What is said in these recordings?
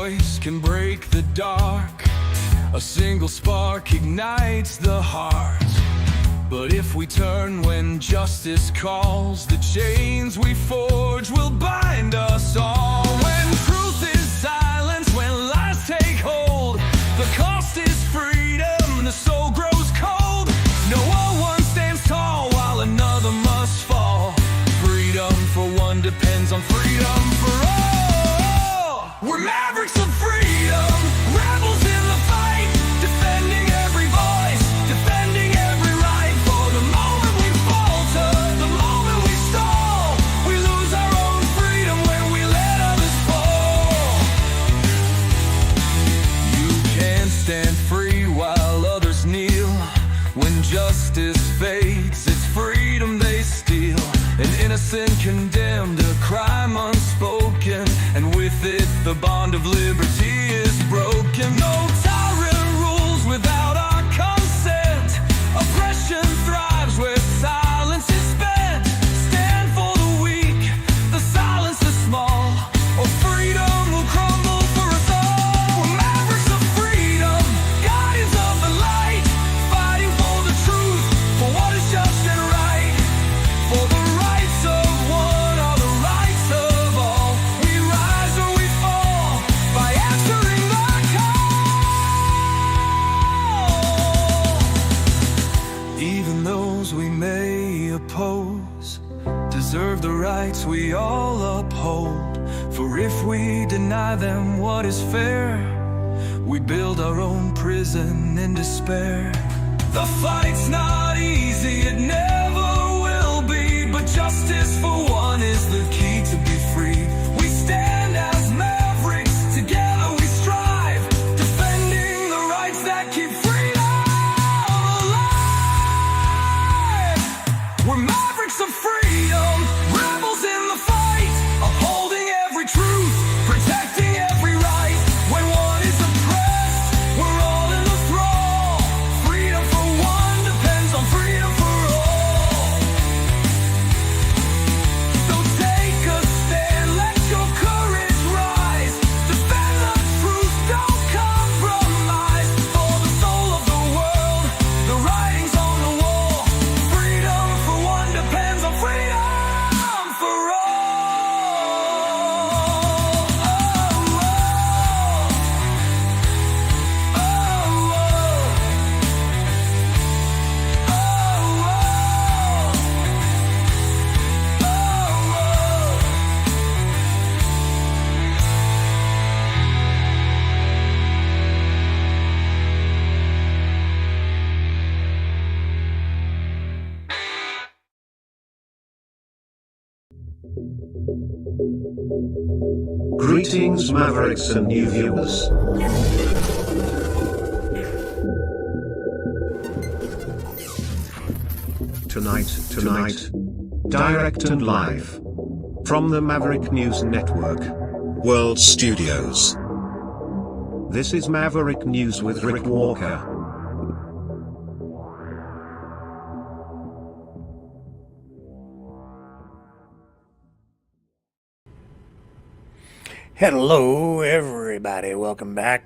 voice can break the dark. A single spark ignites the heart. But if we turn when justice calls, the chains we forge will bind us all. When truth is silence, when lies take hold, the cost is freedom, the soul grows cold. No one stands tall while another must fall. Freedom for one depends on freedom for all. We're mavericks of freedom, rebels in the fight, defending every voice, defending every right. For the moment we falter, the moment we stall, we lose our own freedom when we let others fall. You can't stand free while others kneel. When justice fades, it's freedom they steal. An innocent condemned, a crime unspoken, and with it the bond of liberty is broken. No tyrant rules without our consent. Oppression thrives where silence is spent. Stand for the weak, the silence is small, or freedom will crumble for us all. We're mavericks of freedom, guardians of the light, fighting for the truth, for what is just and right. For the rights of one are the rights of all. We rise or we fall by answering the call. Even those we may oppose deserve the rights we all uphold. For if we deny them what is fair, we build our own prison in despair. The fight's not easy, it never will be, but justice for one is the key to be free. We stand as mavericks, together we strive, defending the rights that keep freedom alive. We're mavericks of freedom, rebels in the fight, upholding every truth, protecting every right. When one is oppressed, we're all in the thrall. Freedom for one depends on freedom for all. So take a stand, let your courage rise. Defend the truth, don't compromise. For the soul of the world, the writing's on the wall. Freedom for one depends on freedom for Greetings, Mavericks and new viewers. Tonight, direct and live from the Maverick News Network World Studios. This is Maverick News with Rick Walker. Hello, everybody. Welcome back.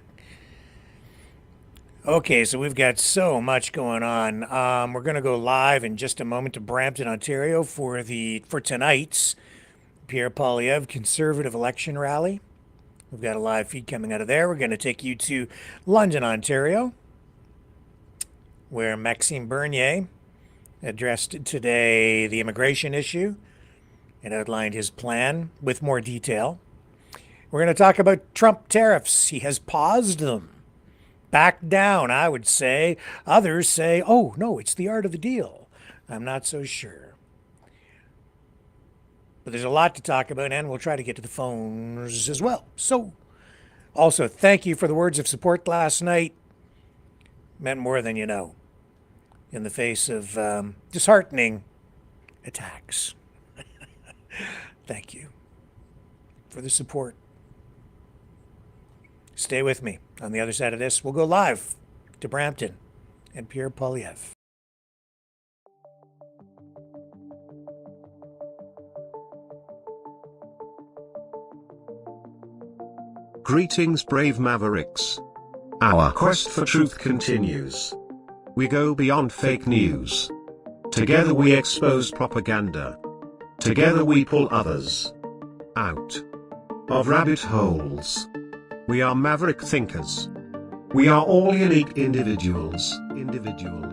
Okay, so we've got so much going on. We're going to go live in just a moment to Brampton, Ontario for tonight's Pierre Poilievre Conservative election rally. We've got a live feed coming out of there. We're going to take you to London, Ontario, where Maxime Bernier addressed today the immigration issue and outlined his plan with more detail. We're going to talk about Trump tariffs. He has paused them. Back down, I would say. Others say, oh, no, it's the art of the deal. I'm not so sure. But there's a lot to talk about, and we'll try to get to the phones as well. So, also, thank you for the words of support last night. Meant more than you know. In the face of disheartening attacks. Thank you for the support. Stay with me. On the other side of this, we'll go live to Brampton and Pierre Poilievre. Greetings, brave Mavericks. Our quest for truth continues. We go beyond fake news. Together we expose propaganda. Together we pull others out of rabbit holes. We are maverick thinkers. We are all unique individuals,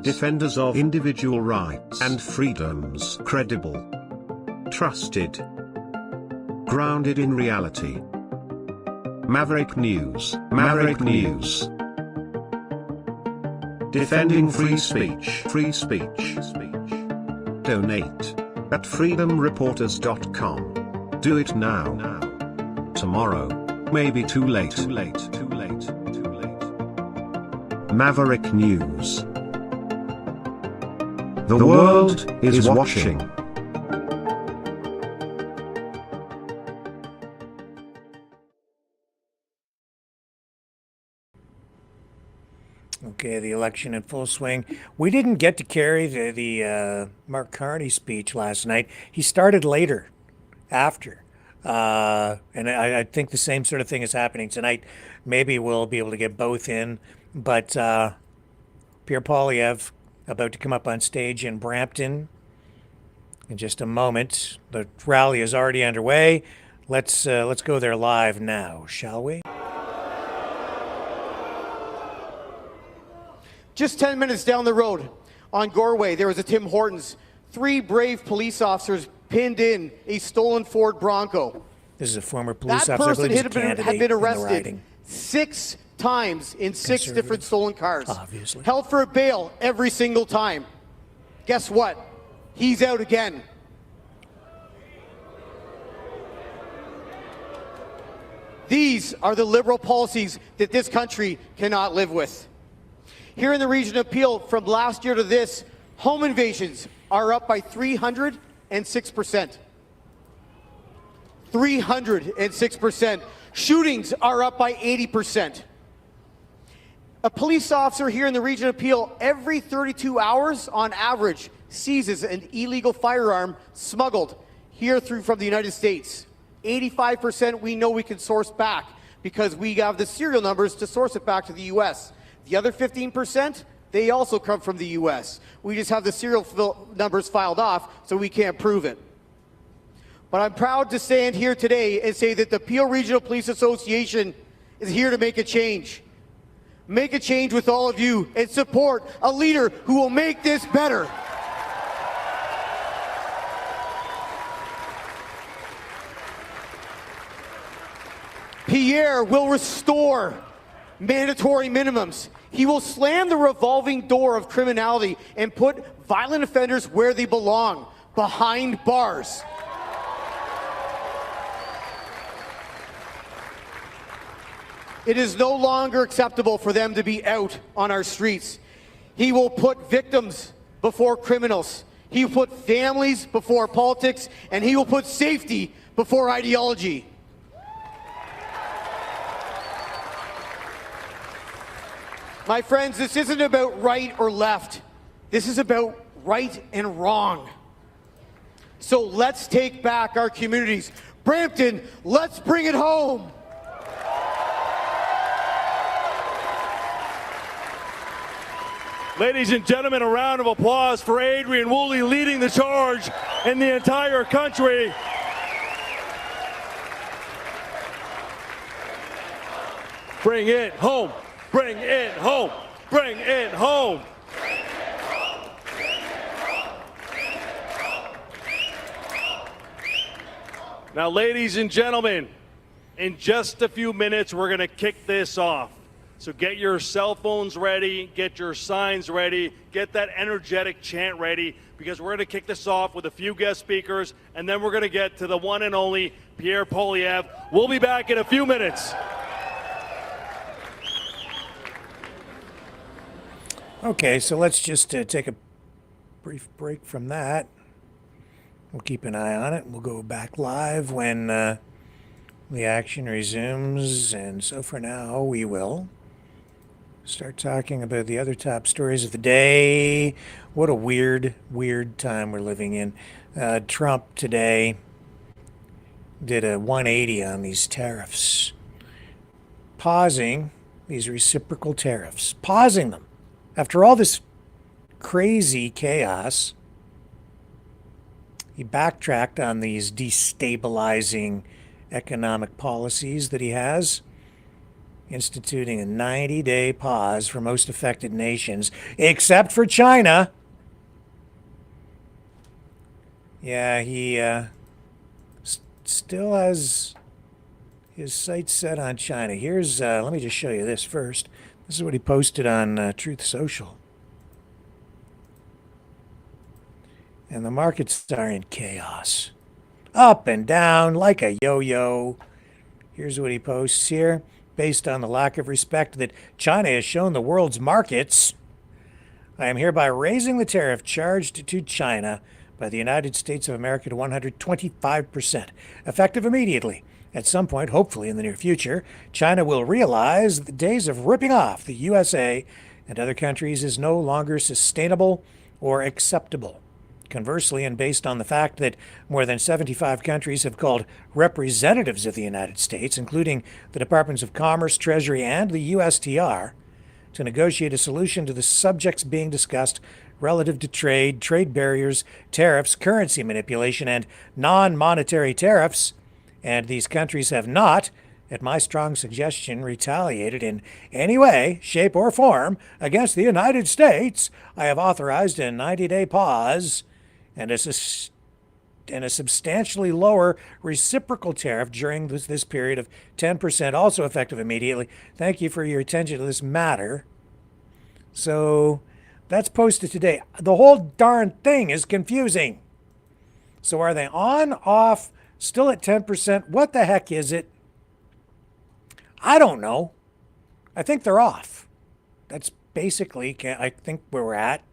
defenders of individual rights and freedoms, credible, trusted, grounded in reality. Maverick News, Maverick News. Defending free speech, free speech. Donate at freedomreporters.com. Do it now. Tomorrow may be too late. Maverick News. The world is watching. Okay, the election in full swing. We didn't get to carry the Mark Carney speech last night. He started later, after. And I think the same sort of thing is happening tonight. Maybe we'll be able to get both in. But Pierre Poilievre about to come up on stage in Brampton in just a moment. The rally is already underway. Let's go there live now, shall we? Just 10 minutes down the road on Goreway, there was a Tim Hortons. 3 brave police officers pinned in a stolen Ford Bronco. This is a former police That officer. person had been arrested 6 times in 6 different stolen cars. Obviously. Held for bail every single time. Guess what? He's out again. These are the liberal policies that this country cannot live with. Here in the region of Peel, from last year to this, home invasions are up by 306%. 306%. Shootings are up by 80%. A police officer here in the region of Peel, every 32 hours on average, seizes an illegal firearm smuggled here through from the United States. 85% we know we can source back because we have the serial numbers to source it back to the U.S. The other 15%, they also come from the U.S. We just have the serial numbers filed off, so we can't prove it. But I'm proud to stand here today and say that the Peel Regional Police Association is here to make a change. Make a change with all of you and support a leader who will make this better. Pierre will restore mandatory minimums. He will slam the revolving door of criminality and put violent offenders where they belong, behind bars. It is no longer acceptable for them to be out on our streets. He will put victims before criminals. He will put families before politics, and he will put safety before ideology. My friends, this isn't about right or left. This is about right and wrong. So let's take back our communities. Brampton, let's bring it home. Ladies and gentlemen, a round of applause for Adrian Woolley leading the charge in the entire country. Bring it home. Bring it home. Bring it home. Now, ladies and gentlemen, in just a few minutes, we're going to kick this off. So get your cell phones ready, get your signs ready, get that energetic chant ready, because we're going to kick this off with a few guest speakers, and then we're going to get to the one and only Pierre Poilievre. We'll be back in a few minutes. Okay, so let's just take a brief break from that. We'll keep an eye on it. We'll go back live when the action resumes. And so for now, we will start talking about the other top stories of the day. What a weird, weird time we're living in. Trump today did a 180 on these tariffs. pausing these reciprocal tariffs, pausing them. After all this crazy chaos, he backtracked on these destabilizing economic policies that he has, instituting a 90-day pause for most affected nations, except for China. Yeah, he still has his sights set on China. Here's, let me just show you this first. This is what he posted on Truth Social. And the markets are in chaos. Up and down like a yo-yo. Here's what he posts here. Based on the lack of respect that China has shown the world's markets, I am hereby raising the tariff charged to China by the United States of America to 125%, effective immediately. At some point, hopefully in the near future, China will realize that the days of ripping off the USA and other countries is no longer sustainable or acceptable. Conversely, and based on the fact that more than 75 countries have called representatives of the United States, including the Departments of Commerce, Treasury, and the USTR, to negotiate a solution to the subjects being discussed relative to trade, trade barriers, tariffs, currency manipulation, and non-monetary tariffs, and these countries have not, at my strong suggestion, retaliated in any way, shape, or form against the United States, I have authorized a 90-day pause and a substantially lower reciprocal tariff during this period of 10%, also effective immediately. Thank you for your attention to this matter. So that's posted today. The whole darn thing is confusing. So are they on, off, still at 10%? What the heck is it? I don't know. I think they're off. That's basically, I think, where we're at.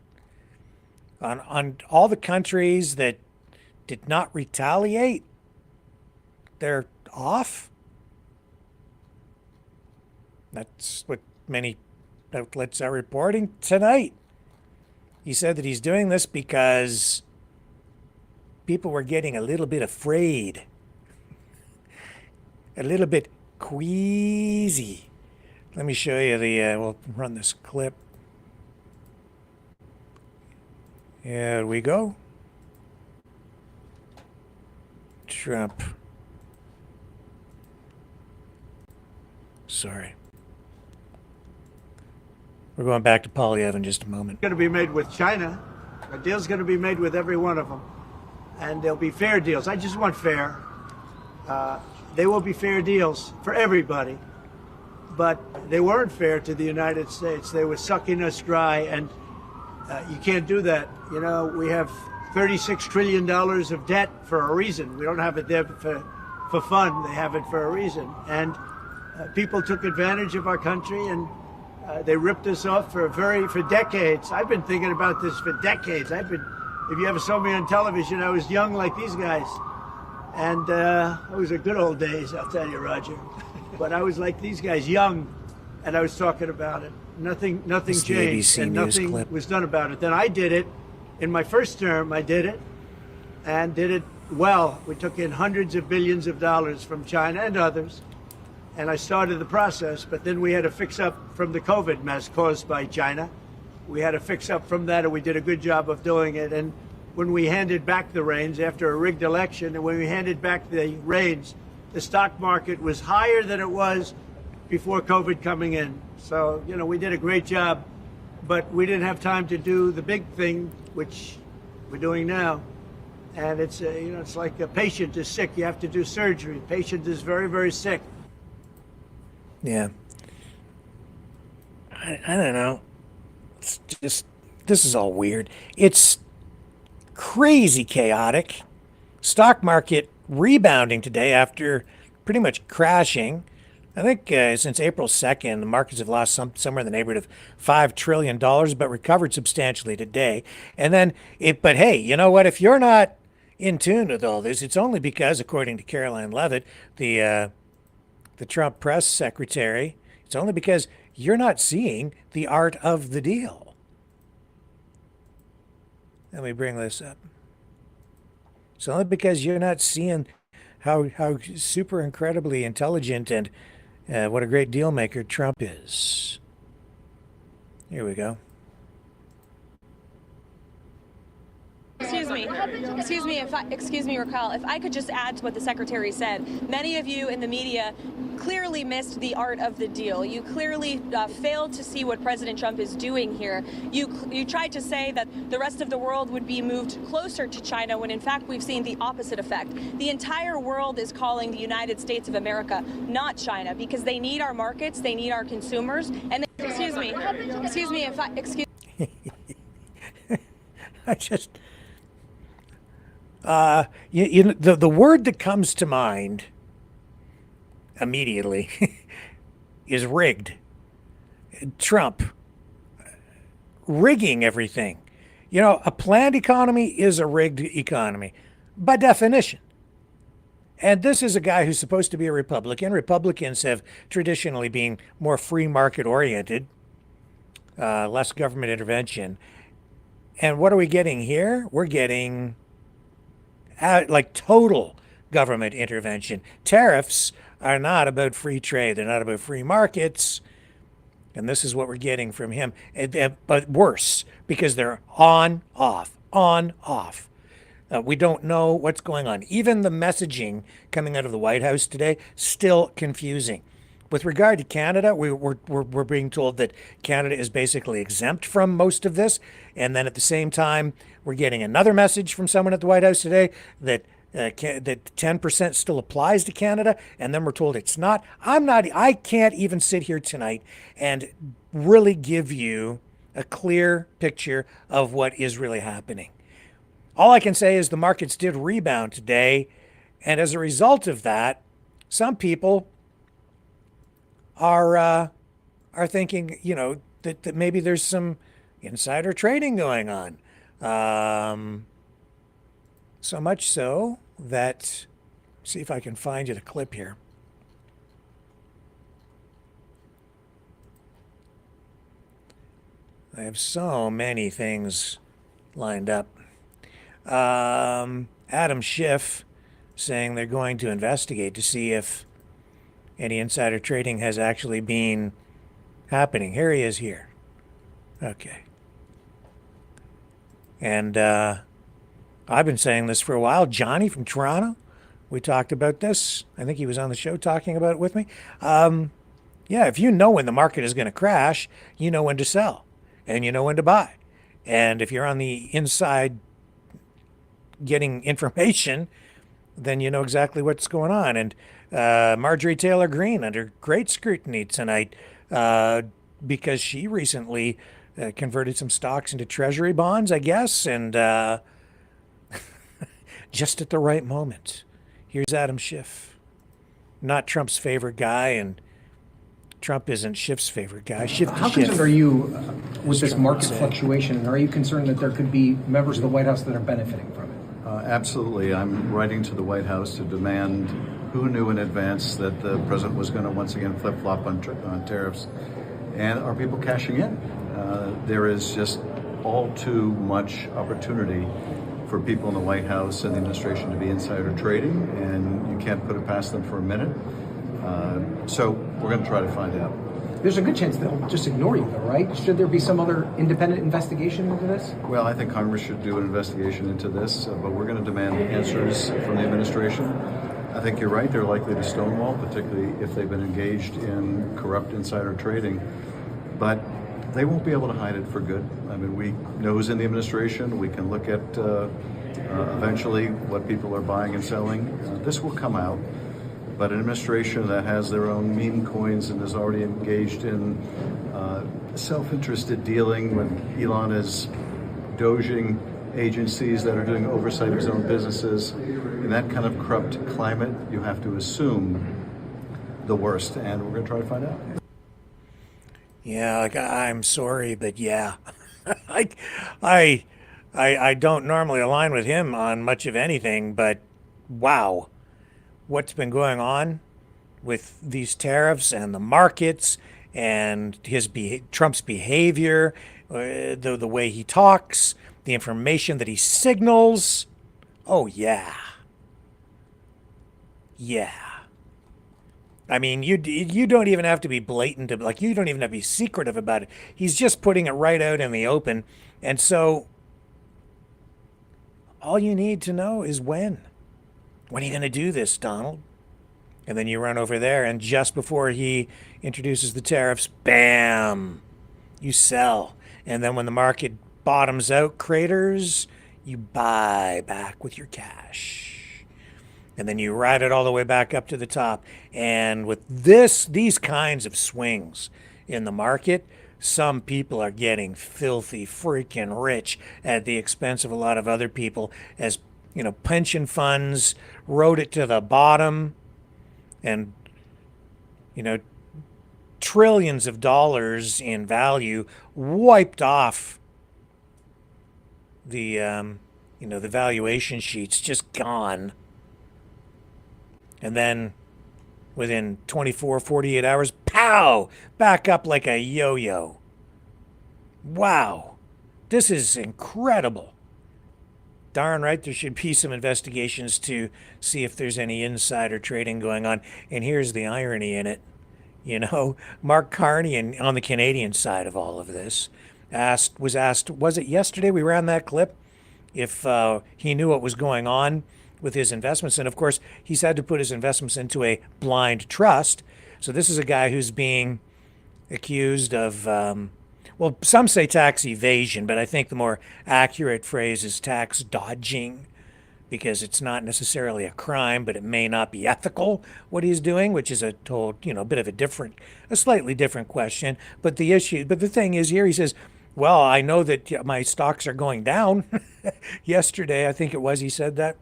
On all the countries that did not retaliate, they're off. That's what many outlets are reporting tonight. He said that he's doing this because people were getting a little bit afraid, a little bit queasy. Let me show you we'll run this clip. Here we go. Trump. Sorry. We're going back to Polyev in just a moment. Going to be made with China. A deal's going to be made with every one of them. And there'll be fair deals. I just want fair. They will be fair deals for everybody. But they weren't fair to the United States. They were sucking us dry, and you can't do that. You know, we have $36 trillion of debt for a reason. We don't have it there for fun. They have it for a reason. And people took advantage of our country, and they ripped us off for decades. I've been thinking about this for decades. If you ever saw me on television, I was young like these guys. And it was the good old days, I'll tell you, Roger. But I was like these guys, young, and I was talking about it. Nothing changed, and nothing was done about it. Then I did it. In my first term, I did it, and did it well. We took in hundreds of billions of dollars from China and others, and I started the process. But then we had to fix up from the COVID mess caused by China. We had to fix up from that, and we did a good job of doing it. And when we handed back the reins after a rigged election, and when we handed back the reins, the stock market was higher than it was before COVID coming in. So, you know, we did a great job, but we didn't have time to do the big thing, which we're doing now. And it's, you know, it's like a patient is sick. You have to do surgery. Patient is very, very sick. Yeah. I don't know. It's just, this is all weird. It's crazy chaotic. Stock market rebounding today after pretty much crashing. I think since April 2nd, the markets have lost somewhere in the neighborhood of $5 trillion, but recovered substantially today. And then, but hey, you know what? If you're not in tune with all this, it's only because, according to Caroline Leavitt, the Trump press secretary, it's only because you're not seeing the art of the deal. Let me bring this up. It's only because you're not seeing how super incredibly intelligent and What a great deal maker Trump is. Here we go. Excuse me, Raquel, if I could just add to what the secretary said. Many of you in the media clearly missed the art of the deal. You clearly failed to see what President Trump is doing here. You tried to say that the rest of the world would be moved closer to China when in fact we've seen the opposite effect. The entire world is calling the United States of America, not China, because they need our markets, they need our consumers, and they, excuse me, I just, the word that comes to mind immediately is rigged. Trump rigging everything. You know, a planned economy is a rigged economy by definition. And this is a guy who's supposed to be a Republican. Republicans have traditionally been more free market oriented, less government intervention. And what are we getting here? We're getting like total government intervention. Tariffs are not about free trade. They're not about free markets. And this is what we're getting from him. But worse, because they're on, off, on, off. We don't know what's going on. Even the messaging coming out of the White House today, still confusing. With regard to Canada, we're being told that Canada is basically exempt from most of this. And then at the same time, we're getting another message from someone at the White House today that that 10% still applies to Canada. And then we're told it's not. I can't even sit here tonight and really give you a clear picture of what is really happening. All I can say is the markets did rebound today. And as a result of that, some people are thinking, you know, that maybe there's some insider trading going on. So much so that, see if I can find you the clip here. I have so many things lined up. Adam Schiff saying they're going to investigate to see if any insider trading has actually been happening. Here he is here. Okay. And I've been saying this for a while. Johnny from Toronto, we talked about this. I think he was on the show talking about it with me. Yeah, if you know when the market is going to crash, you know when to sell and you know when to buy. And if you're on the inside getting information, then you know exactly what's going on. And Marjorie Taylor Greene under great scrutiny tonight because she recently converted some stocks into treasury bonds, I guess, and just at the right moment. Here's Adam Schiff, not Trump's favorite guy, and Trump isn't Schiff's favorite guy. How concerned are you with this market fluctuation, and are you concerned that there could be members of the White House that are benefiting from it? Absolutely. I'm writing to the White House to demand who knew in advance that the president was going to once again flip-flop on tariffs, and are people cashing in? There is just all too much opportunity for people in the White House and the administration to be insider trading, and you can't put it past them for a minute. So we're going to try to find out. There's a good chance they'll just ignore you, though, right? Should there be some other independent investigation into this? Well, I think Congress should do an investigation into this, but we're going to demand answers from the administration. I think you're right. They're likely to stonewall, particularly if they've been engaged in corrupt insider trading. But they won't be able to hide it for good. I mean, we know who's in the administration. We can look at eventually what people are buying and selling. This will come out. But an administration that has their own meme coins and is already engaged in self-interested dealing when Elon is doging agencies that are doing oversight of his own businesses, in that kind of corrupt climate, you have to assume the worst, and we're going to try to find out. Yeah, like I'm sorry, but yeah, I don't normally align with him on much of anything, but wow, what's been going on with these tariffs and the markets and Trump's behavior, the way he talks, the information that he signals. Oh yeah, yeah. I mean, you don't even have to be blatant, like you don't even have to be secretive about it. He's just putting it right out in the open. And so all you need to know is when. When are you going to do this, Donald? And then you run over there, and just before he introduces the tariffs, bam, you sell. And then when the market bottoms out, craters, you buy back with your cash. And then you ride it all the way back up to the top. And with these kinds of swings in the market, some people are getting filthy freaking rich at the expense of a lot of other people, as pension funds rode it to the bottom, and trillions of dollars in value wiped off the the valuation sheets, just gone. And then within 24, 48 hours, pow, back up like a yo-yo. Wow, this is incredible. Darn right, there should be some investigations to see if there's any insider trading going on. And here's the irony in it. Mark Carney, on the Canadian side of all of this, was asked, was it yesterday we ran that clip, if he knew what was going on with his investments. And of course, he's had to put his investments into a blind trust. So this is a guy who's being accused of, well, some say tax evasion, but I think the more accurate phrase is tax dodging, because it's not necessarily a crime, but it may not be ethical what he's doing, which is a bit of a slightly different question. But the thing is here, he says, well, I know that my stocks are going down. Yesterday, I think it was, he said that.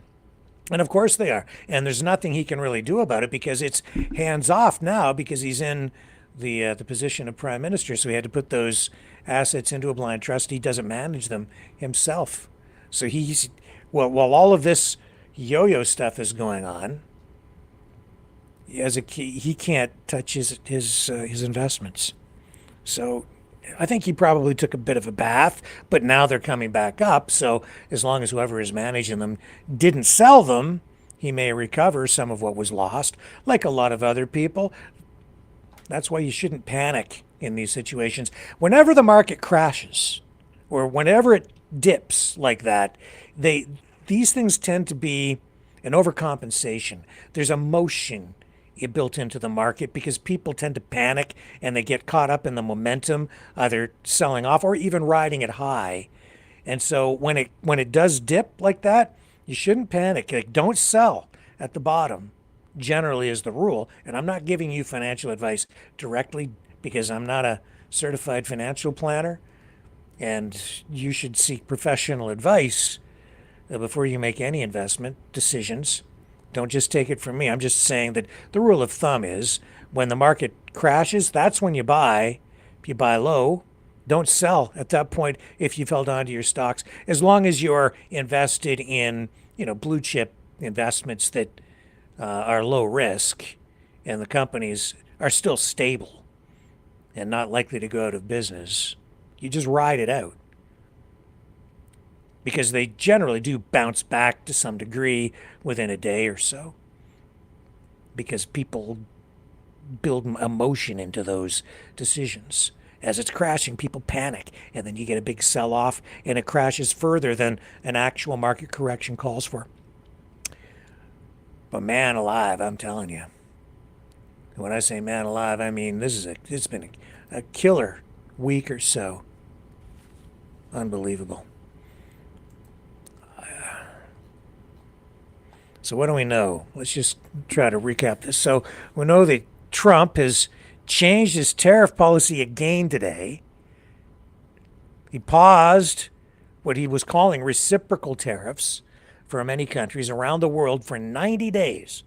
And of course they are. And there's nothing he can really do about it, because it's hands off now, because he's in the position of prime minister. So he had to put those assets into a blind trust. He doesn't manage them himself. So while all of this yo-yo stuff is going on, he can't touch his investments. So I think he probably took a bit of a bath, but now they're coming back up. So as long as whoever is managing them didn't sell them, he may recover some of what was lost, like a lot of other people. That's why you shouldn't panic in these situations. Whenever the market crashes, or whenever it dips like that, these things tend to be an overcompensation. There's emotion built into the market, because people tend to panic and they get caught up in the momentum, either selling off or even riding it high. And so when it does dip like that, you shouldn't panic. Like, don't sell at the bottom, generally is the rule. And I'm not giving you financial advice directly, because I'm not a certified financial planner, and you should seek professional advice before you make any investment decisions. Don't just take it from me. I'm just saying that the rule of thumb is, when the market crashes, that's when you buy. If you buy low, don't sell at that point if you've held on to your stocks, as long as you're invested in blue chip investments that are low risk, and the companies are still stable and not likely to go out of business. You just ride it out, because they generally do bounce back to some degree within a day or so, because people build emotion into those decisions. As it's crashing, people panic, and then you get a big sell-off, and it crashes further than an actual market correction calls for. But man alive, I'm telling you. When I say man alive, I mean it's been a killer week or so. Unbelievable. So what do we know? Let's just try to recap this. So we know that Trump has changed his tariff policy again today. He paused what he was calling reciprocal tariffs for many countries around the world for 90 days.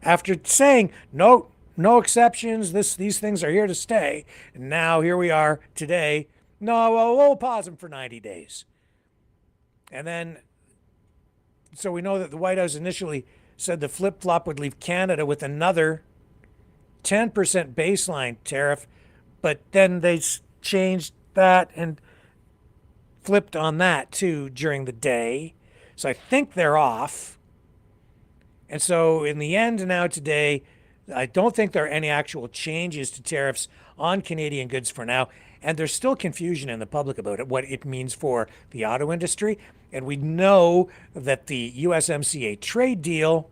After saying, no exceptions, these things are here to stay. And now here we are today. No, we'll pause them for 90 days. And then, so we know that the White House initially said the flip-flop would leave Canada with another 10% baseline tariff, but then they changed that and flipped on that too during the day. So I think they're off. And so in the end now today, I don't think there are any actual changes to tariffs on Canadian goods for now. And there's still confusion in the public about it, what it means for the auto industry. And we know that the USMCA trade deal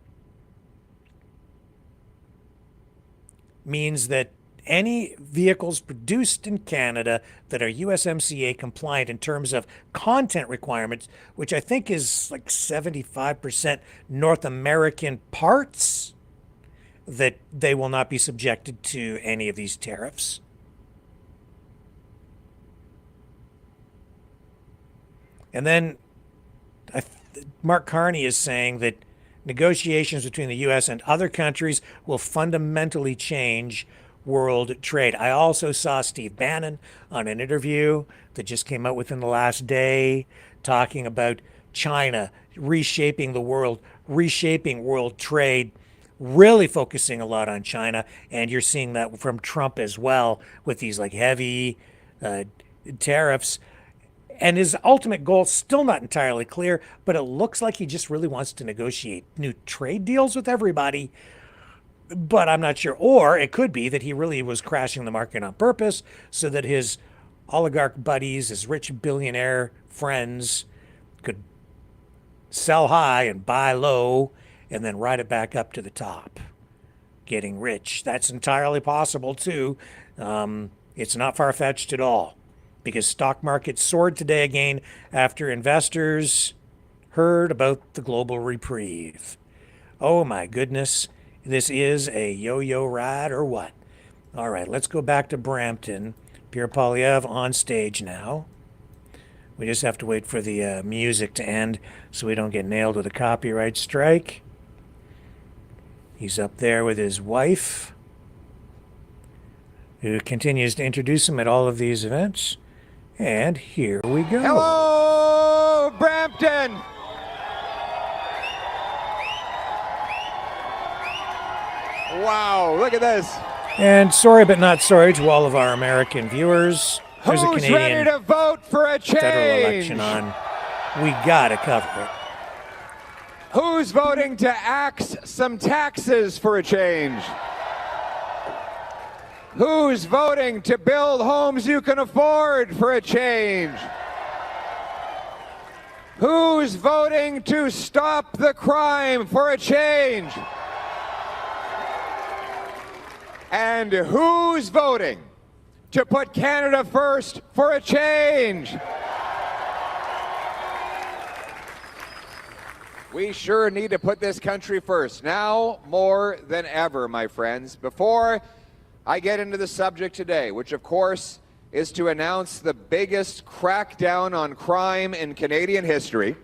means that any vehicles produced in Canada that are USMCA compliant in terms of content requirements, which I think is like 75% North American parts, that they will not be subjected to any of these tariffs. And then Mark Carney is saying that negotiations between the U.S. and other countries will fundamentally change world trade. I also saw Steve Bannon on an interview that just came out within the last day talking about China reshaping the world, reshaping world trade, really focusing a lot on China. And you're seeing that from Trump as well with these like heavy tariffs. And his ultimate goal is still not entirely clear, but it looks like he just really wants to negotiate new trade deals with everybody. But I'm not sure. Or it could be that he really was crashing the market on purpose so that his oligarch buddies, his rich billionaire friends could sell high and buy low and then ride it back up to the top, getting rich. That's entirely possible too. It's not far-fetched at all, because stock market soared today again after investors heard about the global reprieve. Oh my goodness, this is a yo-yo ride or what? All right, let's go back to Brampton. Pierre Poilievre on stage now. We just have to wait for the music to end so we don't get nailed with a copyright strike. He's up there with his wife, who continues to introduce him at all of these events. And here we go. Hello, Brampton! Wow, look at this. And sorry but not sorry to all of our American viewers. There's a Who's Canadian ready to vote for a change? federal election on. We gotta cover it. Who's voting to axe some taxes for a change? Who's voting to build homes you can afford for a change? Who's voting to stop the crime for a change? And who's voting to put Canada first for a change? We sure need to put this country first, now more than ever, my friends. Before I get into the subject today, which of course is to announce the biggest crackdown on crime in Canadian history,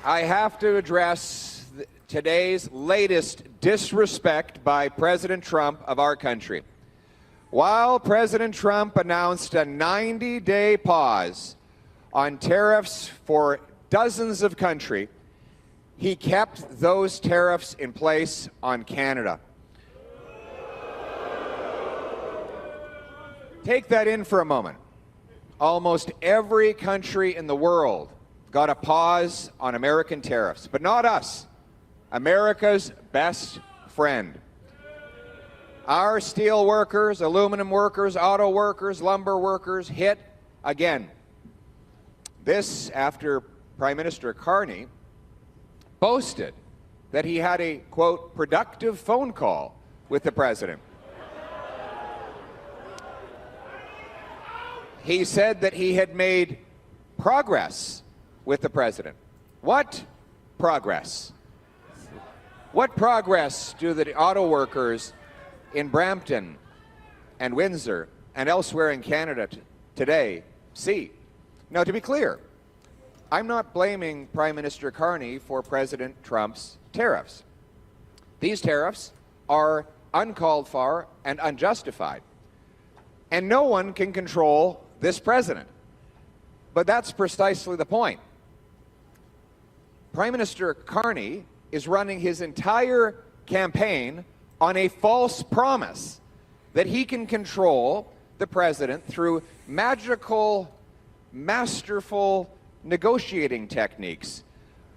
I have to address today's latest disrespect by President Trump of our country. While President Trump announced a 90-day pause on tariffs for dozens of countries, he kept those tariffs in place on Canada. Take that in for a moment. Almost every country in the world got a pause on American tariffs, but not us, America's best friend. Our steel workers, aluminum workers, auto workers, lumber workers hit again. This after Prime Minister Carney boasted that he had a, quote, productive phone call with the president. He said that he had made progress with the president. What progress? What progress do the auto workers in Brampton and Windsor and elsewhere in Canada today see? Now, to be clear, I'm not blaming Prime Minister Carney for President Trump's tariffs. These tariffs are uncalled for and unjustified. And no one can control this president. But that's precisely the point. Prime Minister Carney is running his entire campaign on a false promise that he can control the president through magical, masterful negotiating techniques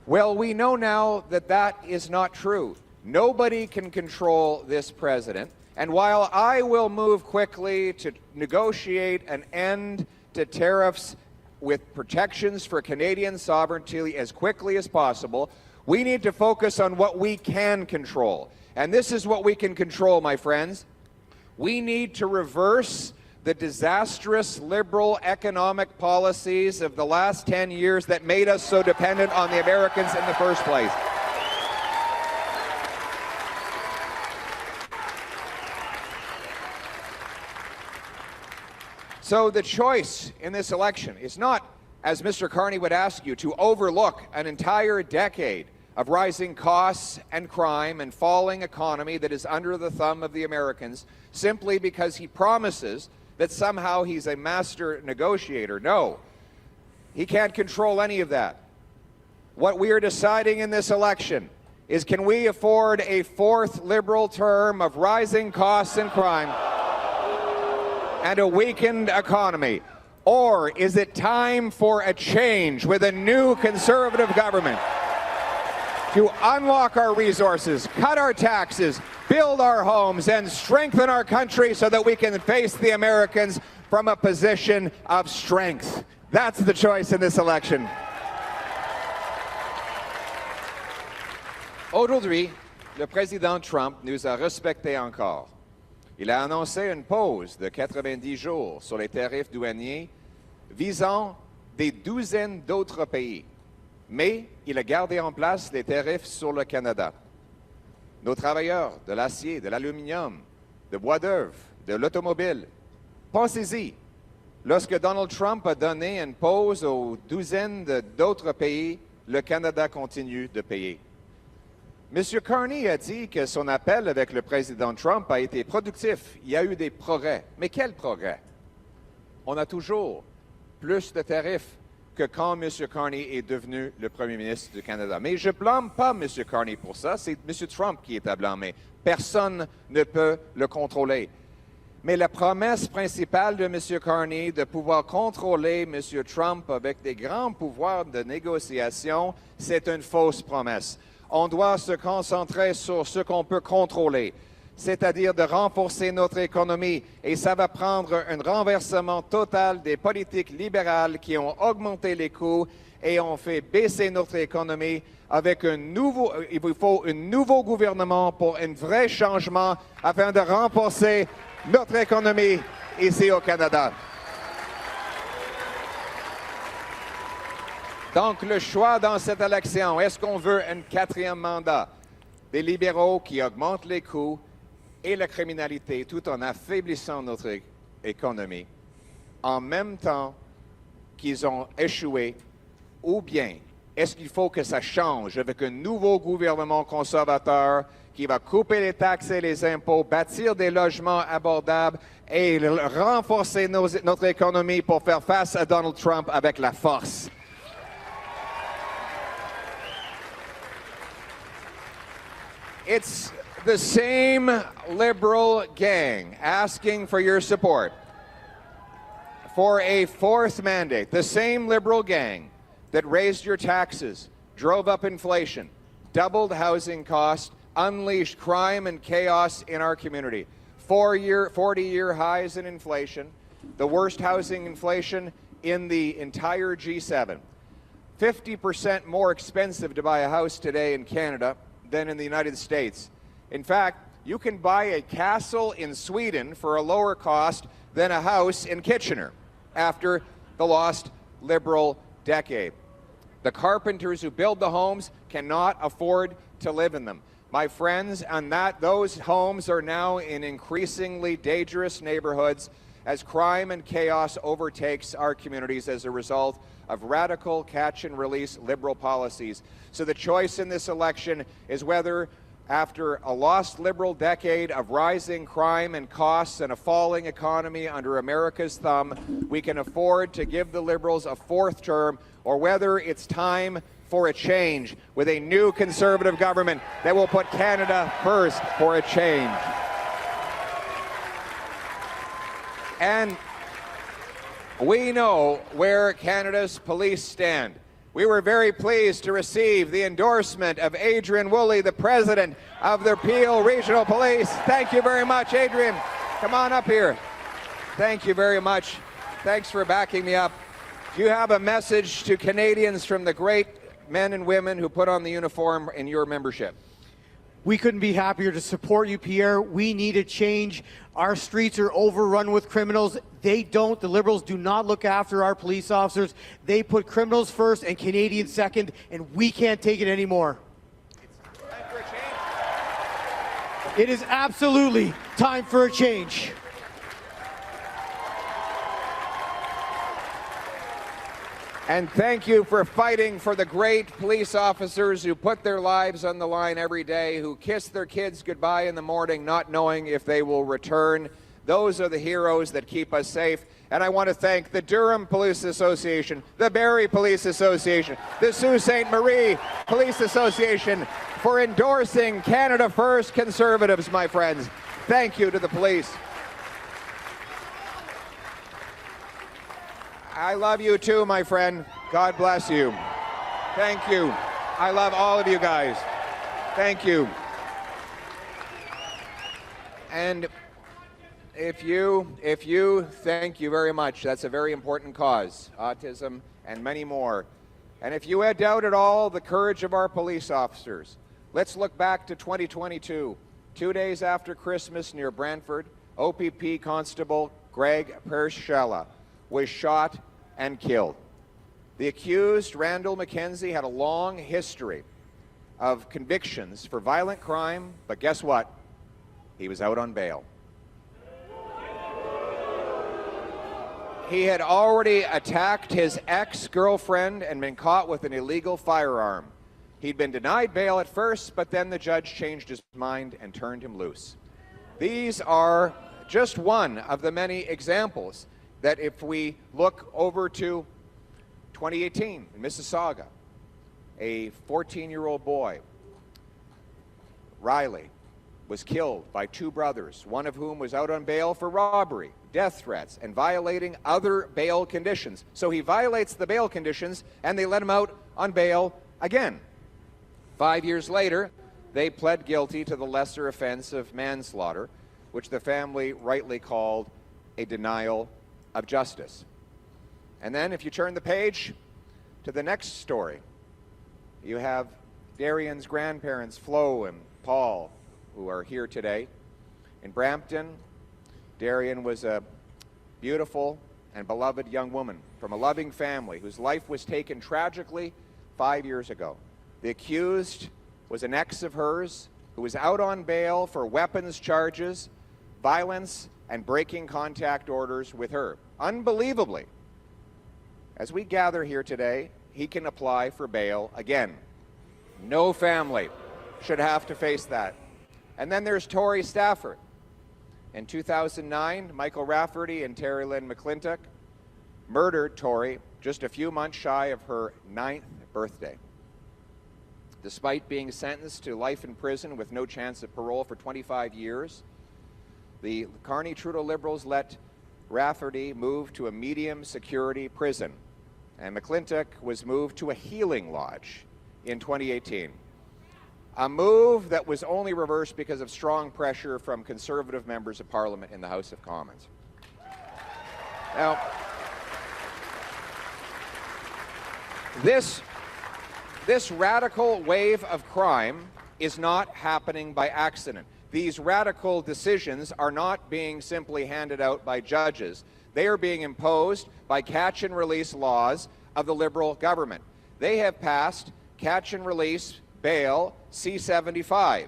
Well, we know now that that is not true. Nobody can control this president. And while I will move quickly to negotiate an end to tariffs with protections for Canadian sovereignty as quickly as possible, we need to focus on what we can control. And this is what we can control, my friends. We need to reverse the disastrous liberal economic policies of the last 10 years that made us so dependent on the Americans in the first place. So the choice in this election is not, as Mr. Carney would ask you, to overlook an entire decade of rising costs and crime and falling economy that is under the thumb of the Americans simply because he promises that somehow he's a master negotiator. No, he can't control any of that. What we are deciding in this election is, can we afford a fourth Liberal term of rising costs and crime and a weakened economy? Or is it time for a change with a new Conservative government to unlock our resources, cut our taxes, build our homes, and strengthen our country so that we can face the Americans from a position of strength? That's the choice in this election. Aujourd'hui, le président Trump nous a respectés encore. Il a annoncé une pause de 90 jours sur les tarifs douaniers visant des douzaines d'autres pays. Mais il a gardé en place les tarifs sur le Canada. Nos travailleurs de l'acier, de l'aluminium, de bois d'œuvre, de l'automobile, pensez-y, lorsque Donald Trump a donné une pause aux douzaines d'autres pays, le Canada continue de payer. M. Carney a dit que son appel avec le président Trump a été productif. Il y a eu des progrès. Mais quel progrès? On a toujours plus de tarifs que quand M. Carney est devenu le premier ministre du Canada. Mais je ne blâme pas M. Carney pour ça, c'est M. Trump qui est à blâmer. Personne ne peut le contrôler. Mais la promesse principale de M. Carney de pouvoir contrôler M. Trump avec des grands pouvoirs de négociation, c'est une fausse promesse. On doit se concentrer sur ce qu'on peut contrôler, c'est-à-dire de renforcer notre économie. Et ça va prendre un renversement total des politiques libérales qui ont augmenté les coûts et ont fait baisser notre économie avec il faut un nouveau gouvernement pour un vrai changement afin de renforcer notre économie ici au Canada. Donc, le choix dans cette élection, est-ce qu'on veut un quatrième mandat des libéraux qui augmentent les coûts et la criminalité tout en affaiblissant notre économie, en même temps qu'ils ont échoué, ou bien est-ce qu'il faut que ça change avec un nouveau gouvernement conservateur qui va couper les taxes et les impôts, bâtir des logements abordables et renforcer notre économie pour faire face à Donald Trump avec la force? It's the same liberal gang asking for your support for a fourth mandate. The same liberal gang that raised your taxes, drove up inflation, doubled housing costs, unleashed crime and chaos in our community. 40-year highs in inflation, the worst housing inflation in the entire G7. 50% more expensive to buy a house today in Canada than in the United States. In fact, you can buy a castle in Sweden for a lower cost than a house in Kitchener after the lost Liberal decade. The carpenters who build the homes cannot afford to live in them. My friends, and those homes are now in increasingly dangerous neighborhoods as crime and chaos overtakes our communities as a result of radical catch-and-release liberal policies. So the choice in this election is whether, after a lost liberal decade of rising crime and costs and a falling economy under America's thumb, we can afford to give the Liberals a fourth term, or whether it's time for a change with a new Conservative government that will put Canada first for a change. And we know where Canada's police stand We were very pleased to receive the endorsement of Adrian Woolley, the president of the Peel Regional Police. Thank you very much, Adrian. Come on up here. Thank you very much. Thanks for backing me up. Do you have a message to Canadians from the great men and women who put on the uniform in your membership? We couldn't be happier to support you, Pierre. We need a change. Our streets are overrun with criminals. They don't. The Liberals do not look after our police officers. They put criminals first and Canadians second, and we can't take it anymore. It's time for a change. It is absolutely time for a change. And thank you for fighting for the great police officers who put their lives on the line every day, who kiss their kids goodbye in the morning not knowing if they will return. Those are the heroes that keep us safe. And I want to thank the Durham Police Association, the Barrie Police Association, the Sault Ste. Marie Police Association for endorsing Canada First Conservatives, my friends. Thank you to the police. I love you too, my friend. God bless you. Thank you. I love all of you guys. Thank you. And if you, thank you very much. That's a very important cause, autism and many more. And if you had doubt at all the courage of our police officers, let's look back to 2022. 2 days after Christmas near Brantford, OPP Constable Greg Pershella was shot and killed. The accused, Randall McKenzie, had a long history of convictions for violent crime, but guess what? He was out on bail. He had already attacked his ex-girlfriend and been caught with an illegal firearm. He'd been denied bail at first, but then the judge changed his mind and turned him loose. These are just one of the many examples that if we look over to 2018 in Mississauga, a 14-year-old boy, Riley, was killed by two brothers, one of whom was out on bail for robbery, death threats, and violating other bail conditions. So he violates the bail conditions, and they let him out on bail again. 5 years later, they pled guilty to the lesser offense of manslaughter, which the family rightly called a denial of justice. And then if you turn the page to the next story, you have Darian's grandparents, Flo and Paul, who are here today. In Brampton, Darian was a beautiful and beloved young woman from a loving family whose life was taken tragically 5 years ago. The accused was an ex of hers who was out on bail for weapons charges, violence, and breaking contact orders with her. Unbelievably, as we gather here today, he can apply for bail again. No family should have to face that. And then there's Tori Stafford. In 2009, Michael Rafferty and Terry Lynn McClintock murdered Tori just a few months shy of her 9th birthday. Despite being sentenced to life in prison with no chance of parole for 25 years, the Carney-Trudeau Liberals let Rafferty move to a medium security prison, and McClintock was moved to a healing lodge in 2018. A move that was only reversed because of strong pressure from Conservative members of Parliament in the House of Commons. Now, this radical wave of crime is not happening by accident. These radical decisions are not being simply handed out by judges. They are being imposed by catch and release laws of the Liberal government. They have passed catch and release bail C-75.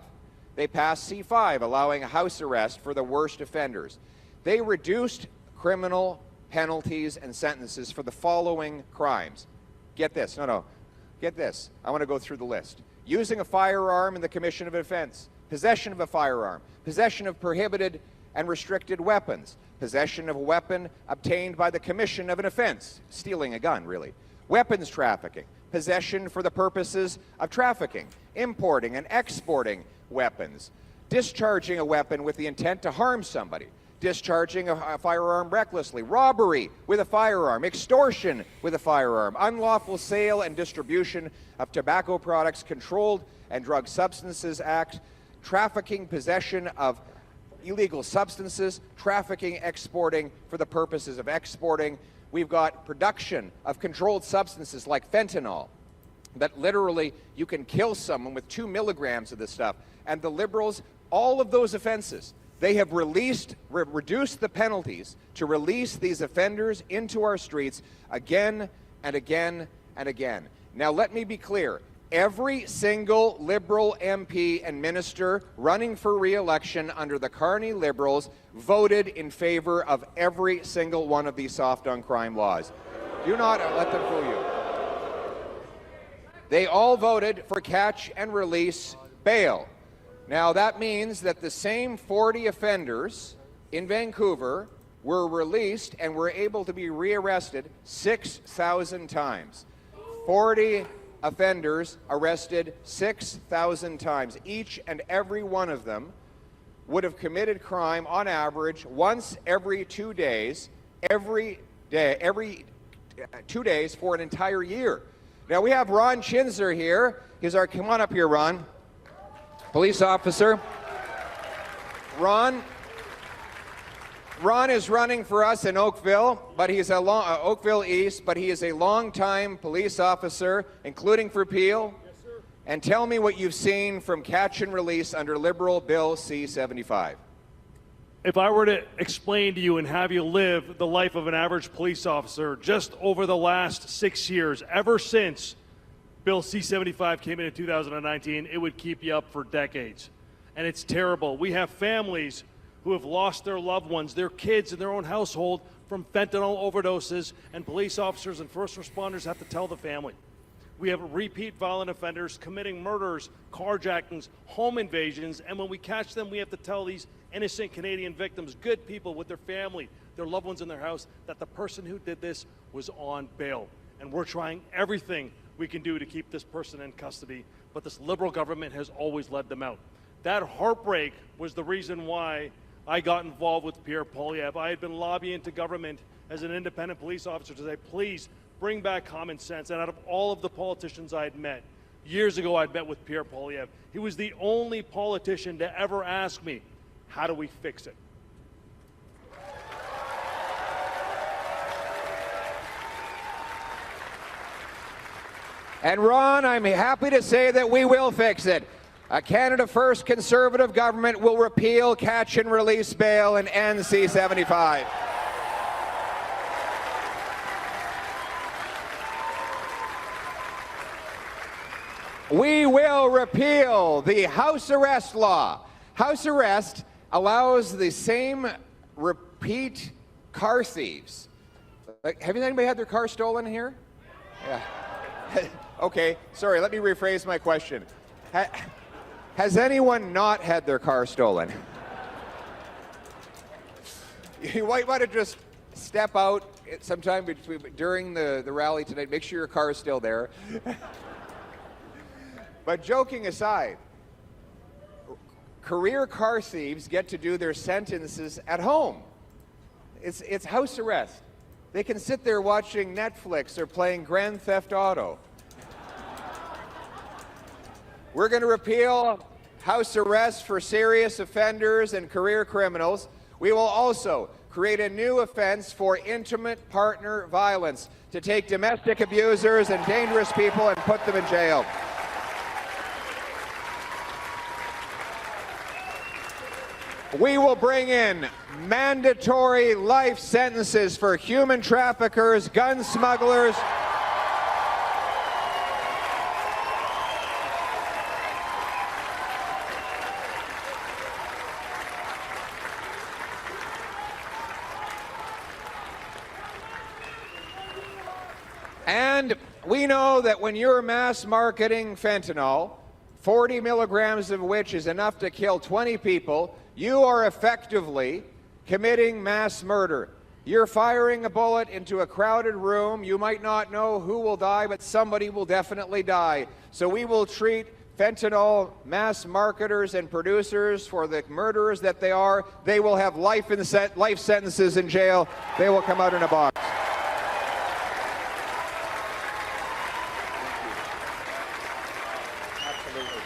They passed C-5, allowing house arrest for the worst offenders. They reduced criminal penalties and sentences for the following crimes. Get this. Get this. I want to go through the list. Using a firearm in the commission of an offense, possession of a firearm, possession of prohibited and restricted weapons, possession of a weapon obtained by the commission of an offense, stealing a gun, really, weapons trafficking, possession for the purposes of trafficking, importing and exporting weapons, discharging a weapon with the intent to harm somebody, discharging a firearm recklessly, robbery with a firearm, extortion with a firearm, unlawful sale and distribution of tobacco products, Controlled and Drug Substances Act, trafficking, possession of illegal substances, trafficking, exporting for the purposes of exporting. We've got production of controlled substances like fentanyl, that literally you can kill someone with 2 milligrams of this stuff. And the Liberals, all of those offenses, they have reduced the penalties to release these offenders into our streets again and again and again. Now let me be clear. Every single Liberal MP and minister running for re-election under the Carney Liberals voted in favor of every single one of these soft-on-crime laws. Do not let them fool you. They all voted for catch and release bail. Now that means that the same 40 offenders in Vancouver were released and were able to be rearrested 6,000 times. 40 offenders arrested 6,000 times. Each and every one of them would have committed crime on average once every 2 days, every 2 days for an entire year. Now we have Ron Chinzer here. He's our, come on up here, Ron. Police officer. Ron is running for us in Oakville, but he's Oakville East, but he is a long-time police officer, including for Peel. Yes, sir. And tell me what you've seen from catch and release under Liberal Bill C-75. If I were to explain to you and have you live the life of an average police officer just over the last 6 years, ever since Bill C-75 came in 2019, it would keep you up for decades. And it's terrible. We have families who have lost their loved ones, their kids in their own household from fentanyl overdoses, and police officers and first responders have to tell the family. We have repeat violent offenders committing murders, carjackings, home invasions, and when we catch them, we have to tell these innocent Canadian victims, good people with their family, their loved ones in their house, that the person who did this was on bail. And we're trying everything we can do to keep this person in custody, but this Liberal government has always led them out. That heartbreak was the reason why I got involved with Pierre Poilievre. I had been lobbying to government as an independent police officer to say, please bring back common sense. And out of all of the politicians I had met, years ago I'd met with Pierre Poilievre. He was the only politician to ever ask me, how do we fix it? And Ron, I'm happy to say that we will fix it. A Canada First Conservative government will repeal catch and release bail and end C-75. We will repeal the house arrest law. House arrest allows the same repeat car thieves. Like, have anybody had their car stolen here? Yeah. Okay, sorry, let me rephrase my question. Has anyone not had their car stolen? You might want to just step out sometime during the rally tonight. Make sure your car is still there. But joking aside, career car thieves get to do their sentences at home. It's house arrest. They can sit there watching Netflix or playing Grand Theft Auto. We're going to repeal house arrest for serious offenders and career criminals. We will also create a new offense for intimate partner violence to take domestic abusers and dangerous people and put them in jail. We will bring in mandatory life sentences for human traffickers, gun smugglers, and we know that when you're mass marketing fentanyl, 40 milligrams of which is enough to kill 20 people, you are effectively committing mass murder. You're firing a bullet into a crowded room. You might not know who will die, but somebody will definitely die. So we will treat fentanyl mass marketers and producers, for the murderers that they are, they will have life sentences in jail. They will come out in a box. Absolutely.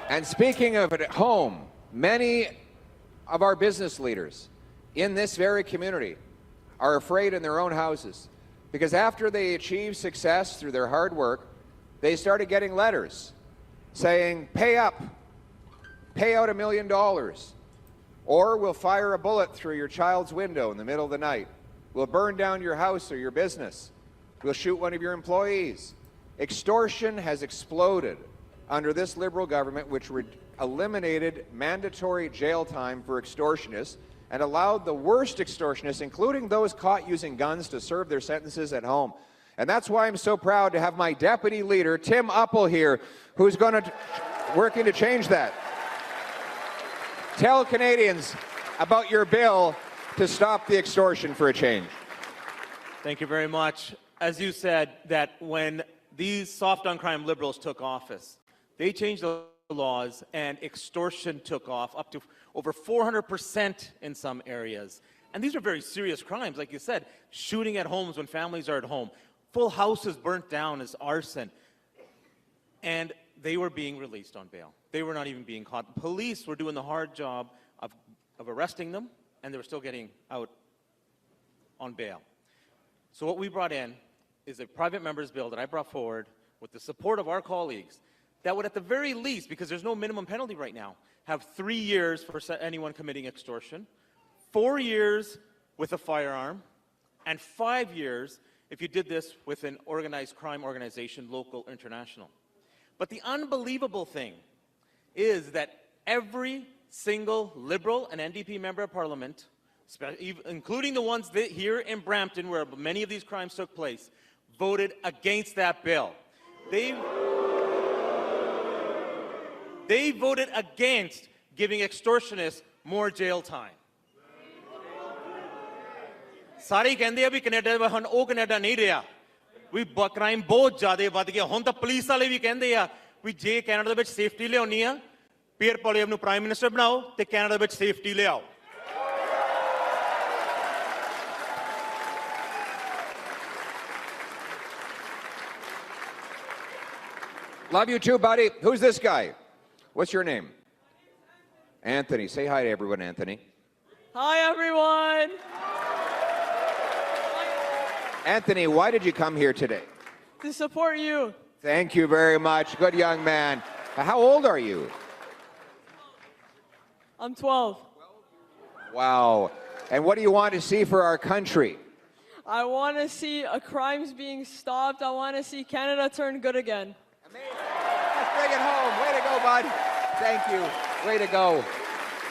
And speaking of it at home, many of our business leaders in this very community are afraid in their own houses, because after they achieved success through their hard work, they started getting letters saying, pay up, pay out $1 million, or we'll fire a bullet through your child's window in the middle of the night. We'll burn down your house or your business. We'll shoot one of your employees. Extortion has exploded under this Liberal government, which eliminated mandatory jail time for extortionists and allowed the worst extortionists, including those caught using guns, to serve their sentences at home. And that's why I'm so proud to have my deputy leader, Tim Uppal, here, who's working to change that. Tell Canadians about your bill to stop the extortion for a change. Thank you very much. As you said, that when these soft on crime Liberals took office, they changed the laws and extortion took off up to over 400% in some areas. And these are very serious crimes, like you said, shooting at homes when families are at home, full houses burnt down as arson. And they were being released on bail. They were not even being caught. Police were doing the hard job of arresting them, and they were still getting out on bail. So what we brought in is a private member's bill that I brought forward with the support of our colleagues that would, at the very least, because there's no minimum penalty right now, have 3 years for anyone committing extortion, 4 years with a firearm, and 5 years if you did this with an organized crime organization, local, international. But the unbelievable thing is that every single Liberal and NDP member of Parliament, including the ones that here in Brampton, where many of these crimes took place, voted against that bill. They voted against giving extortionists more jail time. ਸਾਰੇ ਕਹਿੰਦੇ ਆ ਵੀ Canada ਹੁਣ ਉਹ Canada ਨਹੀਂ ਰਿਹਾ ਵੀ crime ਬਹੁਤ ਜ਼ਿਆਦਾ ਵੱਧ ਗਿਆ ਹੁਣ ਤਾਂ ਪੁਲਿਸ ਵਾਲੇ ਵੀ ਕਹਿੰਦੇ ਆ ਵੀ ਜੇ ਕੈਨੇਡਾ ਦੇ ਵਿੱਚ ਸੇਫਟੀ ਲਿਆਉਣੀ ਆ ਪੀਅਰ ਪੋਲੀਅਮ ਨੂੰ ਪ੍ਰਾਈਮ ਮਿਨਿਸਟਰ ਬਣਾਓ ਤੇ ਕੈਨੇਡਾ ਦੇ ਵਿੱਚ ਸੇਫਟੀ ਲਿਆਓ Love you too, buddy. Who's this guy? What's your name? Anthony. Say hi to everyone, Anthony. Hi, everyone. Anthony, why did you come here today? To support you. Thank you very much. Good young man. How old are you? I'm 12. Wow. And what do you want to see for our country? I want to see crimes being stopped. I want to see Canada turn good again. Amazing. Let's bring it home. Way to go, bud. Thank you. Way to go.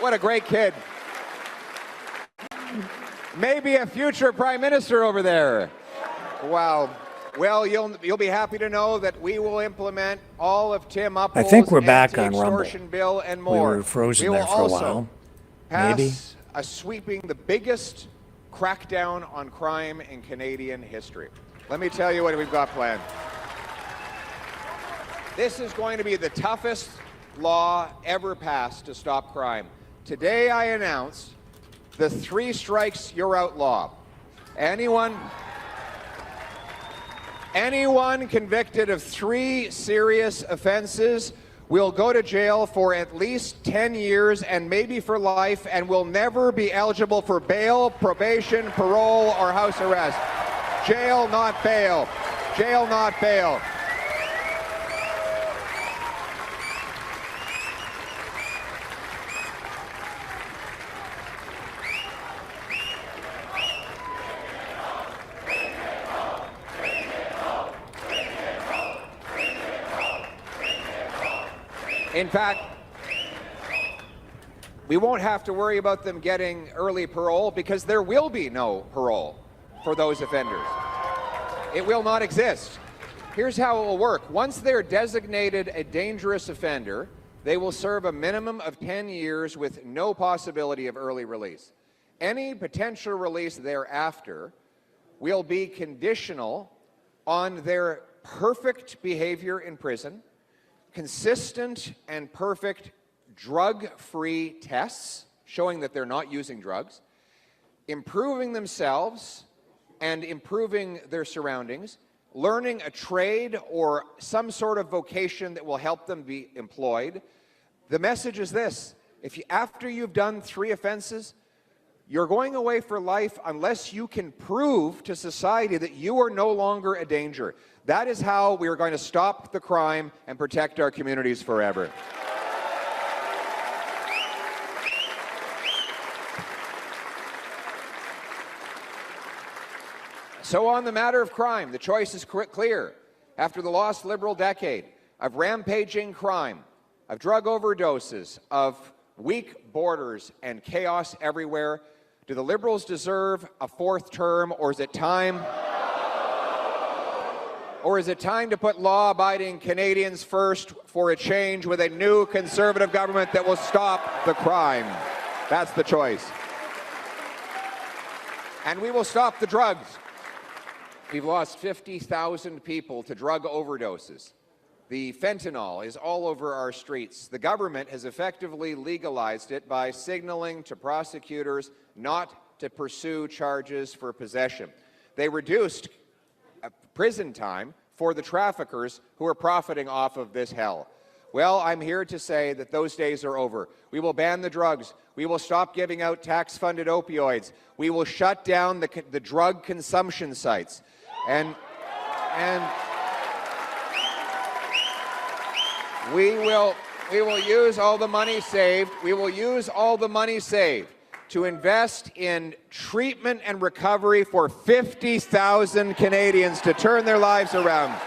What a great kid. Maybe a future prime minister over there. Wow. Well, you'll be happy to know that we will implement all of Tim Uppal's I think we're back on Rumble. anti-extortion bill and more. We were frozen there for a while. Pass Maybe. the biggest crackdown on crime in Canadian history. Let me tell you what we've got planned. This is going to be the toughest law ever passed to stop crime. Today I announced the 3 strikes you're out law. Anyone convicted of 3 serious offenses will go to jail for at least 10 years and maybe for life and will never be eligible for bail, probation, parole, or house arrest. Jail, not bail. Jail, not bail. In fact, we won't have to worry about them getting early parole because there will be no parole for those offenders. It will not exist. Here's how it will work. Once they're designated a dangerous offender, They will serve a minimum of 10 years with no possibility of early release. Any potential release thereafter will be conditional on their perfect behavior in prison, consistent and perfect drug-free tests showing that they're not using drugs, improving themselves and improving their surroundings, learning a trade or some sort of vocation that will help them be employed. The message is this: after you've done 3 offenses, you're going away for life unless you can prove to society that you are no longer a danger. That is how we are going to stop the crime and protect our communities forever. So on the matter of crime, the choice is clear. After the lost Liberal decade of rampaging crime, of drug overdoses, of weak borders and chaos everywhere, do the Liberals deserve a 4th term, or is it time? Or is it time to put law-abiding Canadians first for a change with a new Conservative government that will stop the crime? That's the choice. And we will stop the drugs. We've lost 50,000 people to drug overdoses. The fentanyl is all over our streets. The government has effectively legalized it by signaling to prosecutors not to pursue charges for possession. They reduced prison time for the traffickers who are profiting off of this hell. Well, I'm here to say that those days are over. We will ban the drugs. We will stop giving out tax-funded opioids. We will shut down the drug consumption sites. And we will use all the money saved. We will use all the money saved to invest in treatment and recovery for 50,000 Canadians to turn their lives around.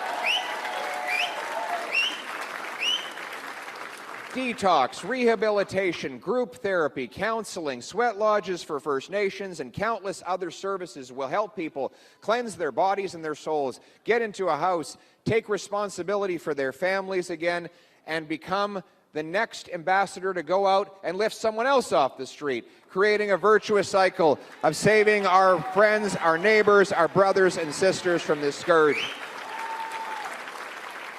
Detox, rehabilitation, group therapy, counseling, sweat lodges for First Nations, and countless other services will help people cleanse their bodies and their souls, get into a house, take responsibility for their families again, and become the next ambassador to go out and lift someone else off the street, creating a virtuous cycle of saving our friends, our neighbors, our brothers and sisters from this scourge.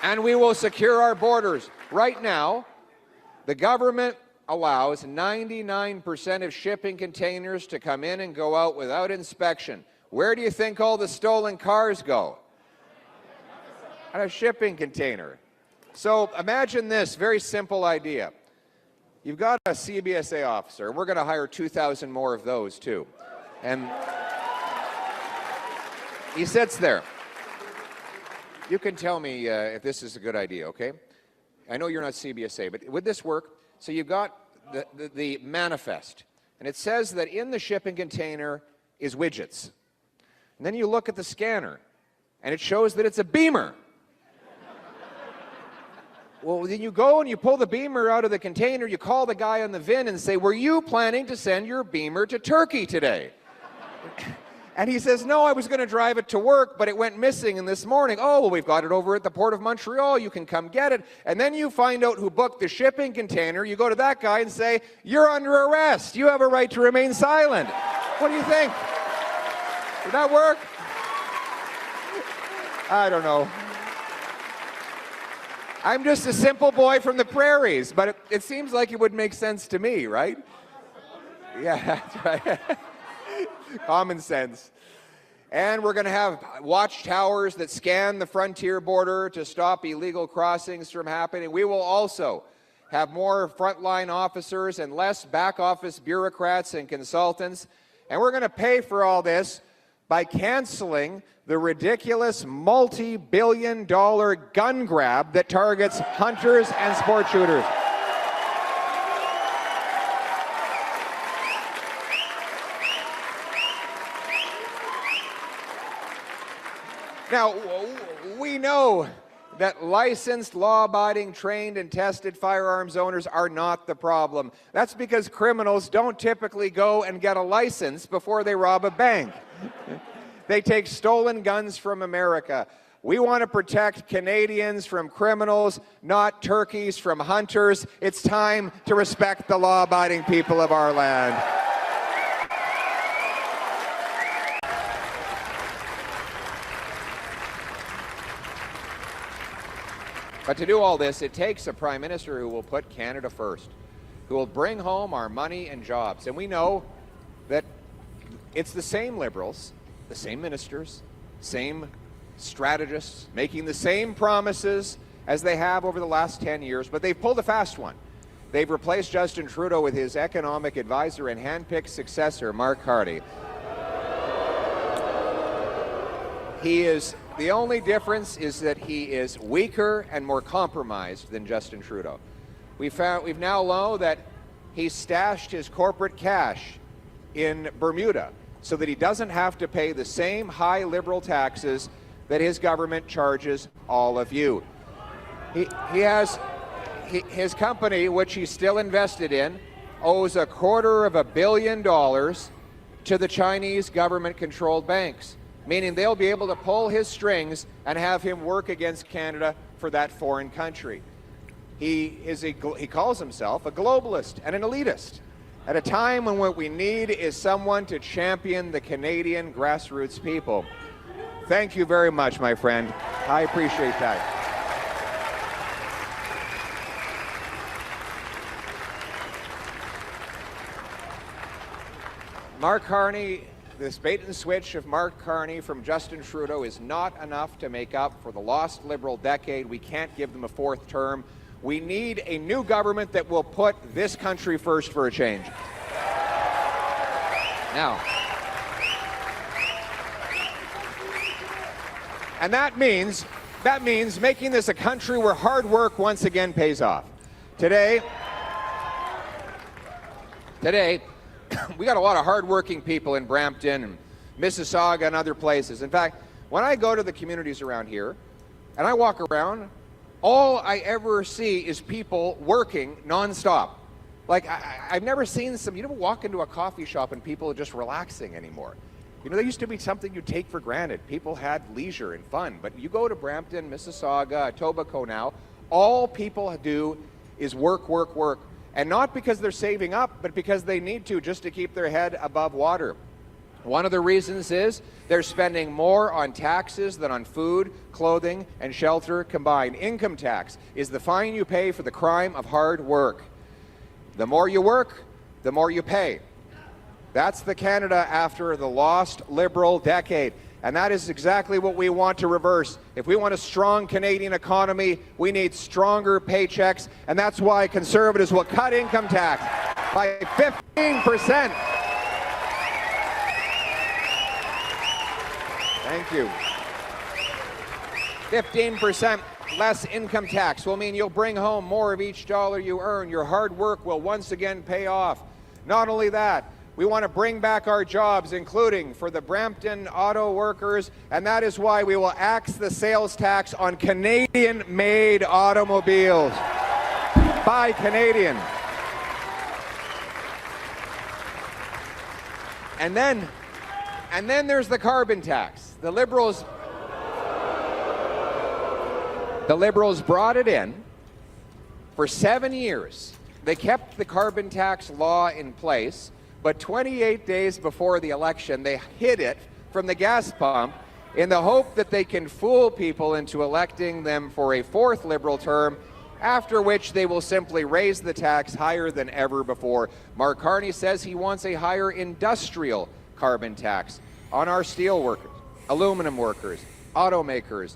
And we will secure our borders. Right now, the government allows 99% of shipping containers to come in and go out without inspection. Where do you think all the stolen cars go? On a shipping container. So imagine this very simple idea. You've got a CBSA officer. We're going to hire 2,000 more of those too. And he sits there. You can tell me if this is a good idea, okay? I know you're not CBSA, but would this work? So you've got the manifest, and it says that in the shipping container is widgets. And then you look at the scanner, and it shows that it's a beamer. Well, then you go and you pull the beamer out of the container, you call the guy on the VIN and say, were you planning to send your beamer to Turkey today? And he says, no, I was going to drive it to work, but it went missing in this morning. Oh, well, we've got it over at the Port of Montreal. You can come get it. And then you find out who booked the shipping container. You go to that guy and say, you're under arrest. You have a right to remain silent. What do you think? Would that work? I don't know. I'm just a simple boy from the prairies, but it seems like it would make sense to me, right? Yeah, that's right. Common sense. And we're going to have watchtowers that scan the frontier border to stop illegal crossings from happening. We will also have more frontline officers and less back office bureaucrats and consultants. And we're going to pay for all this by canceling the ridiculous multi-billion-dollar gun grab that targets hunters and sport shooters. Now, we know that licensed, law-abiding, trained, and tested firearms owners are not the problem. That's because criminals don't typically go and get a license before they rob a bank. They take stolen guns from America. We want to protect Canadians from criminals, not turkeys from hunters. It's time to respect the law-abiding people of our land. But to do all this, it takes a Prime Minister who will put Canada first, who will bring home our money and jobs. And we know that it's the same Liberals, the same ministers, same strategists, making the same promises as they have over the last 10 years, but they've pulled a fast one. They've replaced Justin Trudeau with his economic advisor and handpicked successor, Mark Carney. The only difference is that he is weaker and more compromised than Justin Trudeau. We've now known that he stashed his corporate cash in Bermuda so that he doesn't have to pay the same high Liberal taxes that his government charges all of you. His company, which he's still invested in, owes $250 million to the Chinese government-controlled banks, meaning they'll be able to pull his strings and have him work against Canada for that foreign country. He calls himself a globalist and an elitist at a time when what we need is someone to champion the Canadian grassroots people. Thank you very much, my friend. I appreciate that. Mark Carney, this bait and switch of Mark Carney from Justin Trudeau is not enough to make up for the lost Liberal decade. We can't give them a fourth term. We need a new government that will put this country first for a change. Now, and that means making this a country where hard work once again pays off. Today, we got a lot of hardworking people in Brampton and Mississauga and other places. In fact, when I go to the communities around here and I walk around, all I ever see is people working nonstop. Like, I've never seen you don't walk into a coffee shop and people are just relaxing anymore. You know, there used to be something you take for granted. People had leisure and fun. But you go to Brampton, Mississauga, Etobicoke now, all people do is work, work, work. And not because they're saving up, but because they need to, just to keep their head above water. One of the reasons is they're spending more on taxes than on food, clothing, and shelter combined. Income tax is the fine you pay for the crime of hard work. The more you work, the more you pay. That's the Canada after the lost Liberal decade. And that is exactly what we want to reverse. If we want a strong Canadian economy, we need stronger paychecks, and that's why Conservatives will cut income tax by 15%. Thank you. 15% less income tax will mean you'll bring home more of each dollar you earn. Your hard work will once again pay off. Not only that, we want to bring back our jobs, including for the Brampton auto workers, and that is why we will axe the sales tax on Canadian-made automobiles. Buy Canadian. And then there's the carbon tax. The Liberals brought it in for 7 years. They kept the carbon tax law in place, but 28 days before the election, they hid it from the gas pump in the hope that they can fool people into electing them for a fourth Liberal term, after which they will simply raise the tax higher than ever before. Mark Carney says he wants a higher industrial carbon tax on our steel workers, aluminum workers, automakers,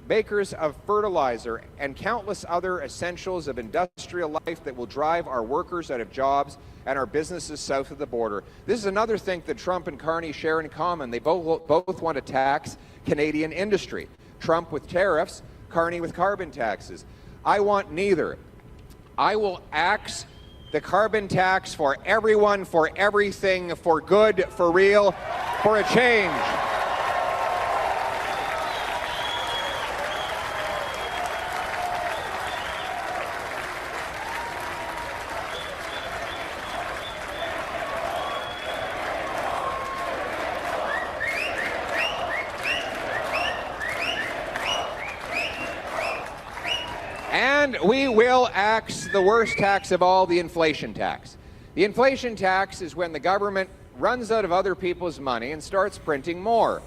makers of fertilizer, and countless other essentials of industrial life that will drive our workers out of jobs and our businesses south of the border. This is another thing that Trump and Carney share in common. They both want to tax Canadian industry. Trump with tariffs, Carney with carbon taxes. I want neither. I will axe the carbon tax for everyone, for everything, for good, for real, for a change. we will axe the worst tax of all, the inflation tax. The inflation tax is when the government runs out of other people's money and starts printing more.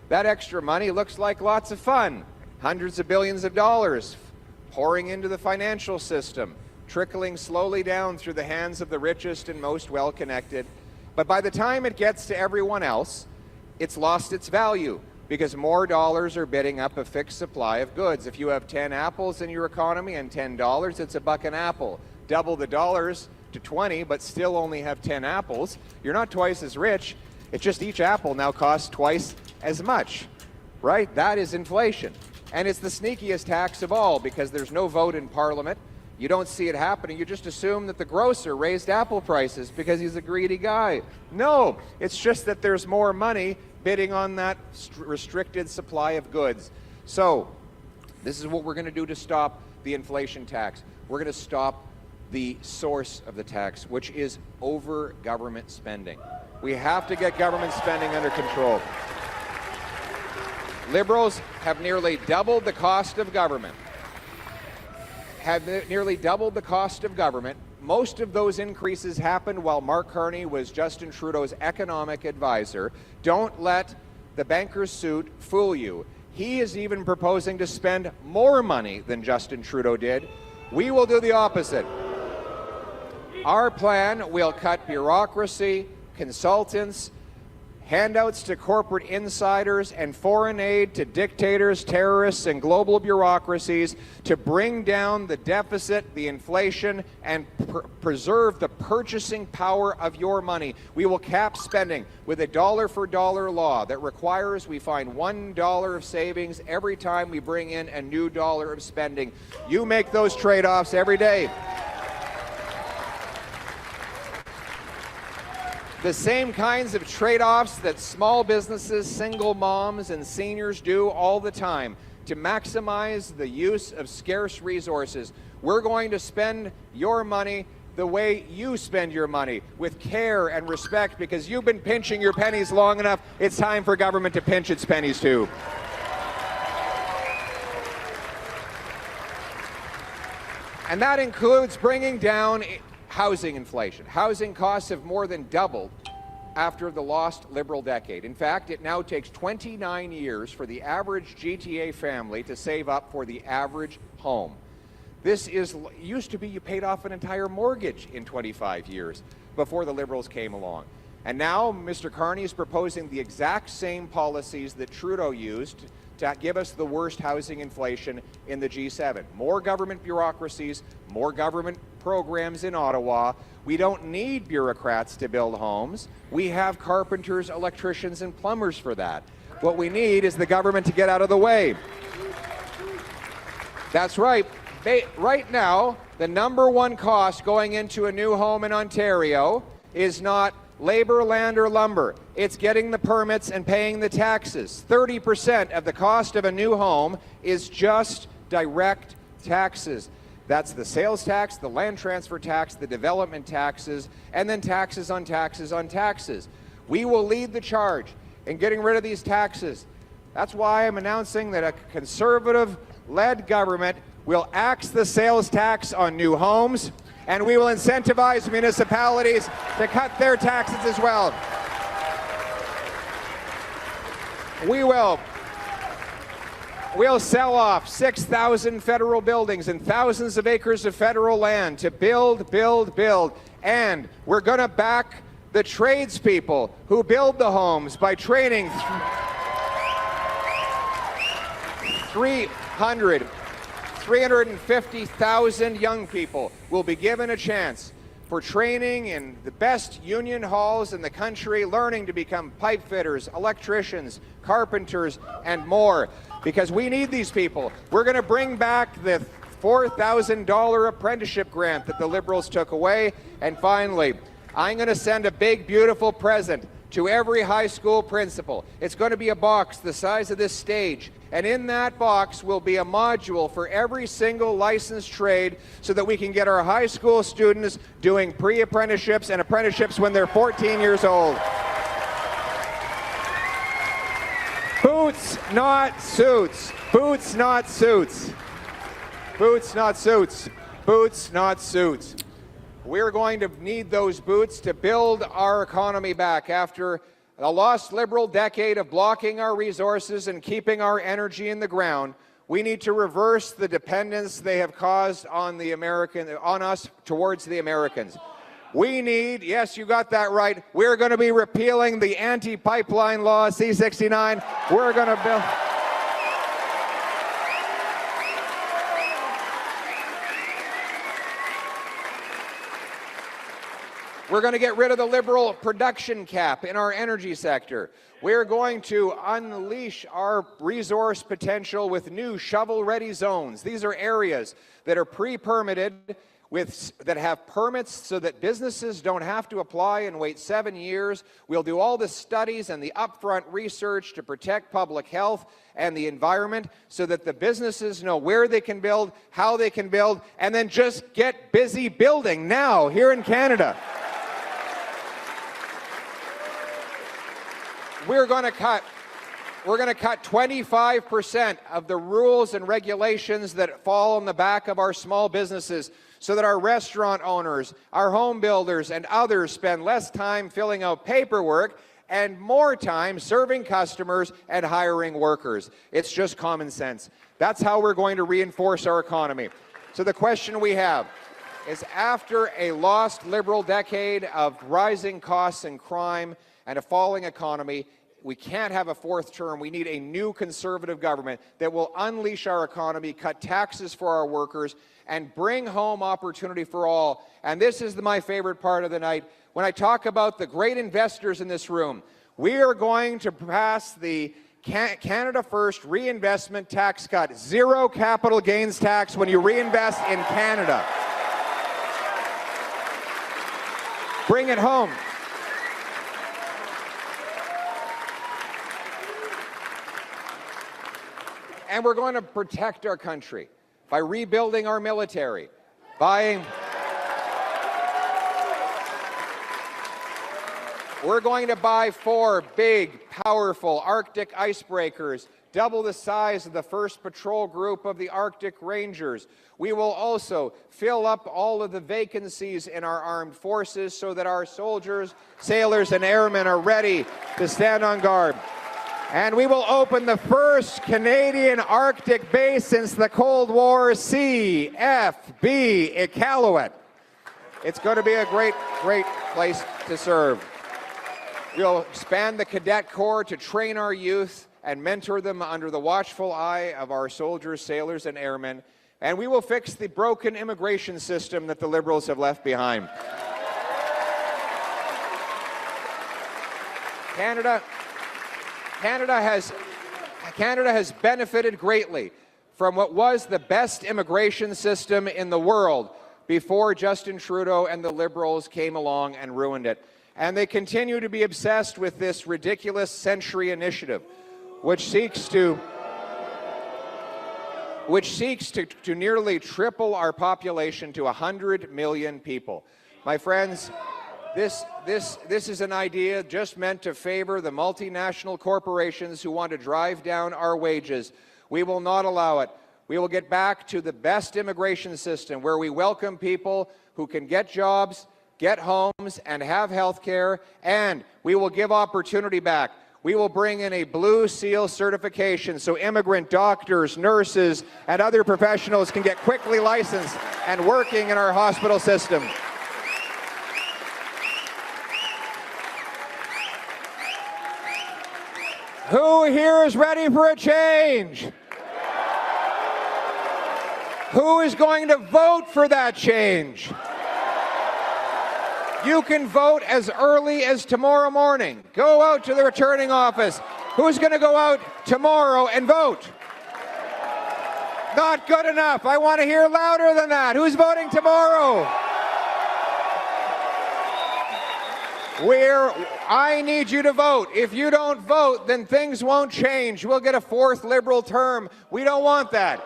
That extra money looks like lots of fun. Hundreds of billions of dollars pouring into the financial system, trickling slowly down through the hands of the richest and most well-connected. But by the time it gets to everyone else, it's lost its value because more dollars are bidding up a fixed supply of goods. If you have 10 apples in your economy and $10, it's $1 an apple. Double the dollars to 20, but still only have 10 apples. You're not twice as rich. It's just each apple now costs twice as much, right? That is inflation. And it's the sneakiest tax of all because there's no vote in Parliament. You don't see it happening. You just assume that the grocer raised apple prices because he's a greedy guy. No, it's just that there's more money bidding on that restricted supply of goods. So this is what we're going to do to stop the inflation tax. We're going to stop the source of the tax, which is over government spending. We have to get government spending under control. Liberals have nearly doubled the cost of government. Most of those increases happened while Mark Carney was Justin Trudeau's economic advisor. Don't let the banker's suit fool you. He is even proposing to spend more money than Justin Trudeau did. We will do the opposite. Our plan will cut bureaucracy, consultants, handouts to corporate insiders, and foreign aid to dictators, terrorists, and global bureaucracies to bring down the deficit, the inflation, and preserve the purchasing power of your money. We will cap spending with a dollar-for-dollar law that requires we find $1 of savings every time we bring in a new dollar of spending. You make those trade-offs every day. The same kinds of trade-offs that small businesses, single moms, and seniors do all the time to maximize the use of scarce resources. We're going to spend your money the way you spend your money, with care and respect, because you've been pinching your pennies long enough. It's time for government to pinch its pennies too. And that includes bringing down housing inflation. Housing costs have more than doubled after the lost Liberal decade. In fact, it now takes 29 years for the average GTA family to save up for the average home. This used to be you paid off an entire mortgage in 25 years before the Liberals came along. And now Mr. Carney is proposing the exact same policies that Trudeau used to give us the worst housing inflation in the G7. More government bureaucracies, more government programs in Ottawa. We don't need bureaucrats to build homes. We have carpenters, electricians, and plumbers for that. What we need is the government to get out of the way. That's right. Right now, the number one cost going into a new home in Ontario is not labor, land, or lumber. It's getting the permits and paying the taxes. 30% of the cost of a new home is just direct taxes. That's the sales tax, the land transfer tax, the development taxes, and then taxes on taxes on taxes. We will lead the charge in getting rid of these taxes. That's why I'm announcing that a conservative-led government will axe the sales tax on new homes, and we will incentivize municipalities to cut their taxes as well. We'll sell off 6,000 federal buildings and thousands of acres of federal land to build, build, build. And we're going to back the tradespeople who build the homes by training 350,000 young people will be given a chance for training in the best union halls in the country, learning to become pipe fitters, electricians, carpenters, and more. Because we need these people. We're going to bring back the $4,000 apprenticeship grant that the Liberals took away. And finally, I'm going to send a big, beautiful present to every high school principal. It's going to be a box the size of this stage. And in that box will be a module for every single licensed trade so that we can get our high school students doing pre-apprenticeships and apprenticeships when they're 14 years old. Boots, not suits. Boots, not suits. Boots, not suits. Boots, not suits. We're going to need those boots to build our economy back after a lost Liberal decade of blocking our resources and keeping our energy in the ground. We need to reverse the dependence they have caused on us towards the Americans. We need, yes, you got that right, we're going to be repealing the anti-pipeline law, C-69. We're going to build... We're going to get rid of the Liberal production cap in our energy sector. We're going to unleash our resource potential with new shovel-ready zones. These are areas that are pre-permitted, that have permits so that businesses don't have to apply and wait 7 years. We'll do all the studies and the upfront research to protect public health and the environment so that the businesses know where they can build, how they can build, and then just get busy building now here in Canada. We're going to cut 25% of the rules and regulations that fall on the back of our small businesses so that our restaurant owners, our home builders, and others spend less time filling out paperwork and more time serving customers and hiring workers. It's just common sense. That's how we're going to reinforce our economy. So the question we have is, after a lost Liberal decade of rising costs and crime and a falling economy, we can't have a fourth term. We need a new Conservative government that will unleash our economy, cut taxes for our workers, and bring home opportunity for all. And this is my favorite part of the night. When I talk about the great investors in this room, we are going to pass the Canada First reinvestment tax cut. Zero capital gains tax when you reinvest in Canada. Bring it home. And we're going to protect our country by rebuilding our military, we're going to buy 4 big, powerful Arctic icebreakers, double the size of the 1st Patrol Group of the Arctic Rangers. We will also fill up all of the vacancies in our armed forces so that our soldiers, sailors, and airmen are ready to stand on guard. And we will open the first Canadian Arctic base since the Cold War, CFB Iqaluit. It's going to be a great, great place to serve. We'll expand the Cadet Corps to train our youth and mentor them under the watchful eye of our soldiers, sailors, and airmen. And we will fix the broken immigration system that the Liberals have left behind. Canada has benefited greatly from what was the best immigration system in the world before Justin Trudeau and the Liberals came along and ruined it. And they continue to be obsessed with this ridiculous Century Initiative, which seeks to nearly triple our population to 100 million people. My friends, This is an idea just meant to favor the multinational corporations who want to drive down our wages. We will not allow it. We will get back to the best immigration system where we welcome people who can get jobs, get homes, and have health care, and we will give opportunity back. We will bring in a Blue Seal certification so immigrant doctors, nurses, and other professionals can get quickly licensed and working in our hospital system. Who here is ready for a change? Who is going to vote for that change? You can vote as early as tomorrow morning. Go out to the returning office. Who's going to go out tomorrow and vote? Not good enough. I want to hear louder than that. Who's voting tomorrow? I need you to vote. If you don't vote, then things won't change. We'll get a 4th Liberal term. We don't want that.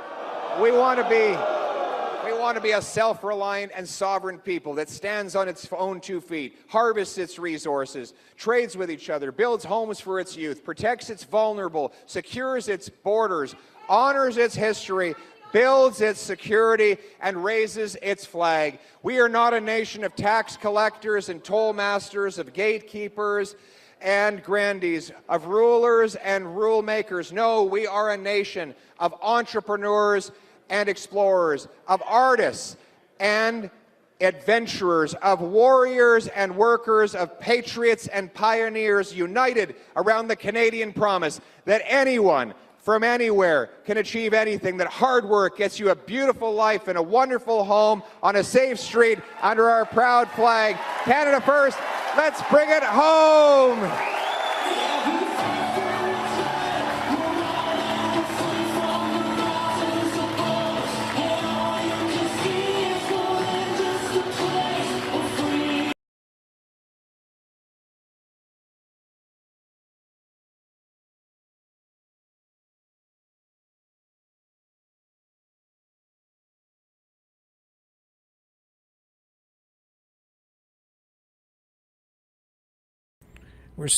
We want to be a self-reliant and sovereign people that stands on its own 2 feet, harvests its resources, trades with each other, builds homes for its youth, protects its vulnerable, secures its borders, honors its history, builds its security, and raises its flag. We are not a nation of tax collectors and toll masters, of gatekeepers and grandees, of rulers and rule makers. No, we are a nation of entrepreneurs and explorers, of artists and adventurers, of warriors and workers, of patriots and pioneers, united around the Canadian promise that anyone from anywhere can achieve anything, that hard work gets you a beautiful life and a wonderful home on a safe street under our proud flag. Canada first, let's bring it home!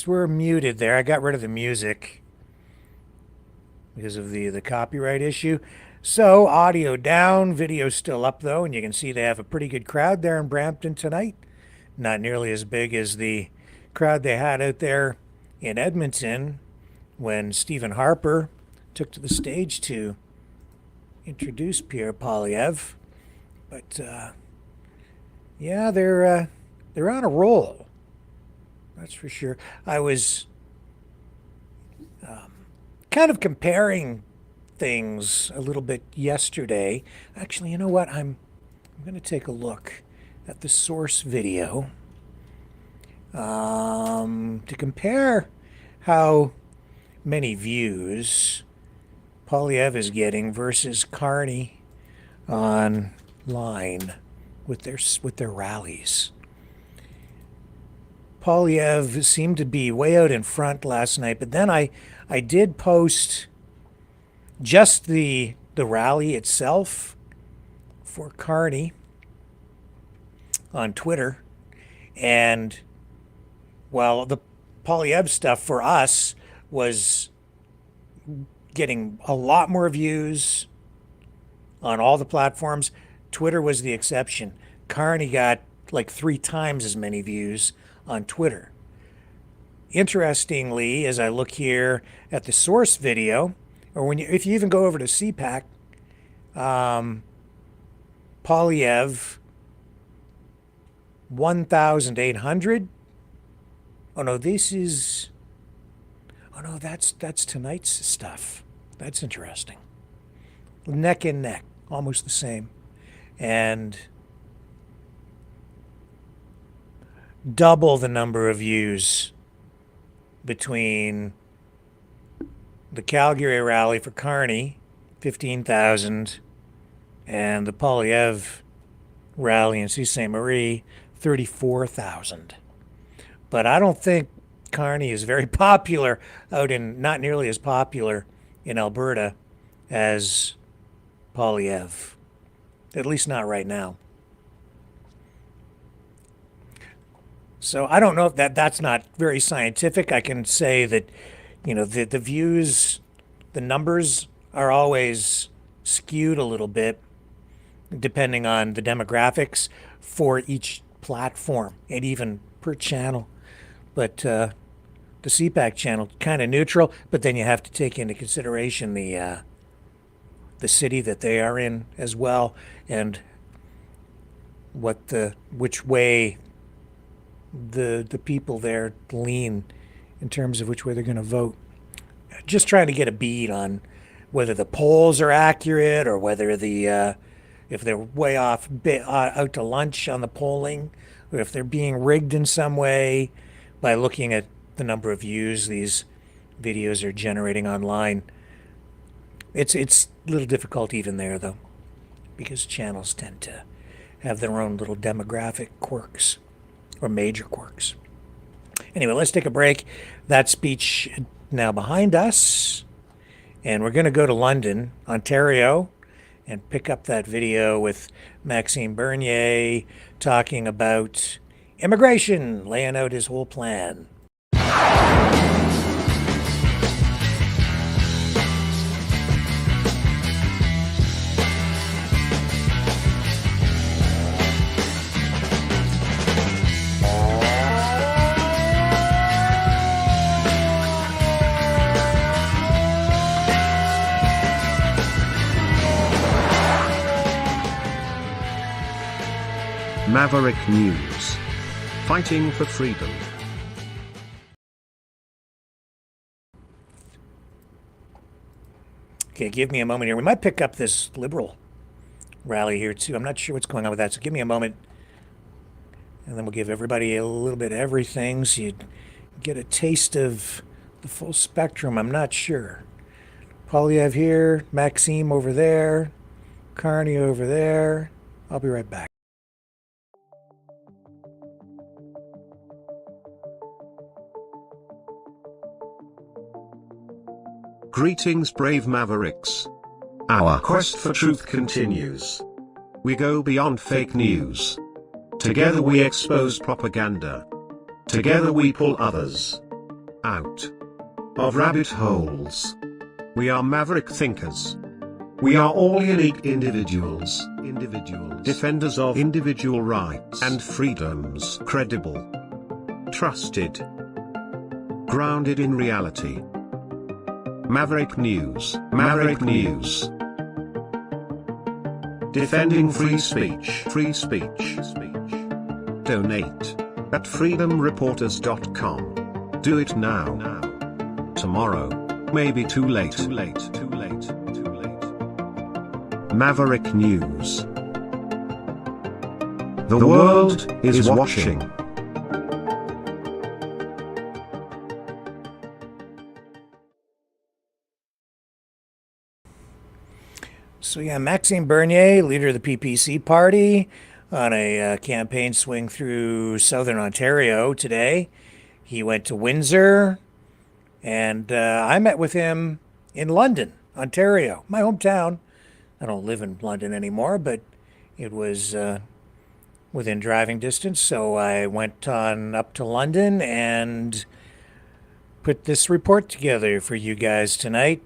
We're muted there. I got rid of the music because of the copyright issue. So audio down, video still up though, and you can see they have a pretty good crowd there in Brampton tonight. Not nearly as big as the crowd they had out there in Edmonton when Stephen Harper took to the stage to introduce Pierre Poilievre. But yeah, they're on a roll. That's for sure. I was kind of comparing things a little bit yesterday. Actually, you know what? I'm going to take a look at the source video to compare how many views Poilievre is getting versus Carney online with their rallies. Poilievre seemed to be way out in front last night, but then I did post just the rally itself for Carney on Twitter, and well, the Poilievre stuff for us was getting a lot more views on all the platforms. Twitter was the exception. Carney got like 3 times as many views on Twitter. Interestingly, as I look here at the source video, or if you even go over to CPAC, Poilievre 1,800. Oh no, that's tonight's stuff. That's interesting. Neck and neck, almost the same, and double the number of views between the Calgary rally for Carney, 15,000, and the Poilievre rally in Sault Ste. Marie, 34,000. But I don't think Carney is very popular not nearly as popular in Alberta as Poilievre, at least not right now. So I don't know if that's not very scientific. I can say that, the views, the numbers are always skewed a little bit depending on the demographics for each platform and even per channel. But the CPAC channel, kind of neutral, but then you have to take into consideration the city that they are in as well, and which way the people there lean in terms of which way they're going to vote. Just trying to get a bead on whether the polls are accurate or whether if they're way off out to lunch on the polling, or if they're being rigged in some way by looking at the number of views these videos are generating online. It's a little difficult even there though, because channels tend to have their own little demographic quirks, or major quirks. Anyway, let's take a break. That speech now behind us, and we're going to go to London, Ontario, and pick up that video with Maxime Bernier talking about immigration, laying out his whole plan. Maverick News. Fighting for freedom. Okay, give me a moment here. We might pick up this liberal rally here too. I'm not sure what's going on with that, so give me a moment. And then we'll give everybody a little bit of everything so you get a taste of the full spectrum. I'm not sure. Polyev here, Maxime over there, Carney over there. I'll be right back. Greetings, brave Mavericks. Our quest for truth continues. We go beyond fake news. Together we expose propaganda. Together we pull others out of rabbit holes. We are maverick thinkers. We are all unique individuals. Defenders of individual rights and freedoms. Credible. Trusted. Grounded in reality. Maverick News. Maverick News. Defending free speech. Free speech. Donate at freedomreporters.com. Do it now. Tomorrow may be too late. Maverick News. The world is watching. So yeah, Maxime Bernier, leader of the PPC party, on a campaign swing through southern Ontario today. He went to Windsor, and I met with him in London, Ontario, my hometown. I don't live in London anymore, but it was within driving distance, so I went on up to London and put this report together for you guys tonight.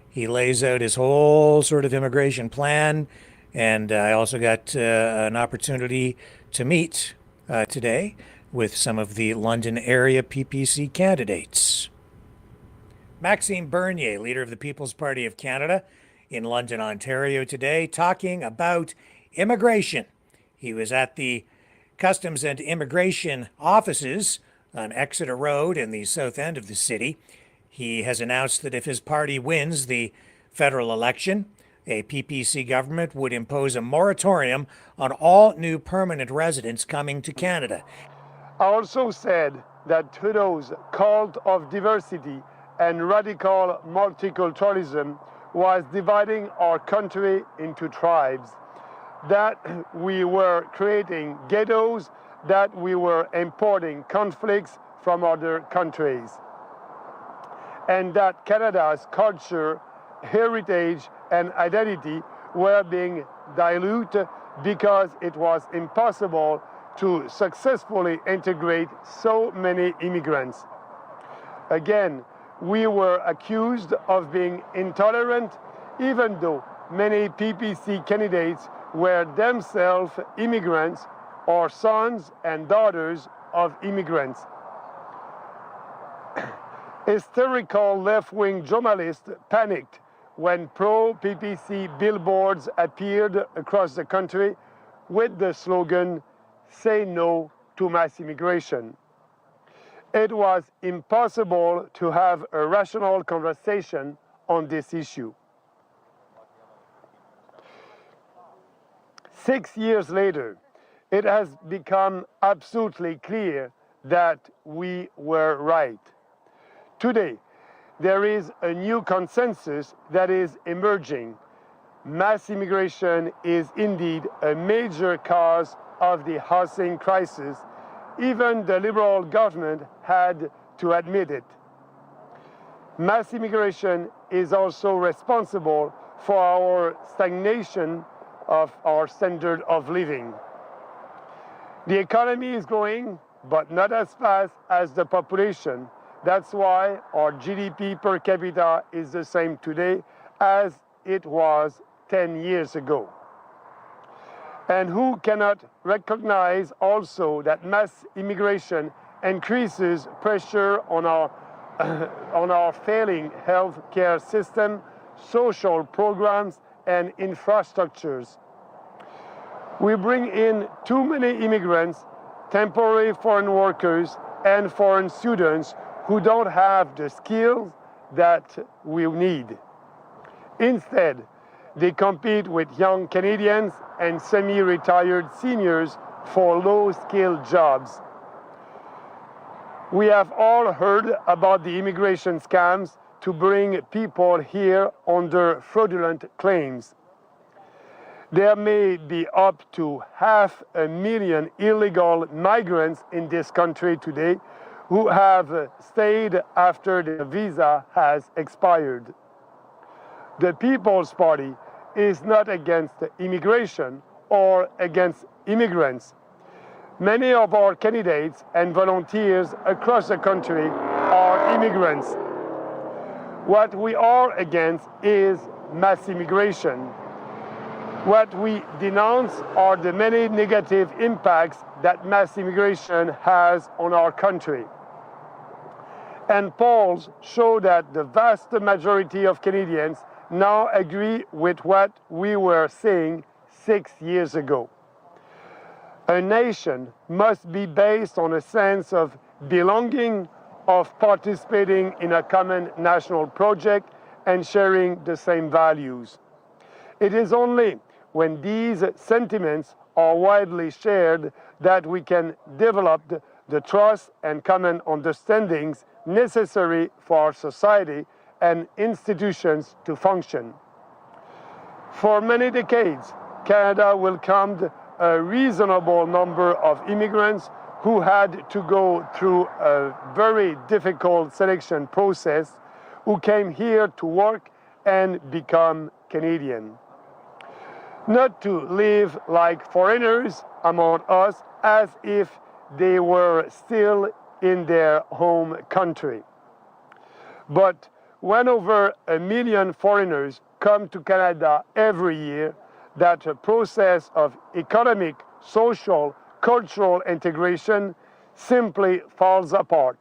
He lays out his whole sort of immigration plan, and I also got an opportunity to meet today with some of the London area PPC candidates. Maxime Bernier, leader of the People's Party of Canada, in London, Ontario today, talking about immigration. He was at the Customs and Immigration offices on Exeter Road in the south end of the city. He has announced that if his party wins the federal election, a PPC government would impose a moratorium on all new permanent residents coming to Canada. I also said that Trudeau's cult of diversity and radical multiculturalism was dividing our country into tribes, that we were creating ghettos, that we were importing conflicts from other countries, and that Canada's culture, heritage, and identity were being diluted because it was impossible to successfully integrate so many immigrants. Again, we were accused of being intolerant, even though many PPC candidates were themselves immigrants or sons and daughters of immigrants. Hysterical left-wing journalists panicked when pro-PPC billboards appeared across the country with the slogan, "Say no to mass immigration." It was impossible to have a rational conversation on this issue. 6 years later, it has become absolutely clear that we were right. Today, there is a new consensus that is emerging. Mass immigration is indeed a major cause of the housing crisis. Even the Liberal government had to admit it. Mass immigration is also responsible for our stagnation of our standard of living. The economy is growing, but not as fast as the population. That's why our GDP per capita is the same today as it was 10 years ago. And who cannot recognize also that mass immigration increases pressure on our failing health care system, social programs, and infrastructures. We bring in too many immigrants, temporary foreign workers, and foreign students who don't have the skills that we need. Instead, they compete with young Canadians and semi-retired seniors for low-skilled jobs. We have all heard about the immigration scams to bring people here under fraudulent claims. There may be up to 500,000 illegal migrants in this country today who have stayed after their visa has expired. The People's Party is not against immigration or against immigrants. Many of our candidates and volunteers across the country are immigrants. What we are against is mass immigration. What we denounce are the many negative impacts that mass immigration has on our country. And polls show that the vast majority of Canadians now agree with what we were saying 6 years ago. A nation must be based on a sense of belonging, of participating in a common national project and sharing the same values. It is only when these sentiments are widely shared that we can develop the trust and common understandings necessary for our society and institutions to function. For many decades, Canada welcomed a reasonable number of immigrants who had to go through a very difficult selection process, who came here to work and become Canadian. Not to live like foreigners among us as if they were still in their home country. But when over 1 million foreigners come to Canada every year, that process of economic, social, cultural integration simply falls apart.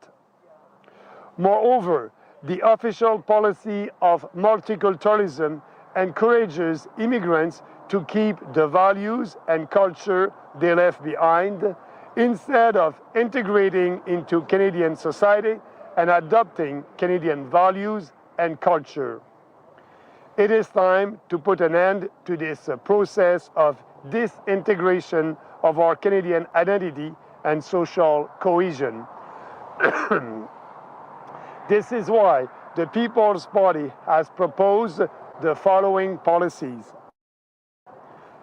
Moreover, the official policy of multiculturalism encourages immigrants to keep the values and culture they left behind instead of integrating into Canadian society and adopting Canadian values and culture. It is time to put an end to this process of disintegration of our Canadian identity and social cohesion. This is why the People's Party has proposed the following policies.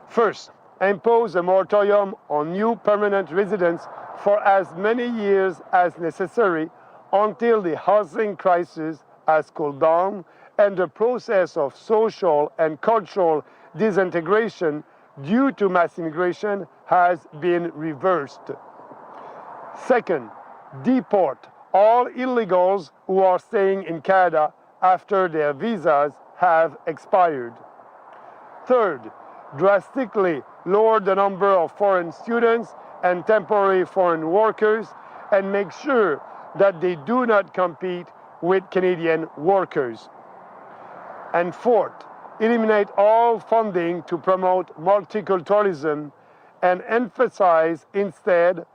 First, impose a moratorium on new permanent residents for as many years as necessary until the housing crisis has cooled down and the process of social and cultural disintegration due to mass immigration has been reversed. Second, deport all illegals who are staying in Canada after their visas have expired. Third, drastically lower the number of foreign students and temporary foreign workers and make sure that they do not compete with Canadian workers. And fourth, eliminate all funding to promote multiculturalism and emphasize instead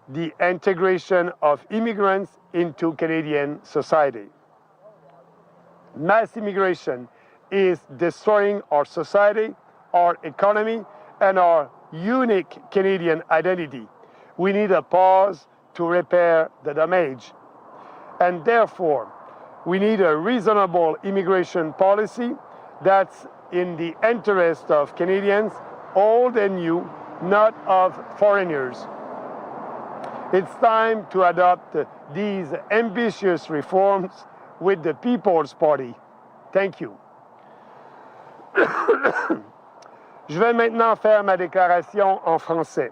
the integration of immigrants into Canadian society. Mass immigration is destroying our society, our economy, and our unique Canadian identity. We need a pause to repair the damage. And therefore, we need a reasonable immigration policy that's in the interest of Canadians, old and new, not of foreigners. It's time to adopt these ambitious reforms with the People's Party. Thank you. Je vais maintenant faire ma déclaration en français.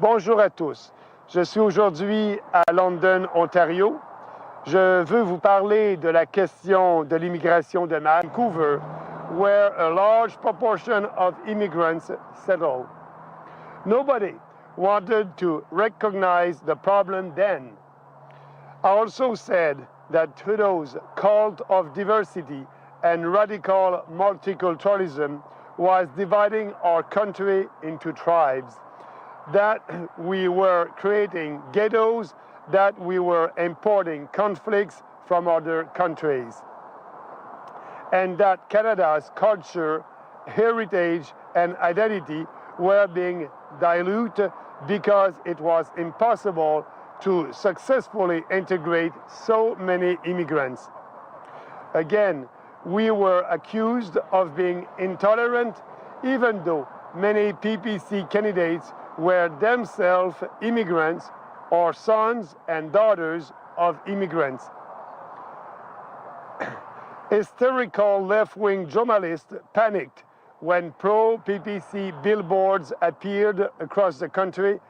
Bonjour à tous. Je suis aujourd'hui à London, Ontario. Je veux vous parler de la question de l'immigration de Vancouver, where a large proportion of immigrants settle. Nobody wanted to recognize the problem then. I also said that Trudeau's cult of diversity and radical multiculturalism was dividing our country into tribes, that we were creating ghettos, that we were importing conflicts from other countries, and that Canada's culture, heritage, and identity were being diluted because it was impossible to successfully integrate so many immigrants. Again, we were accused of being intolerant, even though many PPC candidates were themselves immigrants or sons and daughters of immigrants. Hysterical left-wing journalists panicked when pro-PPC billboards appeared across the country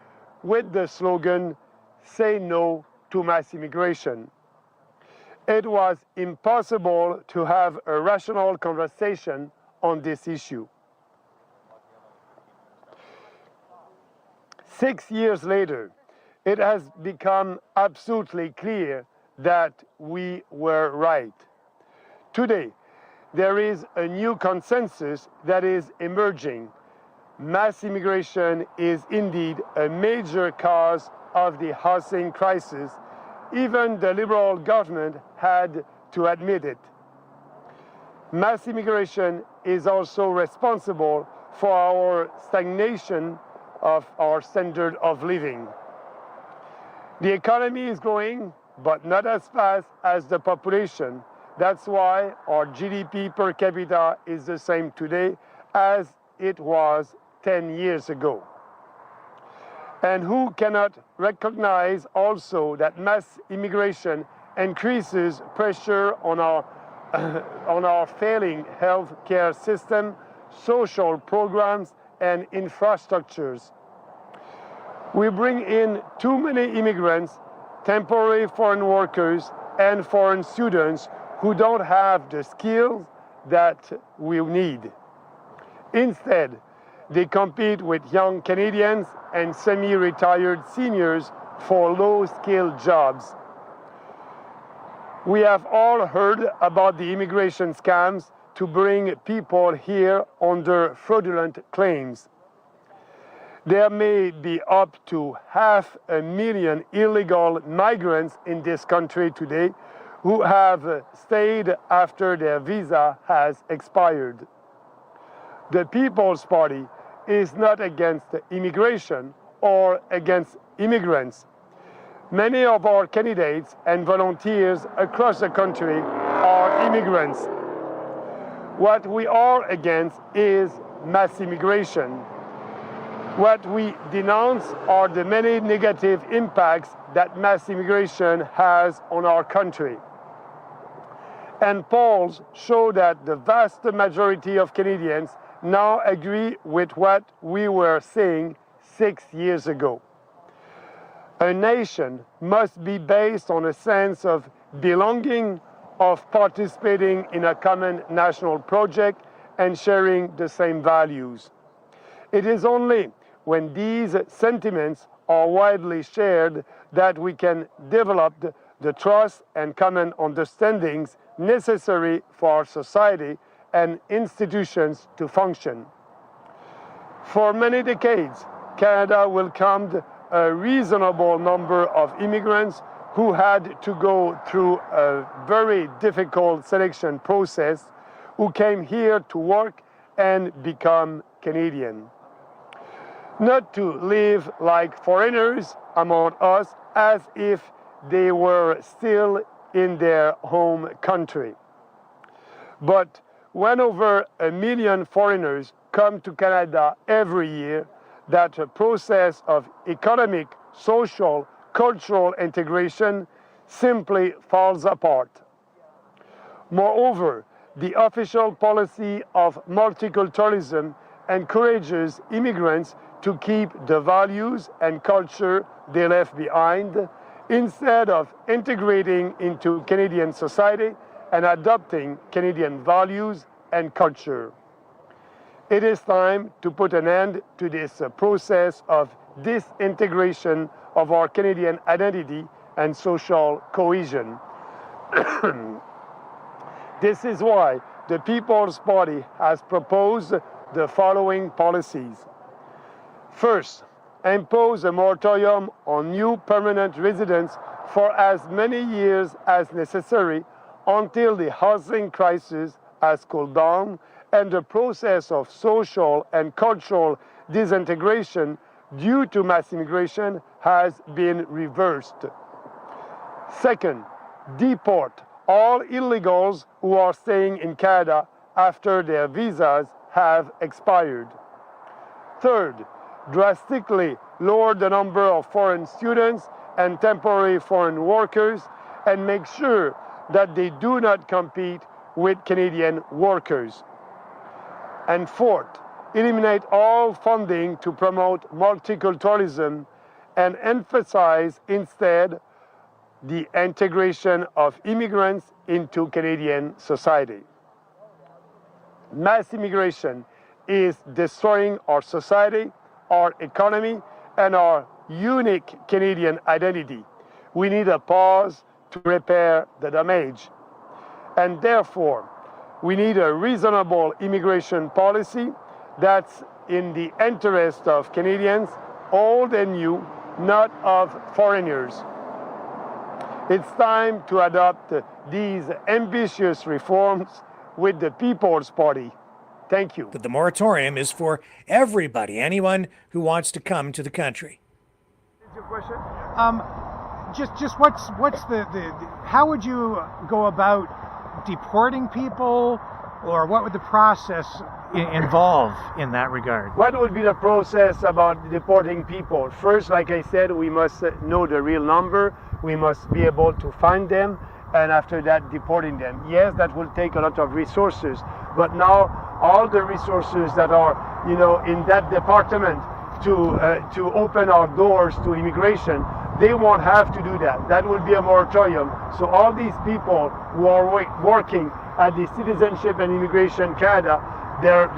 with the slogan, "Say no to mass immigration." It was impossible to have a rational conversation on this issue. 6 years later, it has become absolutely clear that we were right. Today, there is a new consensus that is emerging. Mass immigration is indeed a major cause of the housing crisis. Even the Liberal government had to admit it. Mass immigration is also responsible for our stagnation of our standard of living. The economy is growing, but not as fast as the population. That's why our GDP per capita is the same today as it was 10 years ago. And who cannot recognize also that mass immigration increases pressure on our failing health care system, social programs, and infrastructures. We bring in too many immigrants, temporary foreign workers, and foreign students who don't have the skills that we need. Instead, they compete with young Canadians and semi-retired seniors for low-skilled jobs. We have all heard about the immigration scams to bring people here under fraudulent claims. There may be up to 500,000 illegal migrants in this country today who have stayed after their visa has expired. The People's Party is not against immigration or against immigrants. Many of our candidates and volunteers across the country are immigrants. What we are against is mass immigration. What we denounce are the many negative impacts that mass immigration has on our country. And polls show that the vast majority of Canadians now agree with what we were saying 6 years ago. A nation must be based on a sense of belonging, of participating in a common national project, and sharing the same values. It is only when these sentiments are widely shared that we can develop the trust and common understandings necessary for our society and institutions to function. For many decades, Canada welcomed a reasonable number of immigrants who had to go through a very difficult selection process, who came here to work and become Canadian. Not to live like foreigners among us as if they were still in their home country. But when over 1 million foreigners come to Canada every year, that process of economic, social, cultural integration simply falls apart. Moreover, the official policy of multiculturalism encourages immigrants to keep the values and culture they left behind, instead of integrating into Canadian society and adopting Canadian values and culture. It is time to put an end to this process of disintegration of our Canadian identity and social cohesion. This is why the People's Party has proposed the following policies. First, impose a moratorium on new permanent residents for as many years as necessary until the housing crisis has cooled down and the process of social and cultural disintegration due to mass immigration has been reversed. Second, deport all illegals who are staying in Canada after their visas have expired. Third, drastically lower the number of foreign students and temporary foreign workers and make sure that they do not compete with Canadian workers. And fourth, eliminate all funding to promote multiculturalism and emphasize instead the integration of immigrants into Canadian society. Mass immigration is destroying our society, our economy, and our unique Canadian identity. We need a pause to repair the damage. And therefore, we need a reasonable immigration policy that's in the interest of Canadians, old and new, not of foreigners. It's time to adopt these ambitious reforms with the People's Party. Thank you. But the moratorium is for everybody, anyone who wants to come to the country. Your question? Just what's the how would you go about deporting people, or what would the process involve in that regard? What would be the process about deporting people? First, like I said, we must know the real number. We must be able to find them, and after that, deporting them. Yes, that will take a lot of resources, but now all the resources that are, in that department to open our doors to immigration, they won't have to do that. That will be a moratorium. So all these people who are working at the Citizenship and Immigration Canada, their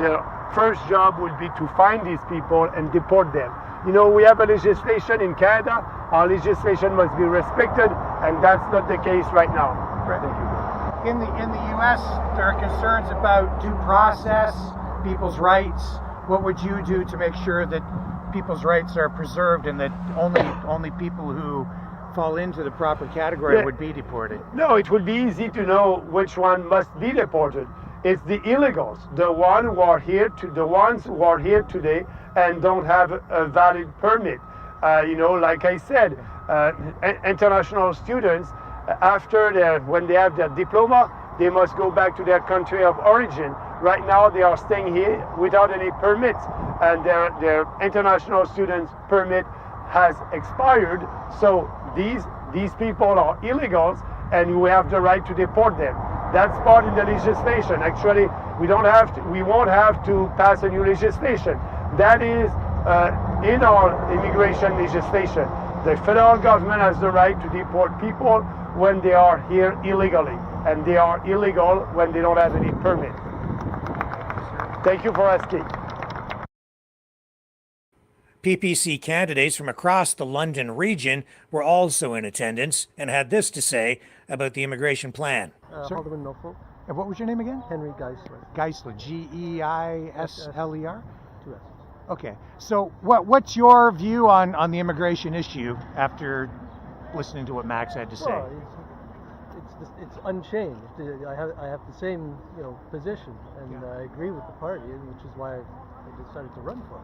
first job will be to find these people and deport them. We have a legislation in Canada. Our legislation must be respected, and that's not the case right now. Right. Thank you. In the U.S., there are concerns about due process, people's rights. What would you do to make sure that people's rights are preserved and that only people who fall into the proper category would be deported? No, it would be easy to know which one must be deported. It's the illegals, the ones who are here today and don't have a valid permit. Like I said, international students, when they have their diploma, they must go back to their country of origin. Right now, they are staying here without any permits, and their international students permit has expired. So these people are illegals, and we have the right to deport them. That's part in the legislation. Actually, we won't have to pass a new legislation. That is in our immigration legislation. The federal government has the right to deport people when they are here illegally, and they are illegal when they don't have any permit. Thank you for asking. PPC candidates from across the London region were also in attendance and had this to say about the immigration plan. Alderman Norfolk. And what was your name again? Henry Geisler. Geisler, Geisler. 2 S's. Okay. So what's your view on the immigration issue after listening to what Max had to say? Well, it's unchanged. I have the same position, and I agree with the party, which is why I decided to run for it.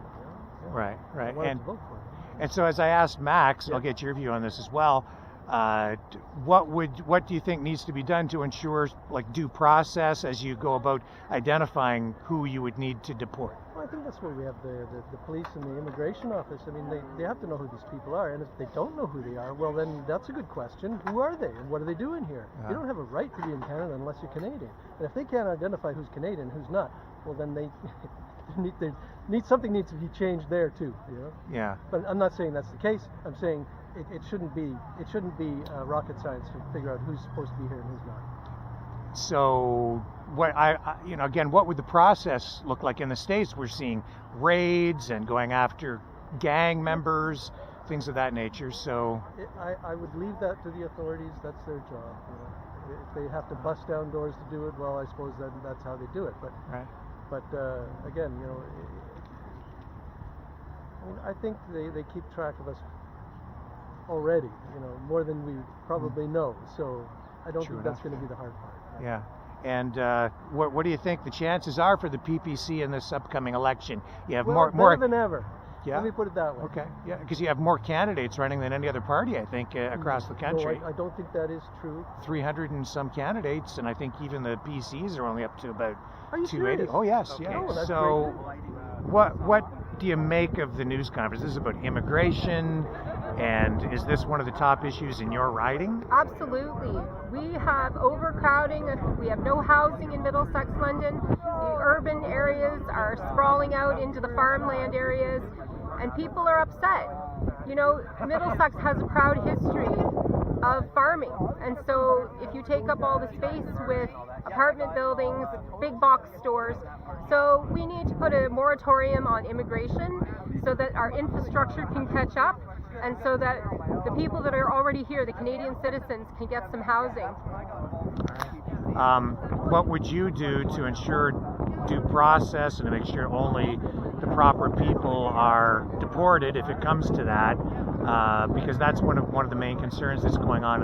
Right. I wanted to vote for it. And so as I asked Max, I'll get your view on this as well. What do you think needs to be done to ensure due process as you go about identifying who you would need to deport? Well, I think that's where we have the police and the immigration office. I mean, they have to know who these people are, and if they don't know who they are, well, then that's a good question. Who are they, and what are they doing here? You don't have a right to be in Canada unless you're Canadian. And if they can't identify who's Canadian and who's not, well, then something needs to be changed there too. Yeah. But I'm not saying that's the case. I'm saying it shouldn't be rocket science to figure out who's supposed to be here and who's not. So what would the process look like in the States? We're seeing raids and going after gang members, things of that nature. So I would leave that to the authorities. That's their job. If they have to bust down doors to do it, well, I suppose that's how they do it. But right. But again, you know, I mean, I think they keep track of us already, you know, more than we probably know. So I don't think that's going to be the hard part. Yeah. And what do you think the chances are for the PPC in this upcoming election? You have more better than ever. Yeah. Let me put it that way. Okay. Yeah, because you have more candidates running than any other party, I think, across the country. No, I don't think that is true. 300 and some candidates, and I think even the PCs are only up to about Are you 280. serious? Oh yes, Okay. yeah. Oh, that's So, what do you make of the news conference? This is about immigration, and is this one of the top issues in your riding? Absolutely. We have overcrowding. We have no housing in Middlesex, London. The urban areas are sprawling out into the farmland areas, and people are upset. You know, Middlesex has a proud history of farming, and so if you take up all the space with apartment buildings, big box stores, so we need to put a moratorium on immigration so that our infrastructure can catch up, and so that the people that are already here, the Canadian citizens, can get some housing. What would you do to ensure due process and to make sure only the proper people are deported if it comes to that? Because that's one of the main concerns that's going on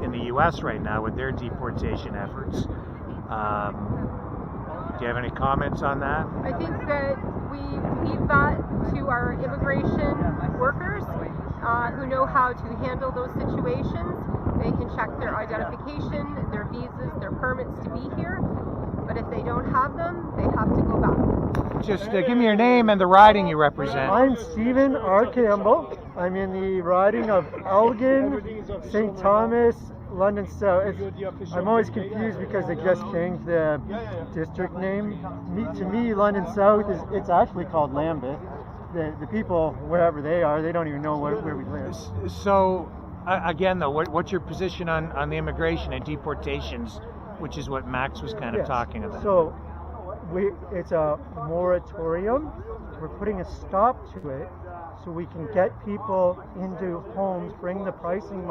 in the U.S. right now with their deportation efforts. Do you have any comments on that? I think that we leave that to our immigration workers who know how to handle those situations. They can check their identification, their visas, their permits to be here. But if they don't have them, they have to go back. Just give me your name and the riding you represent. I'm Stephen R. Campbell. I'm in the riding of Elgin, St. Thomas, London South. I'm always confused because they just changed the district name. To me, London South it's actually called Lambeth. The people, wherever they are, they don't even know where we live. So, again, though, what's your position on the immigration and deportations, which is what Max was kind of talking about? So, it's a moratorium. We're putting a stop to it so we can get people into homes, bring the pricing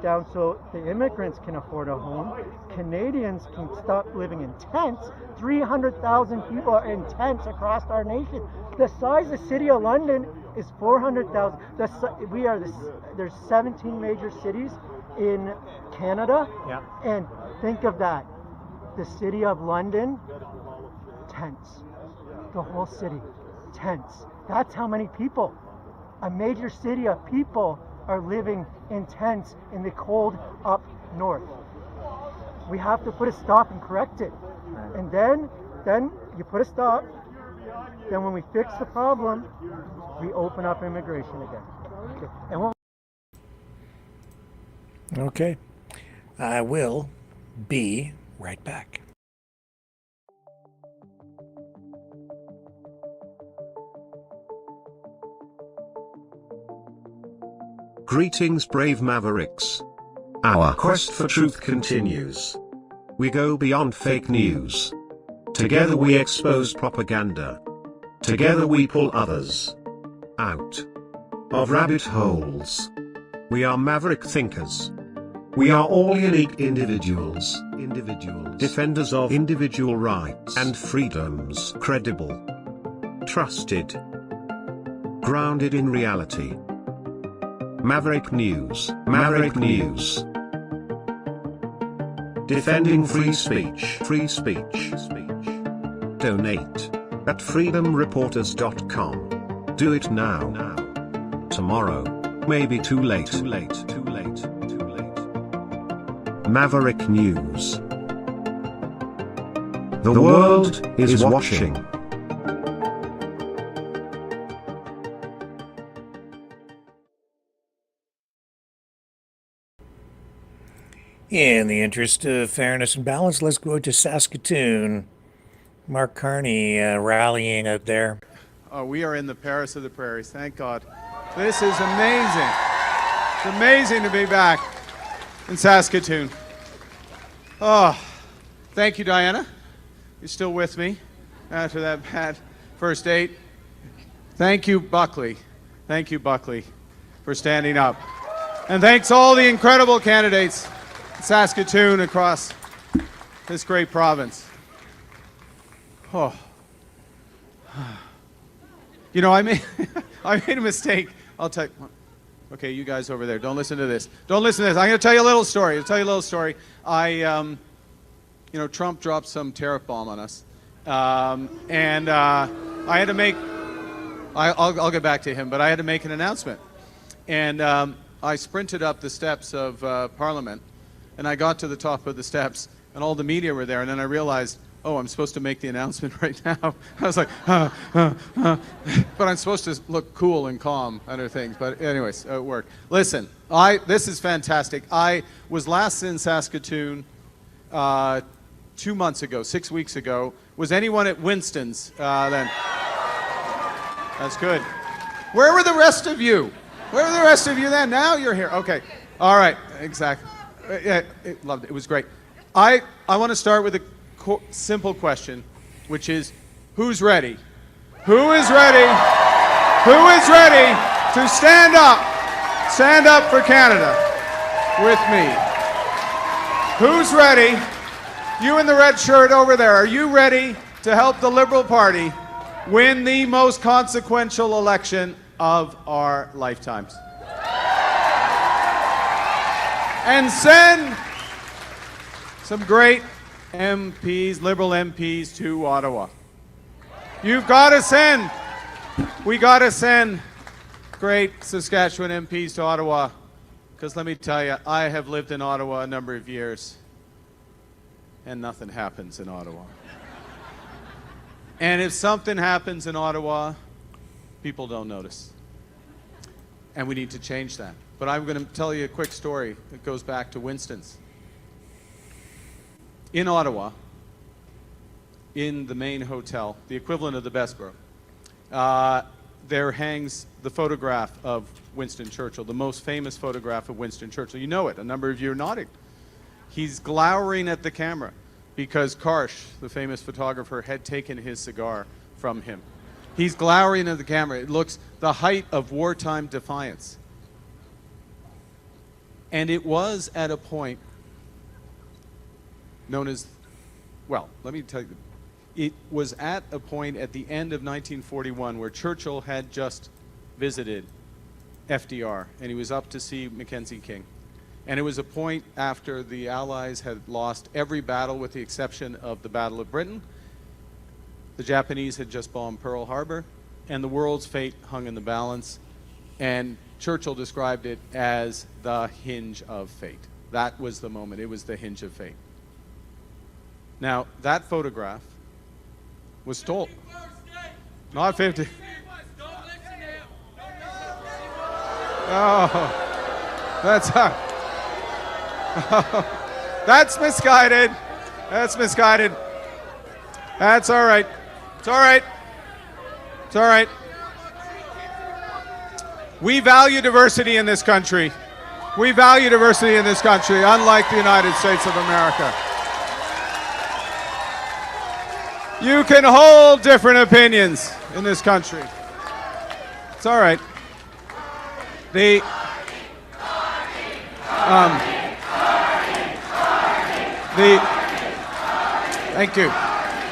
down so the immigrants can afford a home. Canadians can stop living in tents. 300,000 people are in tents across our nation. The size of the city of London is 400,000. There's 17 major cities in Canada. Yeah. And think of that. The city of London, tents. The whole city, tents. That's how many people. A major city of people are living in tents in the cold up north. We have to put a stop and correct it. And then you put a stop. Then when we fix the problem, we open up immigration again. Okay. I will be right back. Greetings, brave Mavericks. Our quest for truth continues. We go beyond fake news. Together we expose propaganda. Together we pull others out of rabbit holes. We are maverick thinkers. We are all unique individuals. Defenders of individual rights and freedoms. Credible. Trusted. Grounded in reality. Maverick News. Maverick News. Defending free speech. Free speech. Donate at freedomreporters.com. Do it now. Tomorrow may be too late. Maverick News. The world is watching. In the interest of fairness and balance, let's go to Saskatoon. Mark Carney rallying out there. We are in the Paris of the prairies, thank God. This is amazing. It's amazing to be back in Saskatoon. Oh, thank you, Diana. You're still with me after that bad first date. Thank you, Buckley. Thank you, Buckley, for standing up. And thanks all the incredible candidates in Saskatoon across this great province. Oh. You know, I made a mistake. I'll tell you. Okay, you guys over there, don't listen to this. Don't listen to this. I'm going to tell you a little story. You know, Trump dropped some tariff bomb on us. And I had to make, I'll get back to him, but I had to make an announcement. And I sprinted up the steps of Parliament, and I got to the top of the steps, and all the media were there, and then I realized, oh, I'm supposed to make the announcement right now. I was like, but I'm supposed to look cool and calm under things. But anyways, it worked. Listen, this is fantastic. I was last in Saskatoon 2 months ago, 6 weeks ago. Was anyone at Winston's then? That's good. Where were the rest of you? Where were the rest of you then? Now you're here. Okay. All right. Exactly. Yeah, loved it. It was great. I want to start with a simple question, which is, who's ready? Who is ready? Who is ready to stand up? Stand up for Canada with me. Who's ready? You in the red shirt over there, are you ready to help the Liberal Party win the most consequential election of our lifetimes? And send some great MPs, Liberal MPs, to Ottawa. You've got to send, we got to send great Saskatchewan MPs to Ottawa, because let me tell you, I have lived in Ottawa a number of years, and nothing happens in Ottawa. And if something happens in Ottawa, people don't notice. And we need to change that. But I'm going to tell you a quick story that goes back to Winston's. In Ottawa, in the main hotel, the equivalent of the Bessborough, there hangs the photograph of Winston Churchill, the most famous photograph of Winston Churchill. You know it. A number of you are nodding. He's glowering at the camera because Karsh, the famous photographer, had taken his cigar from him. He's glowering at the camera. It looks the height of wartime defiance. And it was at a point known as, well, let me tell you, it was at a point at the end of 1941 where Churchill had just visited FDR, and he was up to see Mackenzie King. And it was a point after the Allies had lost every battle with the exception of the Battle of Britain. The Japanese had just bombed Pearl Harbor, and the world's fate hung in the balance. And Churchill described it as the hinge of fate. That was the moment. It was the hinge of fate. Now, that photograph was stolen. Not 50. Oh, that's misguided. That's misguided. That's all right. It's all right. It's all right. We value diversity in this country. We value diversity in this country, unlike the United States of America. You can hold different opinions in this country. It's all right. Thank you.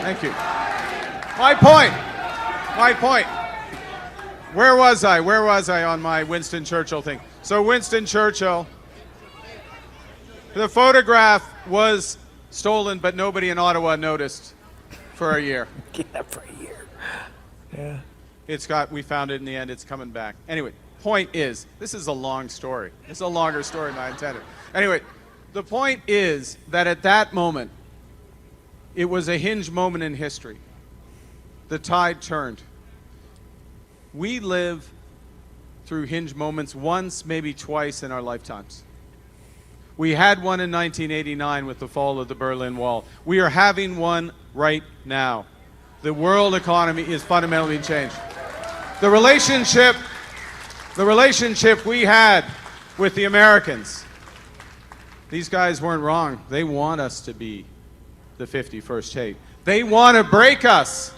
Thank you. My point. Where was I on my Winston Churchill thing? So Winston Churchill, the photograph was stolen, but nobody in Ottawa noticed for a year. Yeah, for a year. Yeah. We found it in the end, it's coming back. Anyway, point is, this is a long story. It's a longer story than I intended. Anyway, the point is that at that moment, it was a hinge moment in history. The tide turned. We live through hinge moments once, maybe twice in our lifetimes. We had one in 1989 with the fall of the Berlin Wall. We are having one right now. The world economy is fundamentally changed. The relationship we had with the Americans, these guys weren't wrong. They want us to be the 51st state. They want to break us.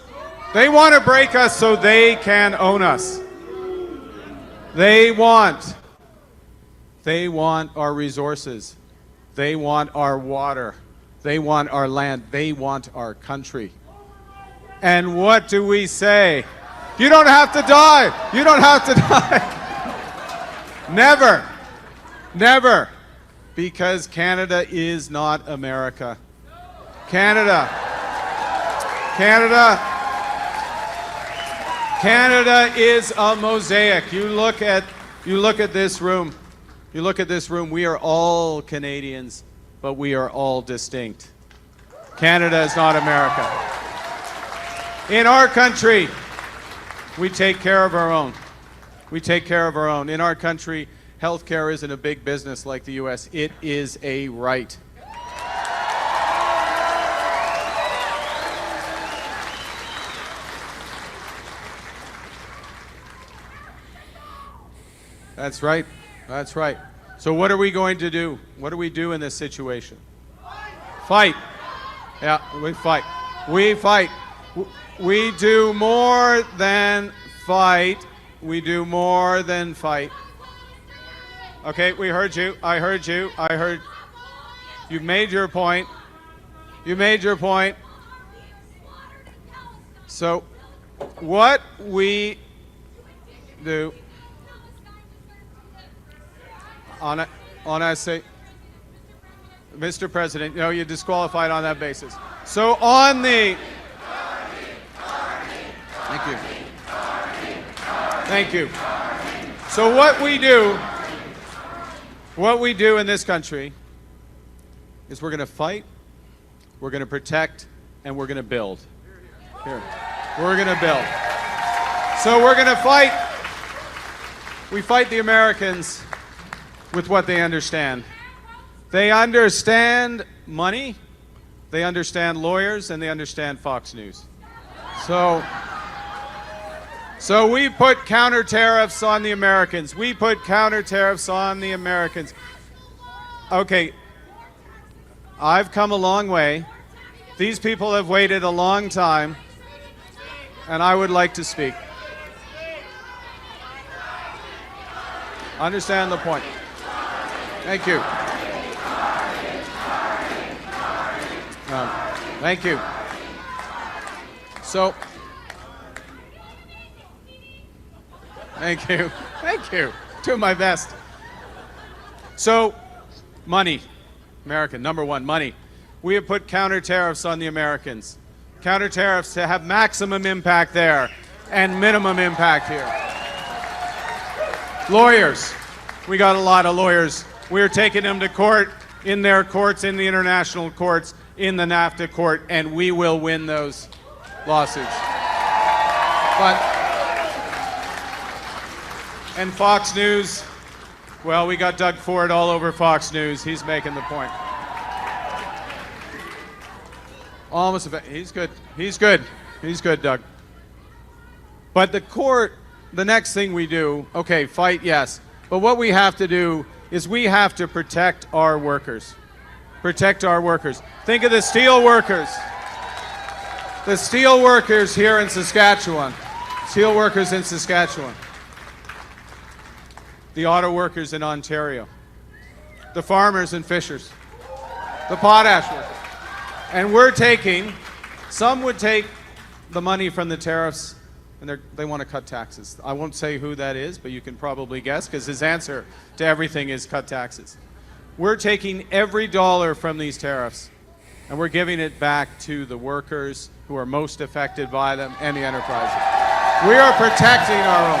They want to break us so they can own us. They want our resources. They want our water. They want our land. They want our country. And what do we say? You don't have to die. You don't have to die. Never. Never. Because Canada is not America. Canada is a mosaic. You look at this room. You look at this room. We are all Canadians, but we are all distinct. Canada is not America. In our country, we take care of our own. We take care of our own. In our country, healthcare isn't a big business like the US. It is a right. That's right. That's right. So what are we going to do? What do we do in this situation? Fight. Yeah, we fight. We fight. We do more than fight. We do more than fight. Okay, we heard you. I heard you. I heard. You've made your point. You made your point. So, what we do on I say, Mr. President, no, you're disqualified on that basis. So on the, thank you. Thank you. So what we do in this country is we're going to fight, we're going to protect, and we're going to build. Here. We're going to build. So we're going to fight. We fight the Americans with what they understand. They understand money, they understand lawyers, and they understand Fox News. So we put counter tariffs on the Americans. We put counter tariffs on the Americans. Okay, I've come a long way. These people have waited a long time, and I would like to speak. Understand the point. Thank you. Thank you. So, thank you. Thank you. Doing my best. So, money. American, number one, money. We have put counter tariffs on the Americans. Counter tariffs to have maximum impact there and minimum impact here. Lawyers. We got a lot of lawyers. We're taking them to court, in their courts, in the international courts, in the NAFTA court, and we will win those lawsuits. And Fox News, well, we got Doug Ford all over Fox News. He's making the point. He's good. He's good. He's good, Doug. But the court, the next thing we do, okay, fight, yes. But what we have to do is we have to protect our workers. Protect our workers. Think of the steel workers. The steel workers here in Saskatchewan. Steel workers in Saskatchewan. The auto workers in Ontario. The farmers and fishers. The potash workers. And we're taking, some would take the money from the tariffs and they want to cut taxes. I won't say who that is, but you can probably guess because his answer to everything is cut taxes. We're taking every dollar from these tariffs and we're giving it back to the workers who are most affected by them and the enterprises. We are protecting our own.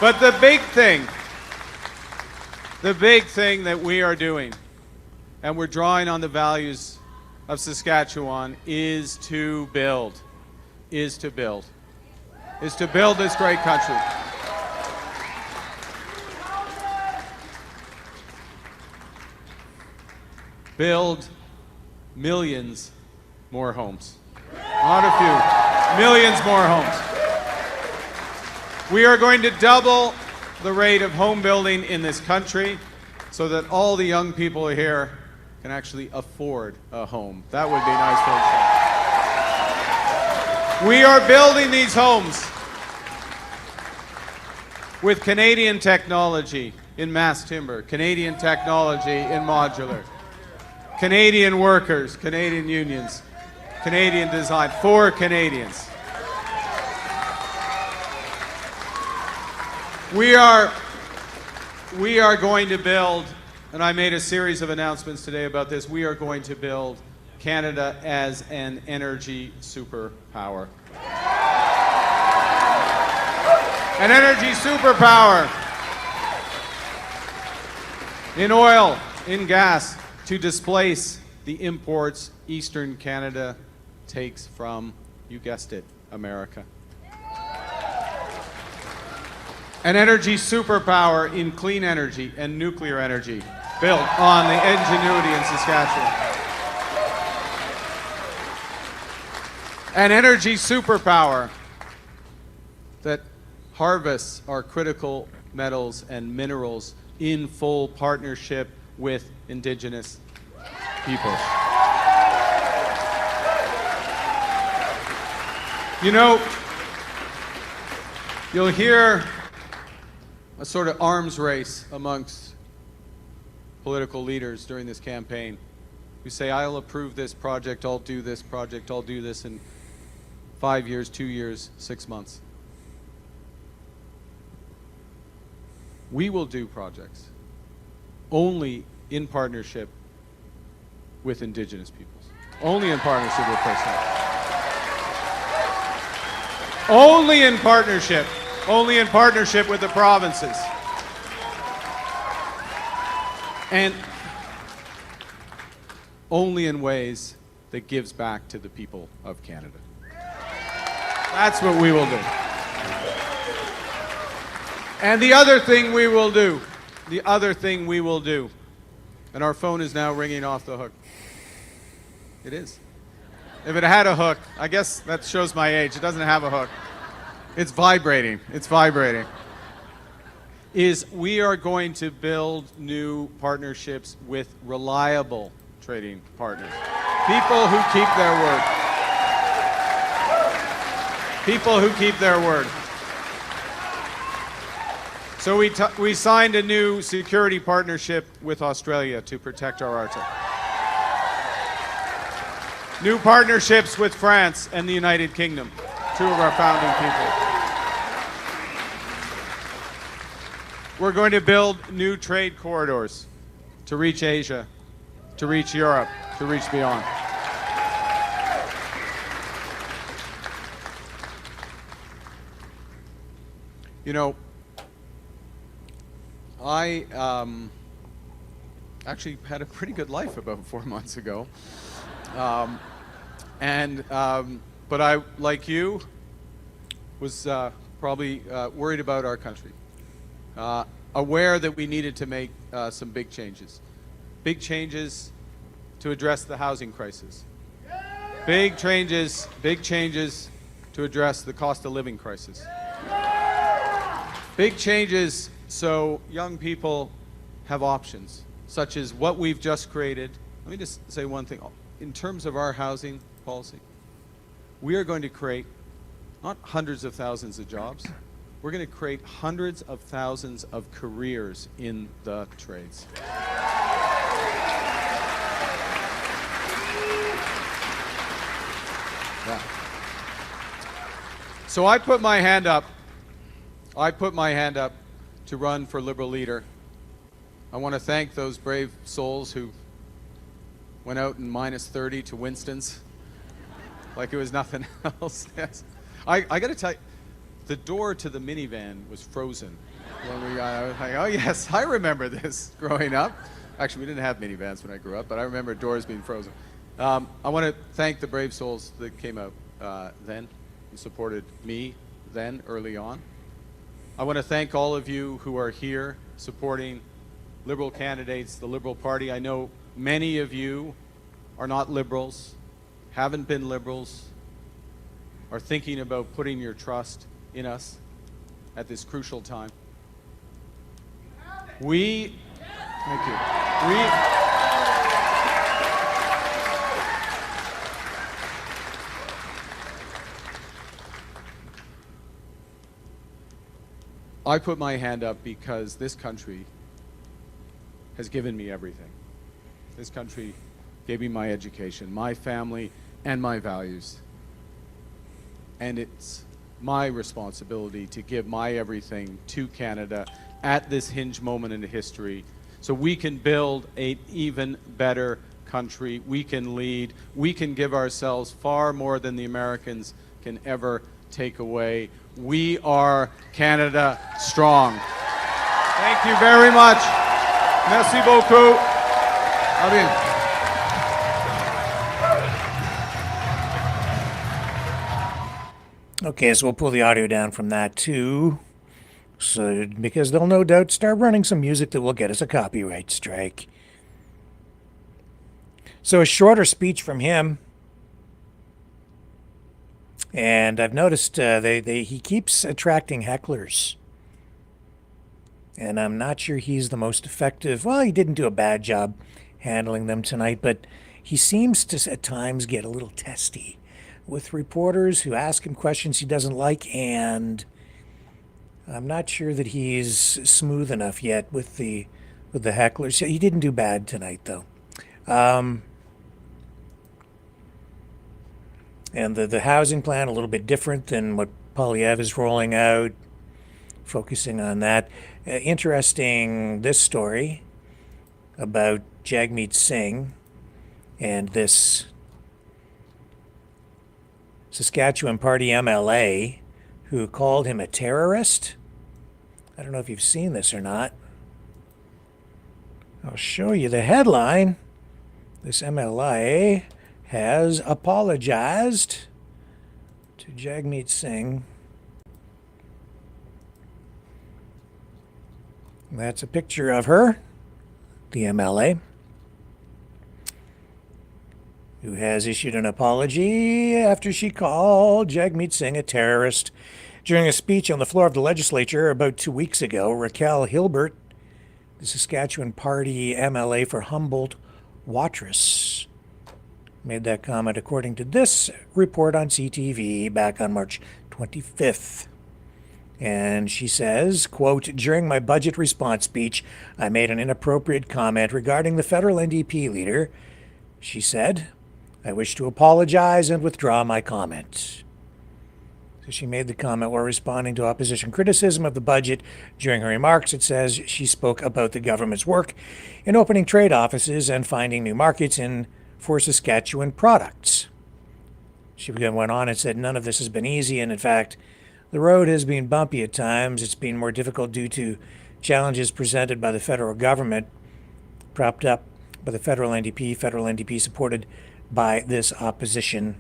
But the big thing that we are doing, and we're drawing on the values of Saskatchewan, is to build this great country. Build millions more homes. Not a few, millions more homes. We are going to double the rate of home building in this country so that all the young people here can actually afford a home. That would be nice for them. We are building these homes with Canadian technology in mass timber, Canadian technology in modular, Canadian workers, Canadian unions. Canadian design for Canadians. We are going to build, and I made a series of announcements today about this, we are going to build Canada as an energy superpower. An energy superpower in oil, in gas, to displace the imports Eastern Canada takes from, you guessed it, America. An energy superpower in clean energy and nuclear energy, built on the ingenuity in Saskatchewan. An energy superpower that harvests our critical metals and minerals in full partnership with Indigenous peoples. You know, you'll hear a sort of arms race amongst political leaders during this campaign who say, I'll approve this project, I'll do this project, I'll do this in 5 years, 2 years, 6 months. We will do projects only in partnership with Indigenous peoples. Only in partnership with First Nations. Only in partnership. Only in partnership with the provinces. And only in ways that gives back to the people of Canada. That's what we will do. And the other thing we will do, and our phone is now ringing off the hook. It is. If it had a hook, I guess that shows my age. It doesn't have a hook. It's vibrating. It's vibrating. Is we are going to build new partnerships with reliable trading partners. People who keep their word. People who keep their word. So we signed a new security partnership with Australia to protect our Arctic. New partnerships with France and the United Kingdom, two of our founding people. We're going to build new trade corridors to reach Asia, to reach Europe, to reach beyond. You know, I actually had a pretty good life about 4 months ago. But I, like you, was probably worried about our country. Aware that we needed to make some big changes. Big changes to address the housing crisis. Big changes to address the cost of living crisis. Big changes so young people have options, such as what we've just created. Let me just say one thing. In terms of our housing policy, we are going to create not hundreds of thousands of jobs, we're going to create hundreds of thousands of careers in the trades. Yeah. So I put my hand up to run for Liberal leader. I want to thank those brave souls who went out in -30 to Winston's like it was nothing else. Yes. I got to tell you, the door to the minivan was frozen when we got. I was like, oh yes, I remember this growing up. Actually, we didn't have minivans when I grew up, but I remember doors being frozen. I want to thank the brave souls that came out then and supported me then early on. I want to thank all of you who are here supporting Liberal candidates, the Liberal Party. I know many of you are not Liberals, haven't been Liberals, are thinking about putting your trust in us at this crucial time. Thank you. I put my hand up because this country has given me everything. This country gave me my education. My family and my values. And it's my responsibility to give my everything to Canada at this hinge moment in history so we can build an even better country. We can lead. We can give ourselves far more than the Americans can ever take away. We are Canada strong. Thank you very much. Merci beaucoup. À bien. Okay, so we'll pull the audio down from that too. So, because they'll no doubt start running some music that will get us a copyright strike. So a shorter speech from him. And I've noticed he keeps attracting hecklers. And I'm not sure he's the most effective. Well, he didn't do a bad job handling them tonight, but he seems to at times get a little testy with reporters who ask him questions he doesn't like, and I'm not sure that he's smooth enough yet with the hecklers. He didn't do bad tonight, though. And the housing plan, a little bit different than what Poilievre is rolling out, focusing on that. Interesting, this story about Jagmeet Singh and this Saskatchewan Party MLA who called him a terrorist. I don't know if you've seen this or not. I'll show you the headline. This MLA has apologized to Jagmeet Singh. That's a picture of her, the MLA, who has issued an apology after she called Jagmeet Singh a terrorist. During a speech on the floor of the legislature about 2 weeks ago, Raquel Hilbert, the Saskatchewan Party MLA for Humboldt-Watrous, made that comment according to this report on CTV back on March 25th. And she says, quote, "During my budget response speech, I made an inappropriate comment regarding the federal NDP leader. She said, I wish to apologize and withdraw my comment." So she made the comment while responding to opposition criticism of the budget. During her remarks, it says she spoke about the government's work in opening trade offices and finding new markets for Saskatchewan products. She went on and said, "None of this has been easy, and in fact, the road has been bumpy at times. It's been more difficult due to challenges presented by the federal government, propped up by the federal NDP supported by this opposition."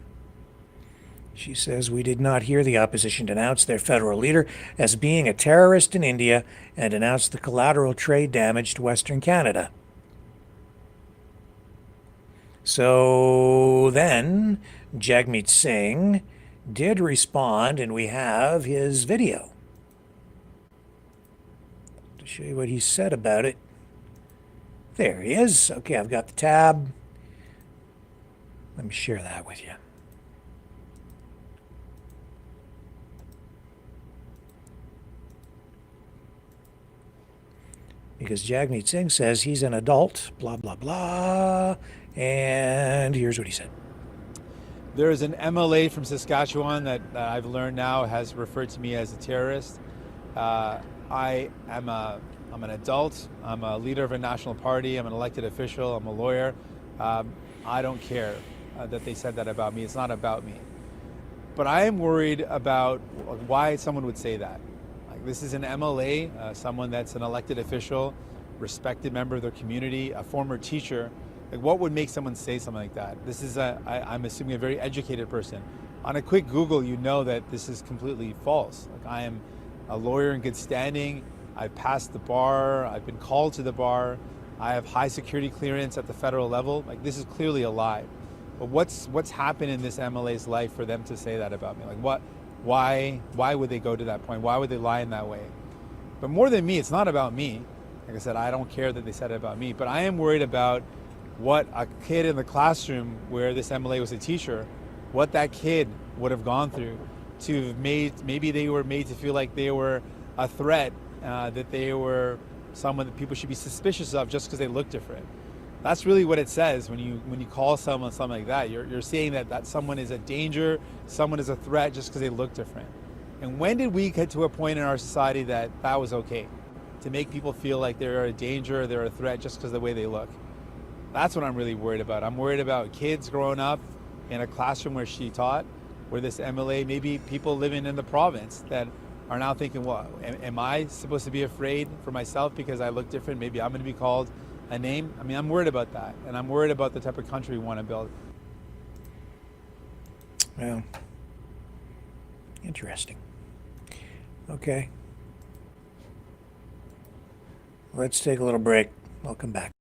She says, "We did not hear the opposition denounce their federal leader as being a terrorist in India and denounce the collateral trade damage to Western Canada." So then Jagmeet Singh did respond, and we have his video to show you what he said about it. There he is. Okay, I've got the tab. Let me share that with you. Because Jagmeet Singh says he's an adult, blah, blah, blah. And here's what he said. There is an MLA from Saskatchewan that I've learned now has referred to me as a terrorist. I'm an adult. I'm a leader of a national party. I'm an elected official. I'm a lawyer. I don't care that they said that about me. It's not about me. But I am worried about why someone would say that. Like, this is an MLA, someone that's an elected official, respected member of their community, a former teacher. Like, what would make someone say something like that? This is, I'm assuming, a very educated person. On a quick Google, you know that this is completely false. Like, I am a lawyer in good standing. I've passed the bar. I've been called to the bar. I have high security clearance at the federal level. Like, this is clearly a lie. But what's happened in this MLA's life for them to say that about me? Like, why would they go to that point? Why would they lie in that way? But more than me, it's not about me. Like I said, I don't care that they said it about me, but I am worried about what a kid in the classroom where this MLA was a teacher, what that kid would have gone through to have maybe they were made to feel like they were a threat, that they were someone that people should be suspicious of just because they look different. That's really what it says when you call someone something like that. You're saying that someone is a danger, someone is a threat just because they look different. And when did we get to a point in our society that was okay? To make people feel like they're a danger, they're a threat just because of the way they look. That's what I'm really worried about. I'm worried about kids growing up in a classroom where she taught, where this MLA, maybe people living in the province that are now thinking, well, am I supposed to be afraid for myself because I look different? Maybe I'm going to be called a name. I mean, I'm worried about that. And I'm worried about the type of country we want to build. Well, interesting. Okay. Let's take a little break. We'll come back.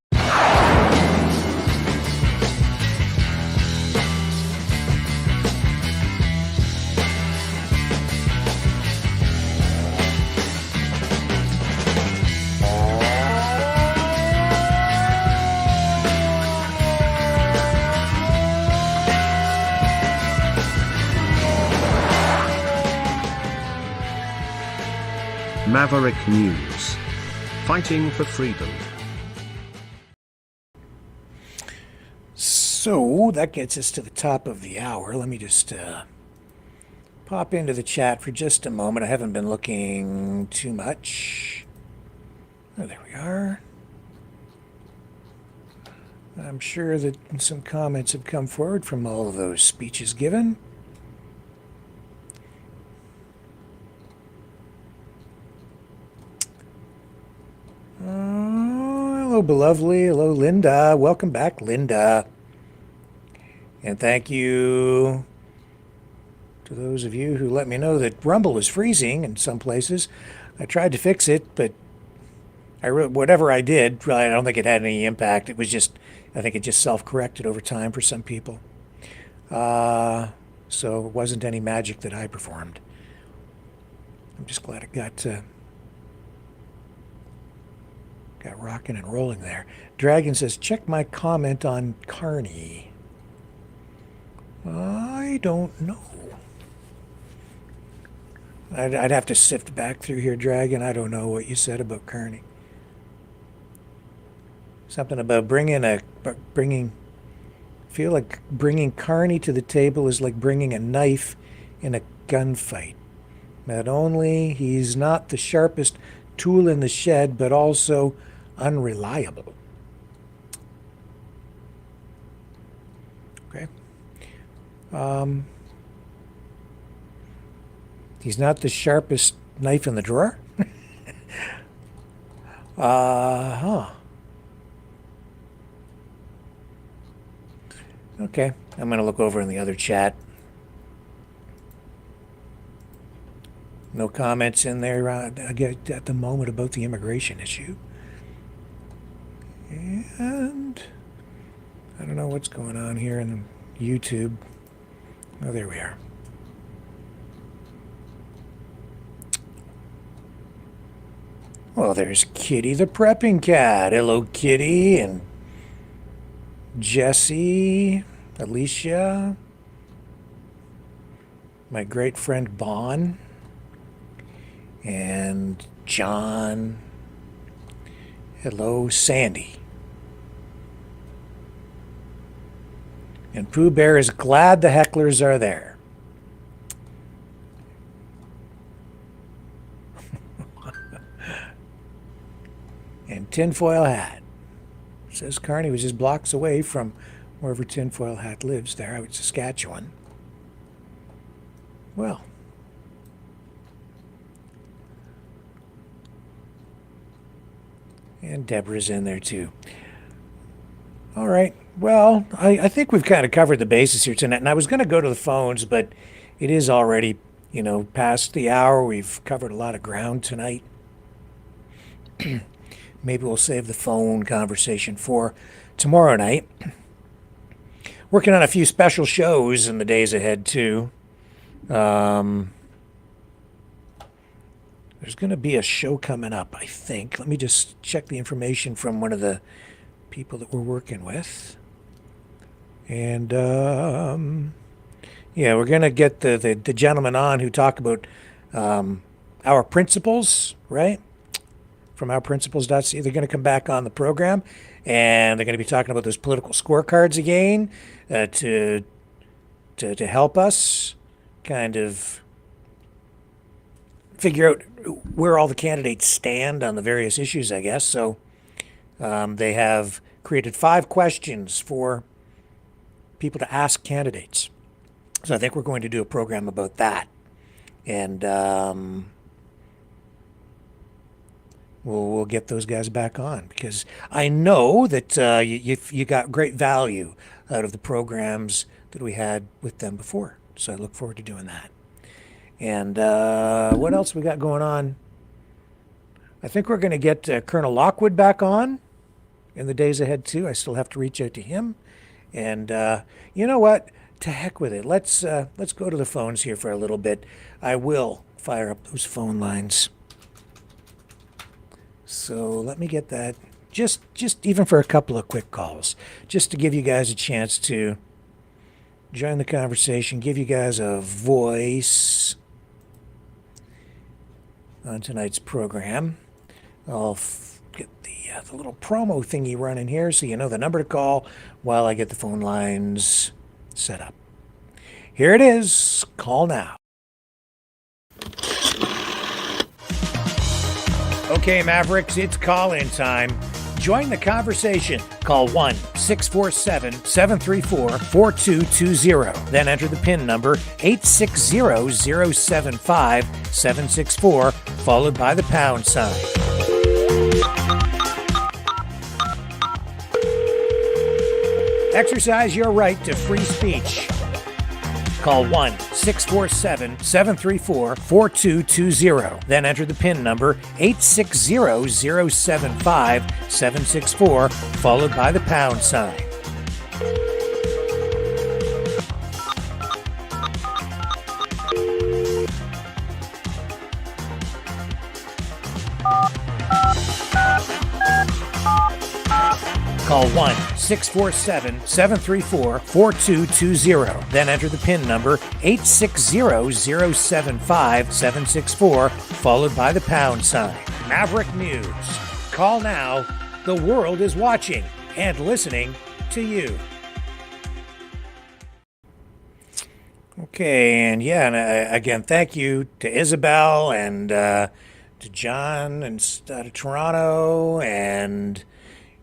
Maverick News. Fighting for freedom. So that gets us to the top of the hour. Let me just pop into the chat for just a moment. I haven't been looking too much. Oh, there we are. I'm sure that some comments have come forward from all of those speeches given. Hello, Belovely. Hello, Linda. Welcome back, Linda. And thank you to those of you who let me know that Rumble was freezing in some places. I tried to fix it, but whatever I did, I don't think it had any impact. It was just, I think it just self-corrected over time for some people. So it wasn't any magic that I performed. I'm just glad it got rocking and rolling there. Dragon says, check my comment on Carney. I don't know. I'd have to sift back through here, Dragon. I don't know what you said about Carney. Something about feel like bringing Carney to the table is like bringing a knife in a gunfight. Not only he's not the sharpest tool in the shed, but also unreliable. Okay. He's not the sharpest knife in the drawer. Okay, I'm going to look over in the other chat. No comments in there at the moment about the immigration issue. And I don't know what's going on here in YouTube. Oh, there we are. Well, there's Kitty the prepping cat. Hello, Kitty, and Jesse, Alicia, my great friend Bon, and John. Hello, Sandy. And Pooh Bear is glad the hecklers are there. And Tinfoil Hat says Carney was just blocks away from wherever Tinfoil Hat lives there out in Saskatchewan. Well, and Deborah's in there too. All right. Well, I think we've kind of covered the bases here tonight. And I was going to go to the phones, but it is already, past the hour. We've covered a lot of ground tonight. Maybe we'll save the phone conversation for tomorrow night. Working on a few special shows in the days ahead, too. There's going to be a show coming up, I think. Let me just check the information from one of the people that we're working with. And, yeah, we're going to get the gentleman on who talk about our principles, right? From ourprinciples.ca. They're going to come back on the program. and they're going to be talking about those political scorecards again to help us kind of figure out where all the candidates stand on the various issues, I guess. So they have created 5 questions for people to ask candidates. So I think we're going to do a program about that. And we'll get those guys back on, because I know that you got great value out of the programs that we had with them before. So I look forward to doing that. And what else we got going on? I think we're going to get Colonel Lockwood back on in the days ahead too. I still have to reach out to him. And you know what? To heck with it. Let's go to the phones here for a little bit. I will fire up those phone lines. So let me get that. Just even for a couple of quick calls, just to give you guys a chance to join the conversation, give you guys a voice on tonight's program. I'll get the little promo thingy running here so you know the number to call while I get the phone lines set up. Here it is. Call now. Okay, Mavericks, it's call-in time. Join the conversation. Call 1-647-734-4220. Then enter the PIN number 860-075-764, followed by the pound sign. Exercise your right to free speech. Call 1-647-734-4220. Then enter the PIN number 860-075-764, followed by the pound sign. Call 1-647-734-4220. Then enter the PIN number 860-075-764, followed by the pound sign. Maverick News. Call now. The world is watching and listening to you. Okay, and again, thank you to Isabel and to John and out of Toronto, and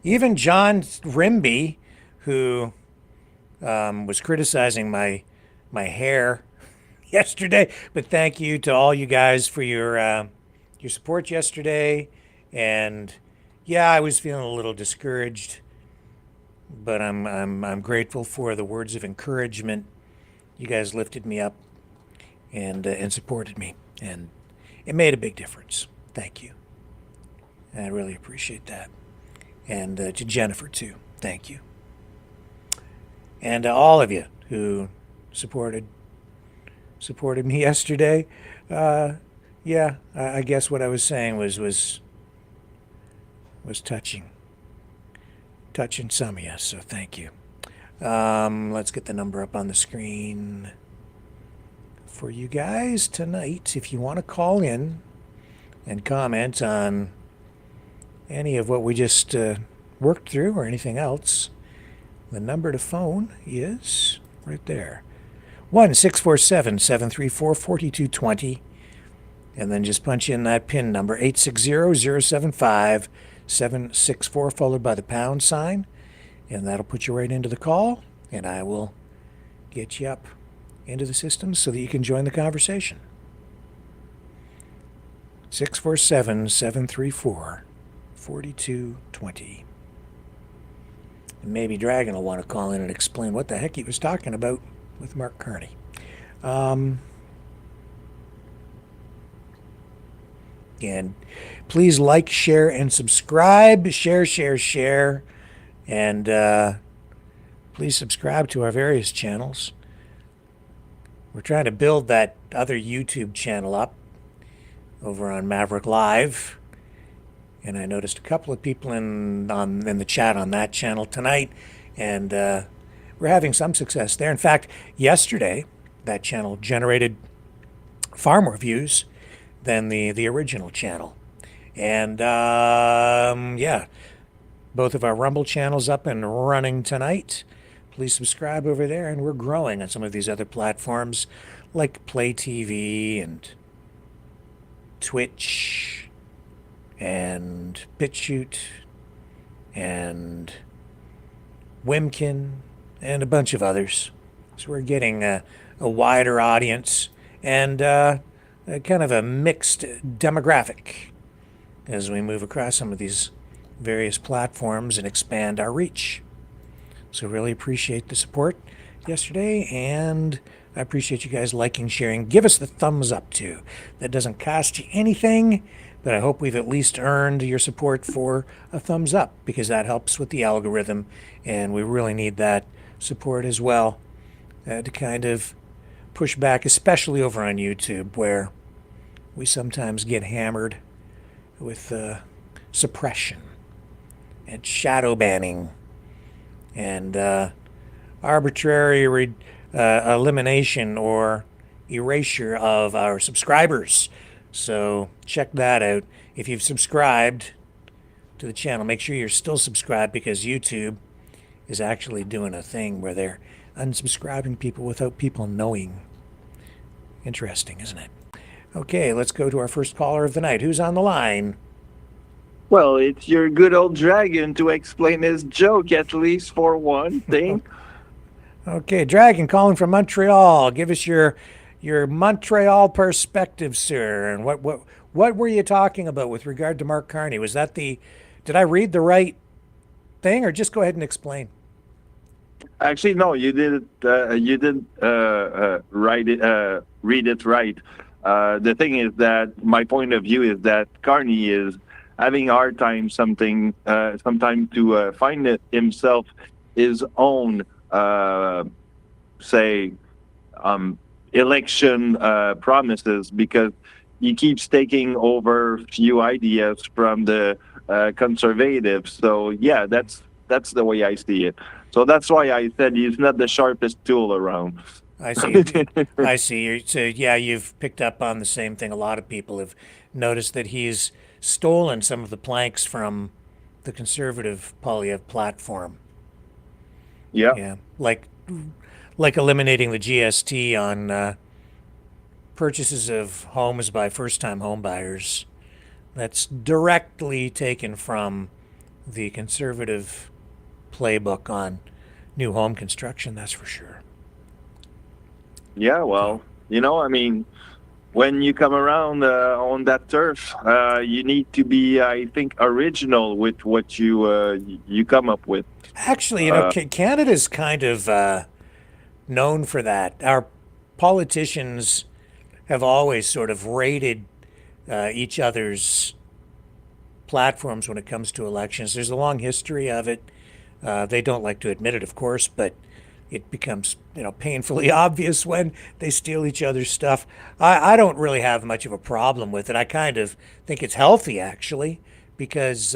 even John Rimby, who was criticizing my hair yesterday. But thank you to all you guys for your support yesterday. And yeah, I was feeling a little discouraged, but I'm grateful for the words of encouragement. You guys lifted me up and supported me, and it made a big difference. Thank you. I really appreciate that. And to Jennifer, too. Thank you. And to all of you who supported me yesterday. I guess what I was saying was touching some of you, so thank you. Let's get the number up on the screen for you guys tonight. If you want to call in and comment on any of what we just worked through or anything else, the number to phone is right there. 1-647-734-4220. And then just punch in that PIN number, 860-075-764, followed by the pound sign. And that'll put you right into the call. And I will get you up into the system so that you can join the conversation. 647-734-4220. And maybe Dragon will want to call in and explain what the heck he was talking about with Mark Carney. And please like, share, and subscribe. Share. And please subscribe to our various channels. We're trying to build that other YouTube channel up over on Maverick Live. And I noticed a couple of people in the chat on that channel tonight, and we're having some success there. In fact, yesterday, that channel generated far more views than the original channel. And both of our Rumble channels up and running tonight. Please subscribe over there, and we're growing on some of these other platforms like Play TV and Twitch and BitChute and Wimkin and a bunch of others. So we're getting a wider audience and a kind of a mixed demographic as we move across some of these various platforms and expand our reach. So really appreciate the support yesterday, and I appreciate you guys liking, sharing. Give us the thumbs up too. That doesn't cost you anything, but I hope we've at least earned your support for a thumbs up, because that helps with the algorithm, and we really need that support as well to kind of push back, especially over on YouTube, where we sometimes get hammered with suppression and shadow banning and arbitrary elimination or erasure of our subscribers. So check that out. If you've subscribed to the channel, make sure you're still subscribed, because YouTube is actually doing a thing where they're unsubscribing people without people knowing. Interesting, isn't it? Okay, let's go to our first caller of the night. Who's on the line? Well, it's your good old dragon to explain his joke, at least for one thing. Okay, Dragon calling from Montreal. Give us your Montreal perspective, sir. And what were you talking about with regard to Mark Carney? Was that did I read the right thing, or just go ahead and explain? Actually, no, you didn't. You didn't read it right. The thing is that my point of view is that Carney is having a hard time sometimes to find himself his own election promises, because he keeps taking over few ideas from the conservatives. So yeah, that's the way I see it. So that's why I said he's not the sharpest tool around. I see. I see. So yeah, you've picked up on the same thing. A lot of people have noticed that he's stolen some of the planks from the conservative Polyev platform. Yeah, like eliminating the GST on purchases of homes by first-time home buyers. That's directly taken from the conservative playbook on new home construction, that's for sure. Yeah, well, I mean, when you come around on that turf, you need to be, I think, original with what you come up with. Actually, Canada's kind of known for that. Our politicians have always sort of rated each other's platforms when it comes to elections. There's a long history of it. They don't like to admit it, of course, but it becomes painfully obvious when they steal each other's stuff. I don't really have much of a problem with it. I kind of think it's healthy, actually, because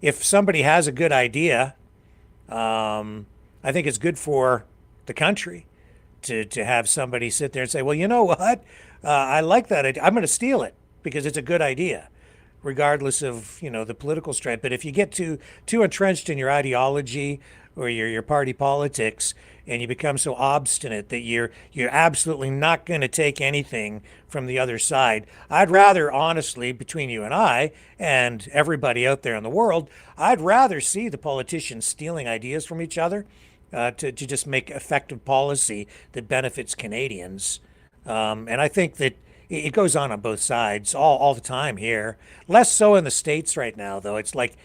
if somebody has a good idea, I think it's good for the country to have somebody sit there and say, well, you know what? I like that idea. I'm going to steal it because it's a good idea, regardless of the political stripe. But if you get too entrenched in your ideology or your party politics, and you become so obstinate that you're absolutely not going to take anything from the other side, I'd rather, honestly, between you and I and everybody out there in the world, I'd rather see the politicians stealing ideas from each other to just make effective policy that benefits Canadians. And I think that it goes on both sides all the time here. Less so in the States right now, though. It's like,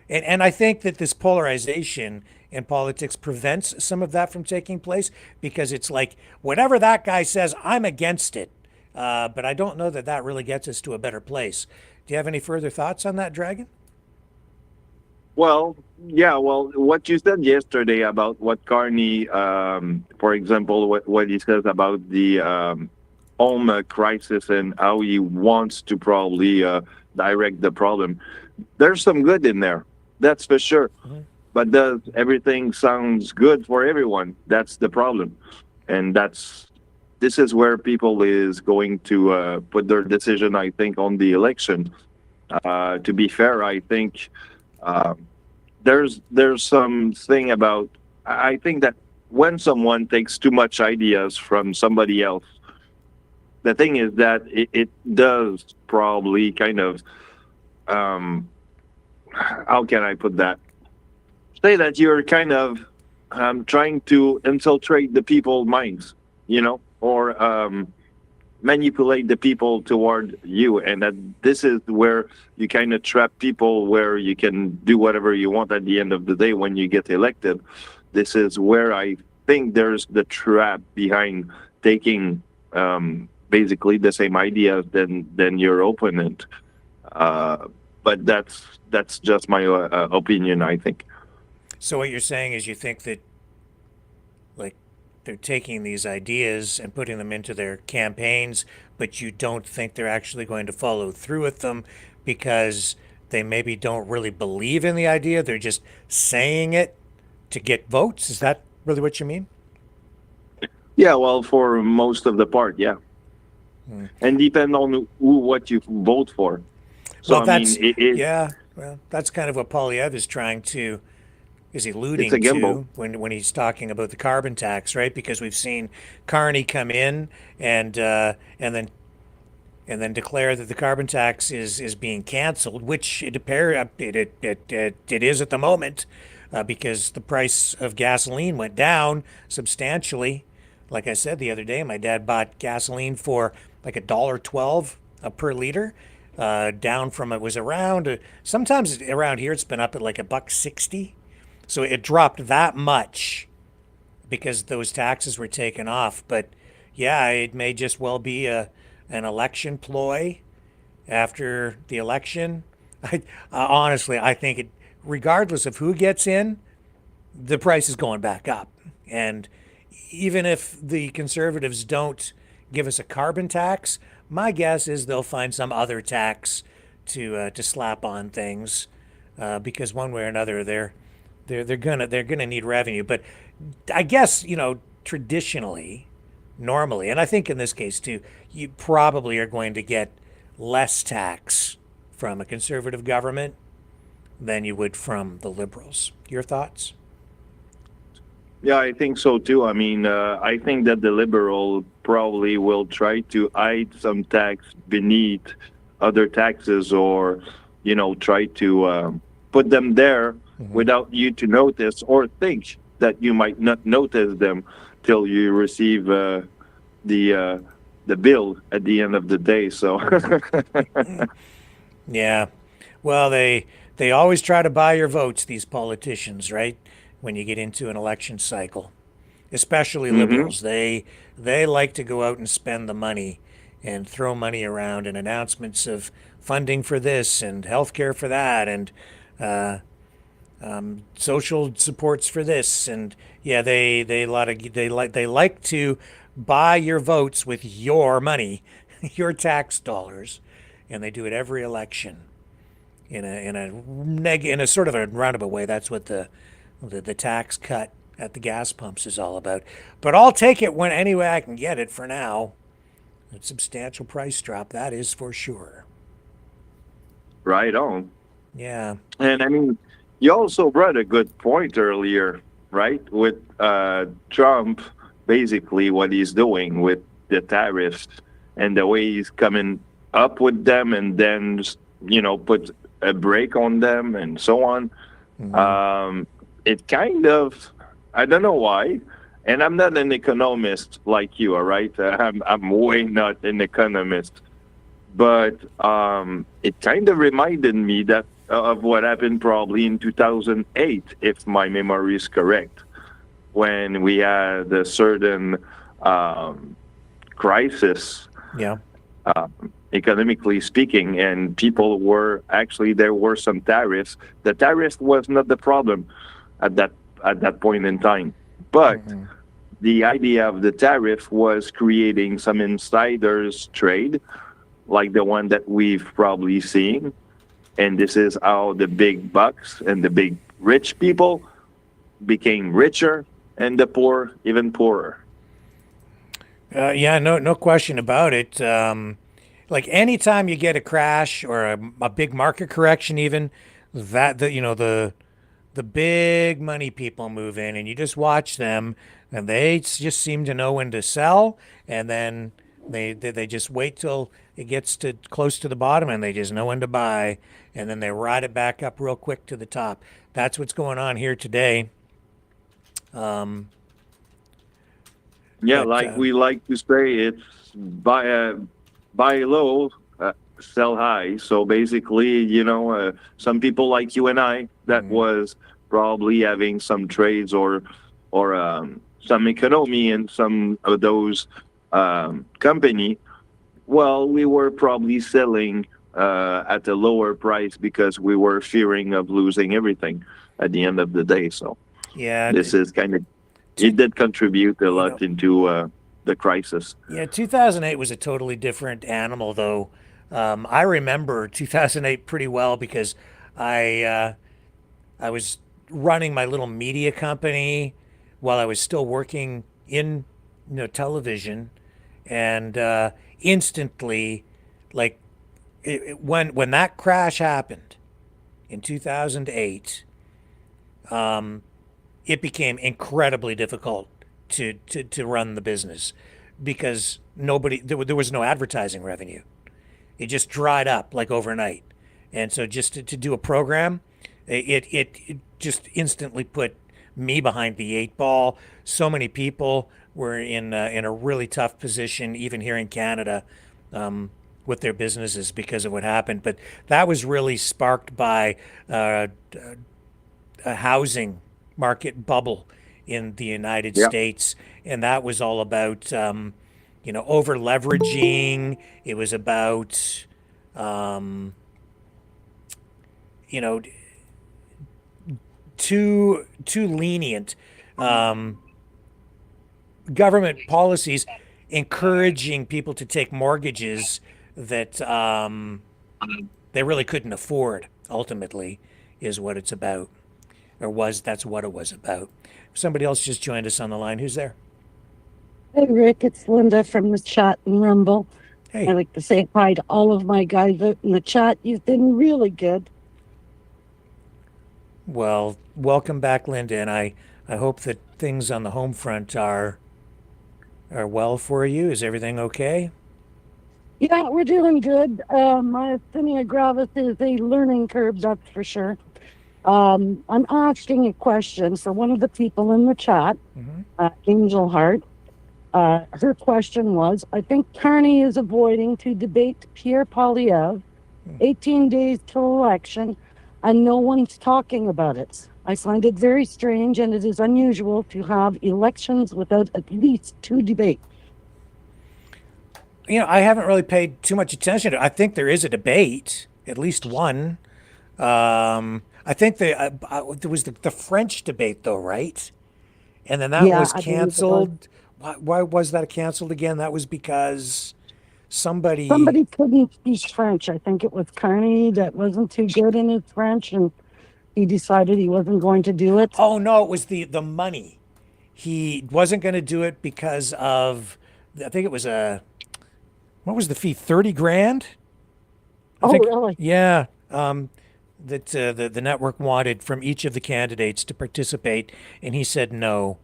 and I think that this polarization in politics prevents some of that from taking place, because it's like, whatever that guy says, I'm against it. But I don't know that really gets us to a better place. Do you have any further thoughts on that, Dragon? Well, yeah, what you said yesterday about what Carney, for example, what he says about the home crisis and how he wants to probably direct the problem, there's some good in there, that's for sure. Mm-hmm. But does everything sounds good for everyone? That's the problem. And this is where people is going to put their decision, I think, on the election. To be fair, I think there's something about, I think that when someone takes too much ideas from somebody else, the thing is that it does probably kind of, how can I put that? Say that you're kind of trying to infiltrate the people's minds, or manipulate the people toward you, and that this is where you kind of trap people, where you can do whatever you want at the end of the day when you get elected. This is where I think there's the trap behind taking basically the same ideas than your opponent. But that's just my opinion, I think. So what you're saying is you think that, like, they're taking these ideas and putting them into their campaigns, but you don't think they're actually going to follow through with them because they maybe don't really believe in the idea. They're just saying it to get votes. Is that really what you mean? Yeah, well, for most of the part, yeah. And depend on what you vote for. So, Well, that's yeah. Well, that's kind of what Polyev is alluding It's a to gimbal. when he's talking about the carbon tax, right? Because we've seen Carney come in and then declare that the carbon tax is being canceled, which it is at the moment, because the price of gasoline went down substantially. Like I said the other day, my dad bought gasoline for like $1.12 per liter, down from, it was around, sometimes around here it's been up at like $1.60. So it dropped that much because those taxes were taken off. But yeah, it may just well be an election ploy after the election. Honestly, I think it, regardless of who gets in, the price is going back up. And even if the Conservatives don't give us a carbon tax, my guess is they'll find some other tax to slap on things, because one way or another they're gonna need revenue. But I guess, traditionally, normally, and I think in this case too, you probably are going to get less tax from a Conservative government than you would from the Liberals. Your thoughts? Yeah, I think so too. I mean, I think that the Liberal probably will try to hide some tax beneath other taxes, or, try to put them there without you to notice, or think that you might not notice them till you receive the bill at the end of the day. So, Yeah. Well, they always try to buy your votes, these politicians, right? When you get into an election cycle, especially Liberals, they like to go out and spend the money and throw money around, and announcements of funding for this and healthcare for that, and social supports for this, and yeah, they like to buy your votes with your money, your tax dollars, and they do it every election in a sort of a roundabout way. That's what the tax cut at the gas pumps is all about. But I'll take it any way I can get it for now. A substantial price drop, that is for sure. right on. Yeah. And I mean, you also brought a good point earlier, right? With Trump, basically what he's doing with the tariffs and the way he's coming up with them, and then just, put a break on them and so on. It kind of, I don't know why, and I'm not an economist like you, all right? I'm way not an economist, but it kind of reminded me that of what happened probably in 2008, if my memory is correct, when we had a certain crisis, economically speaking, and people were actually, there were some tariffs. The tariff was not the problem at that point in time, but the idea of the tariff was creating some insiders trade, like the one that we've probably seen. And this is how the big bucks and the big rich people became richer, and the poor even poorer. Yeah, no question about it. Like anytime you get a crash or a big market correction, even that the the big money people move in, and you just watch them, and they just seem to know when to sell, and then they just wait till it gets to close to the bottom, and they just know when to buy, and then they ride it back up real quick to the top. That's what's going on here today. Yeah, But, like we like to say, it's buy low, sell high. So basically, some people like you and I that was probably having some trades or some economy in some of those company. Well, we were probably selling at a lower price because we were fearing of losing everything at the end of the day. So yeah, this is kind of, it did contribute a lot into the crisis. Yeah, 2008 was a totally different animal, though. I remember 2008 pretty well because I was running my little media company while I was still working in television, and instantly, like when that crash happened in 2008, it became incredibly difficult to run the business because there was no advertising revenue. It just dried up like overnight. And so just to do a program, it just instantly put me behind the eight ball. So many people were in a really tough position, even here in Canada, with their businesses because of what happened. But that was really sparked by a housing market bubble in the United States, and that was all about over leveraging. It was about too lenient government policies encouraging people to take mortgages that they really couldn't afford. Ultimately, is what it's about. That's what it was about. Somebody else just joined us on the line. Who's there? Hey, Rick, it's Linda from the chat and Rumble. Hey. I like to say hi to all of my guys out in the chat. You've been really good. Well, welcome back, Linda, and I hope that things on the home front are well for you. Is everything okay? Yeah, we're doing good. My asthenia gravis is a learning curve, that's for sure. I'm asking a question for one of the people in the chat, Angel Heart. Her question was, I think Carney is avoiding to debate Pierre Poilievre, 18 days till election, and no one's talking about it. I find it very strange, and it is unusual to have elections without at least two debates. I haven't really paid too much attention to it. I think there is a debate, at least one. I think there was the French debate, though, right? And then that was canceled. Why was that canceled again? That was because somebody couldn't speak French. I think it was Carney that wasn't too good in his French, and he decided he wasn't going to do it. Oh no, it was the money. He wasn't going to do it because of, I think it was what was the fee? 30 grand? Really? Yeah. That the network wanted from each of the candidates to participate, and he said no.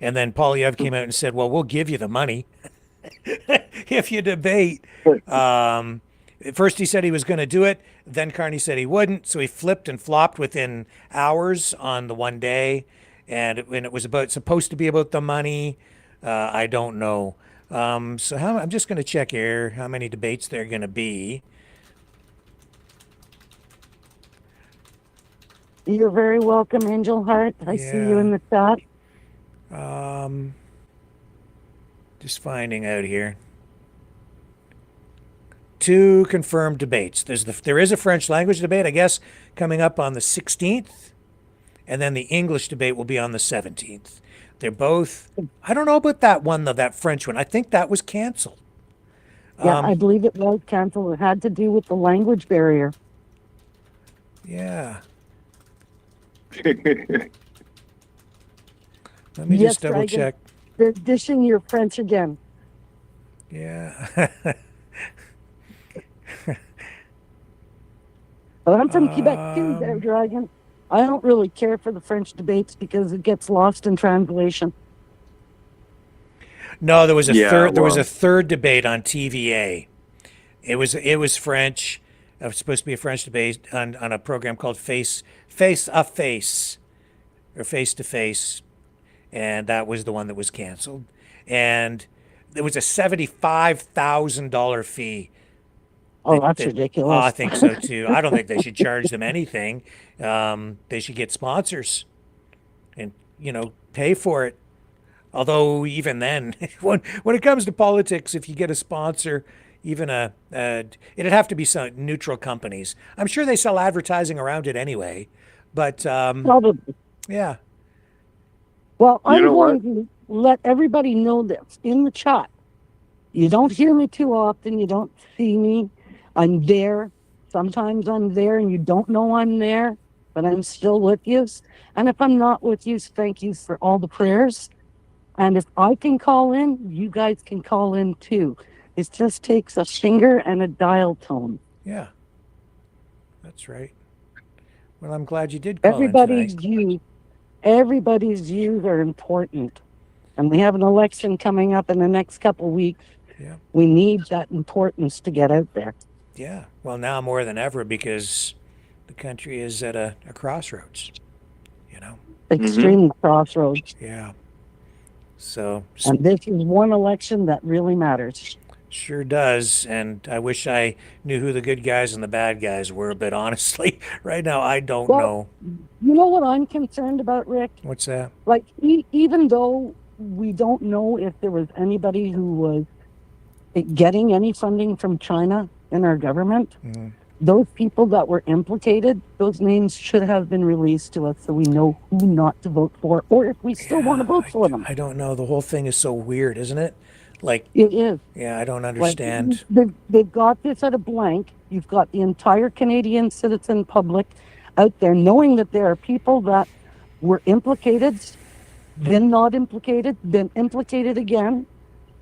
And then Poilievre came out and said, well, we'll give you the money if you debate. First he said he was going to do it. Then Carney said he wouldn't. So he flipped and flopped within hours on the one day. And when it was supposed to be about the money, I don't know. I'm just going to check here how many debates there are going to be. You're very welcome, Angel Heart. I see you in the chat. Just finding out here. 2 confirmed debates. There is a French language debate, I guess, coming up on the 16th, and then the English debate will be on the 17th. They're both, I don't know about that one, though, that French one. I think that was canceled. Yeah, I believe it was canceled. It had to do with the language barrier. Yeah. Let me just double check. They're dishing your French again. Yeah. Well, I'm from Quebec too, there, Dragon. I don't really care for the French debates because it gets lost in translation. No, there was a Yeah, third. There was well. a third debate on TVA. It was French. It was supposed to be a French debate on a program called Face a Face or Face to Face, and that was the one that was canceled. And there was a $75,000 fee. Oh, that's Oh, ridiculous. I think so too. I don't think they should charge them anything. They should get sponsors and pay for it. Although even then, when it comes to politics, if you get a sponsor, even it'd have to be some neutral companies. I'm sure they sell advertising around it anyway, but Probably. yeah. Well, You I'm know going what? to let everybody know this in the chat. You don't hear me too often. You don't see me. I'm there. Sometimes I'm there and you don't know I'm there, but I'm still with you. And if I'm not with you, thank you for all the prayers. And if I can call in, you guys can call in too. It just takes a finger and a dial tone. Yeah, that's right. Well, I'm glad you did call in Everybody's tonight. everybody's views are important. And we have an election coming up in the next couple weeks. Yeah. We need that importance to get out there. Yeah. Well, now more than ever because the country is at a crossroads. Extreme crossroads. Yeah. So. And this is one election that really matters. Sure does, and I wish I knew who the good guys and the bad guys were, but honestly, right now I don't know. You know what I'm concerned about, Rick? What's that? Like, even though we don't know if there was anybody who was getting any funding from China in our government, those people that were implicated, those names should have been released to us so we know who not to vote for, or if we still want to vote for them. I don't know. The whole thing is so weird, isn't it? Like, it is. Yeah, I don't understand. Like, they've got this at a blank. You've got the entire Canadian citizen public out there knowing that there are people that were implicated, then not implicated, then implicated again,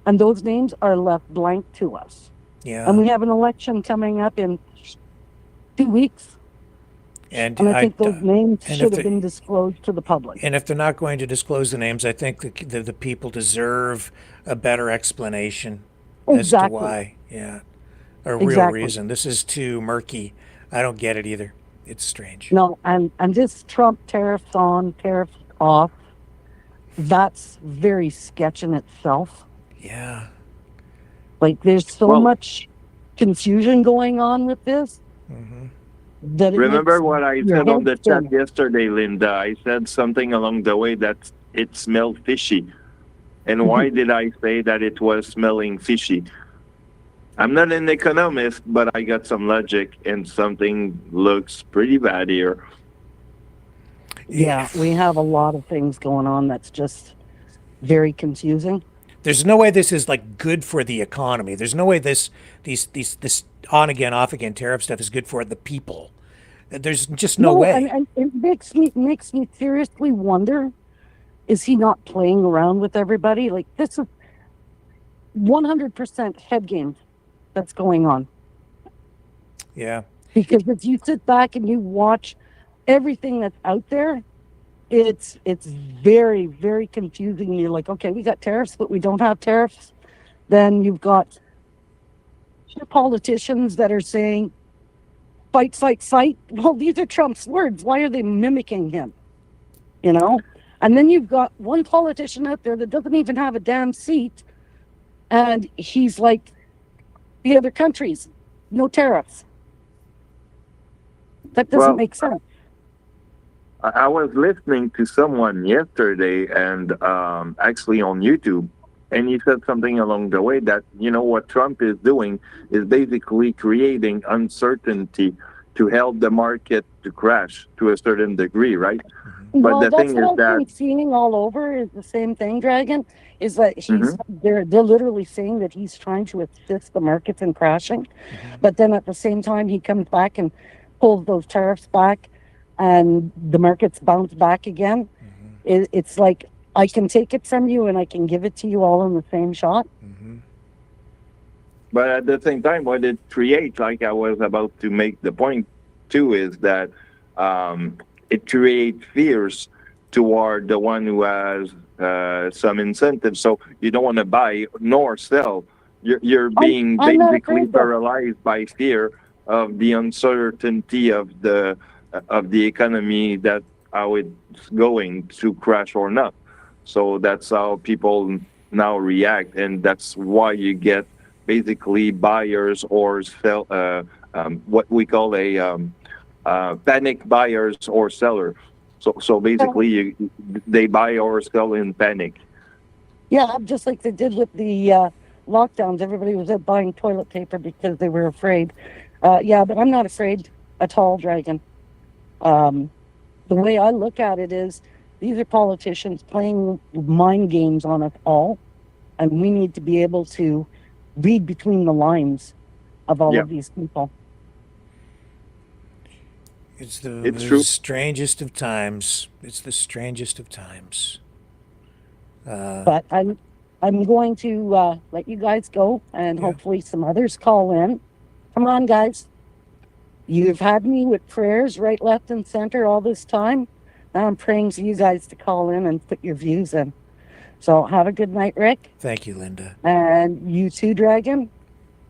and those names are left blank to us. Yeah. And we have an election coming up in 2 weeks. And I think those names should have been disclosed to the public. And if they're not going to disclose the names, I think the people deserve a better explanation as to why. Yeah. A real reason. This is too murky. I don't get it either. It's strange. No, and this Trump tariffs on, tariffs off, that's very sketch in itself. Yeah. Like, there's so much confusion going on with this. That Remember what I said on the chat yesterday, Linda? I said something along the way that it smelled fishy. And why did I say that it was smelling fishy? I'm not an economist, but I got some logic, and something looks pretty bad here. Yeah, we have a lot of things going on that's just very confusing. There's no way this is like good for the economy. There's no way this on again, off again tariff stuff is good for the people. There's just no way. And it makes me seriously wonder, is he not playing around with everybody? Like, this is 100% head game that's going on. Yeah. Because if you sit back and you watch everything that's out there, it's very, very confusing. You're like, okay, we got tariffs, but we don't have tariffs. Then you've got politicians that are saying, fight, fight, fight. Well, these are Trump's words. Why are they mimicking him? You know? And then you've got one politician out there that doesn't even have a damn seat. And he's like, the other countries, no tariffs. That doesn't make sense. I was listening to someone yesterday and actually on YouTube, and he said something along the way that, you know, what Trump is doing is basically creating uncertainty to help the market to crash to a certain degree, right? Well, But the thing is that's what that I'm seeing all over is the same thing, Dragon, is that they're literally saying that he's trying to assist the markets in crashing. But then at the same time, he comes back and pulls those tariffs back and the markets bounce back again. It's like, I can take it from you and I can give it to you all in the same shot. But at the same time, what it creates, like I was about to make the point too, is that it creates fears toward the one who has some incentive. So you don't want to buy nor sell. You're being I'm not basically afraid, though. paralyzed by fear of the uncertainty of the economy, that how it's going to crash or not. So that's how people now react, and that's why you get basically buyers or sell what we call a panic buyers or sellers. So basically, they buy or sell in panic. Yeah, just like they did with the lockdowns. Everybody was out buying toilet paper because they were afraid. Yeah, but I'm not afraid at all, Dragon. The way I look at it is these are politicians playing mind games on us all, and we need to be able to read between the lines of all of these people. It's the true. strangest of times. It's the strangest of times. But I'm going to let you guys go, and hopefully some others call in. Come on, guys. You've had me with prayers right, left, and center all this time. Now I'm praying for you guys to call in and put your views in. So have a good night, Rick. Thank you, Linda. And you too, Dragon.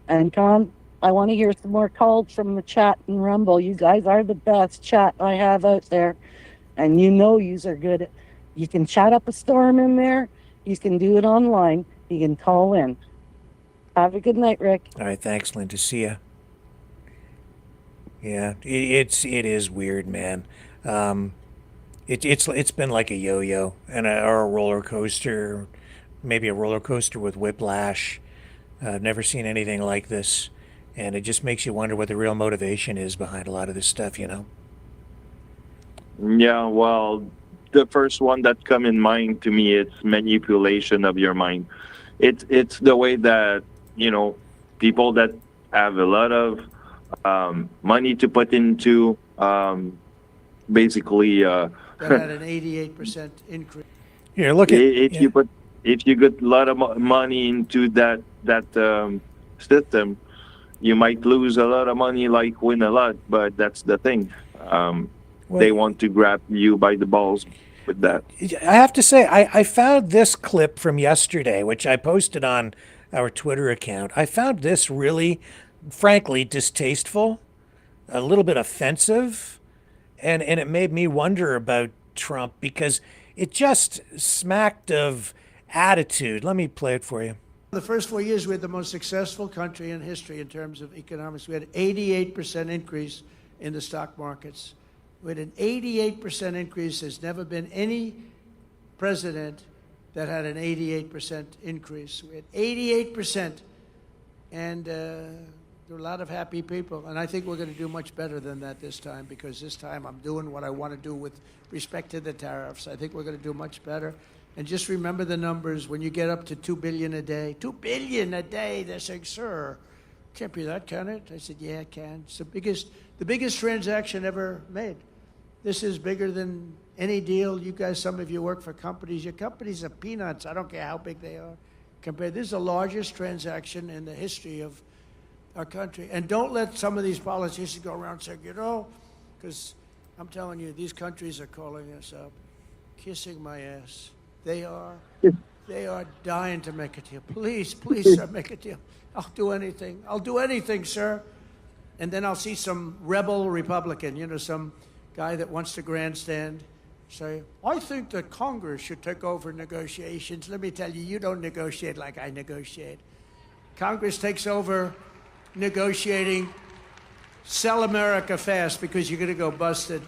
And Con, I want to hear some more calls from the chat and Rumble. You guys are the best chat I have out there. And you know yous are good at, you can chat up a storm in there. You can do it online. You can call in. Have a good night, Rick. All right, thanks, Linda. See ya. Yeah, it is weird, man. It's been like a yo-yo or a roller coaster, maybe a roller coaster with whiplash. I've never seen anything like this, and it just makes you wonder what the real motivation is behind a lot of this stuff, you know? Yeah, well, the first one that come in mind to me is manipulation of your mind. It's the way that, you know, people that have a lot of money to put into basically That had an 88% increase. Here, look at if you get a lot of money into that system, you might lose a lot of money, like win a lot. But that's the thing. They want to grab you by the balls with that. I have to say, I found this clip from yesterday, which I posted on our Twitter account. I found this really, frankly, distasteful, a little bit offensive, and it made me wonder about Trump because it just smacked of attitude. Let me play it for you. The first 4 years, we had the most successful country in history in terms of economics. We had an 88% increase in the stock markets. We had an 88% increase. There's never been any president that had an 88% increase. We had 88%, and there were a lot of happy people. And I think we're going to do much better than that this time, because this time I'm doing what I want to do with respect to the tariffs. I think we're going to do much better. And just remember the numbers. When you get up to $2 billion a day, $2 billion a day, they're saying, sir, can't be that, can it? I said, yeah, it can. It's the biggest transaction ever made. This is bigger than any deal. You guys, some of you work for companies. Your companies are peanuts. I don't care how big they are. Compared, this is the largest transaction in the history of our country. And don't let some of these politicians go around saying, you know, because I'm telling you, these countries are calling us up, kissing my ass. They are dying to make a deal. Please, please, sir, make a deal. I'll do anything. I'll do anything, sir. And then I'll see some rebel Republican, you know, some guy that wants to grandstand, say, I think that Congress should take over negotiations. Let me tell you, you don't negotiate like I negotiate. Congress takes over negotiating. Sell America fast, because you're going to go busted.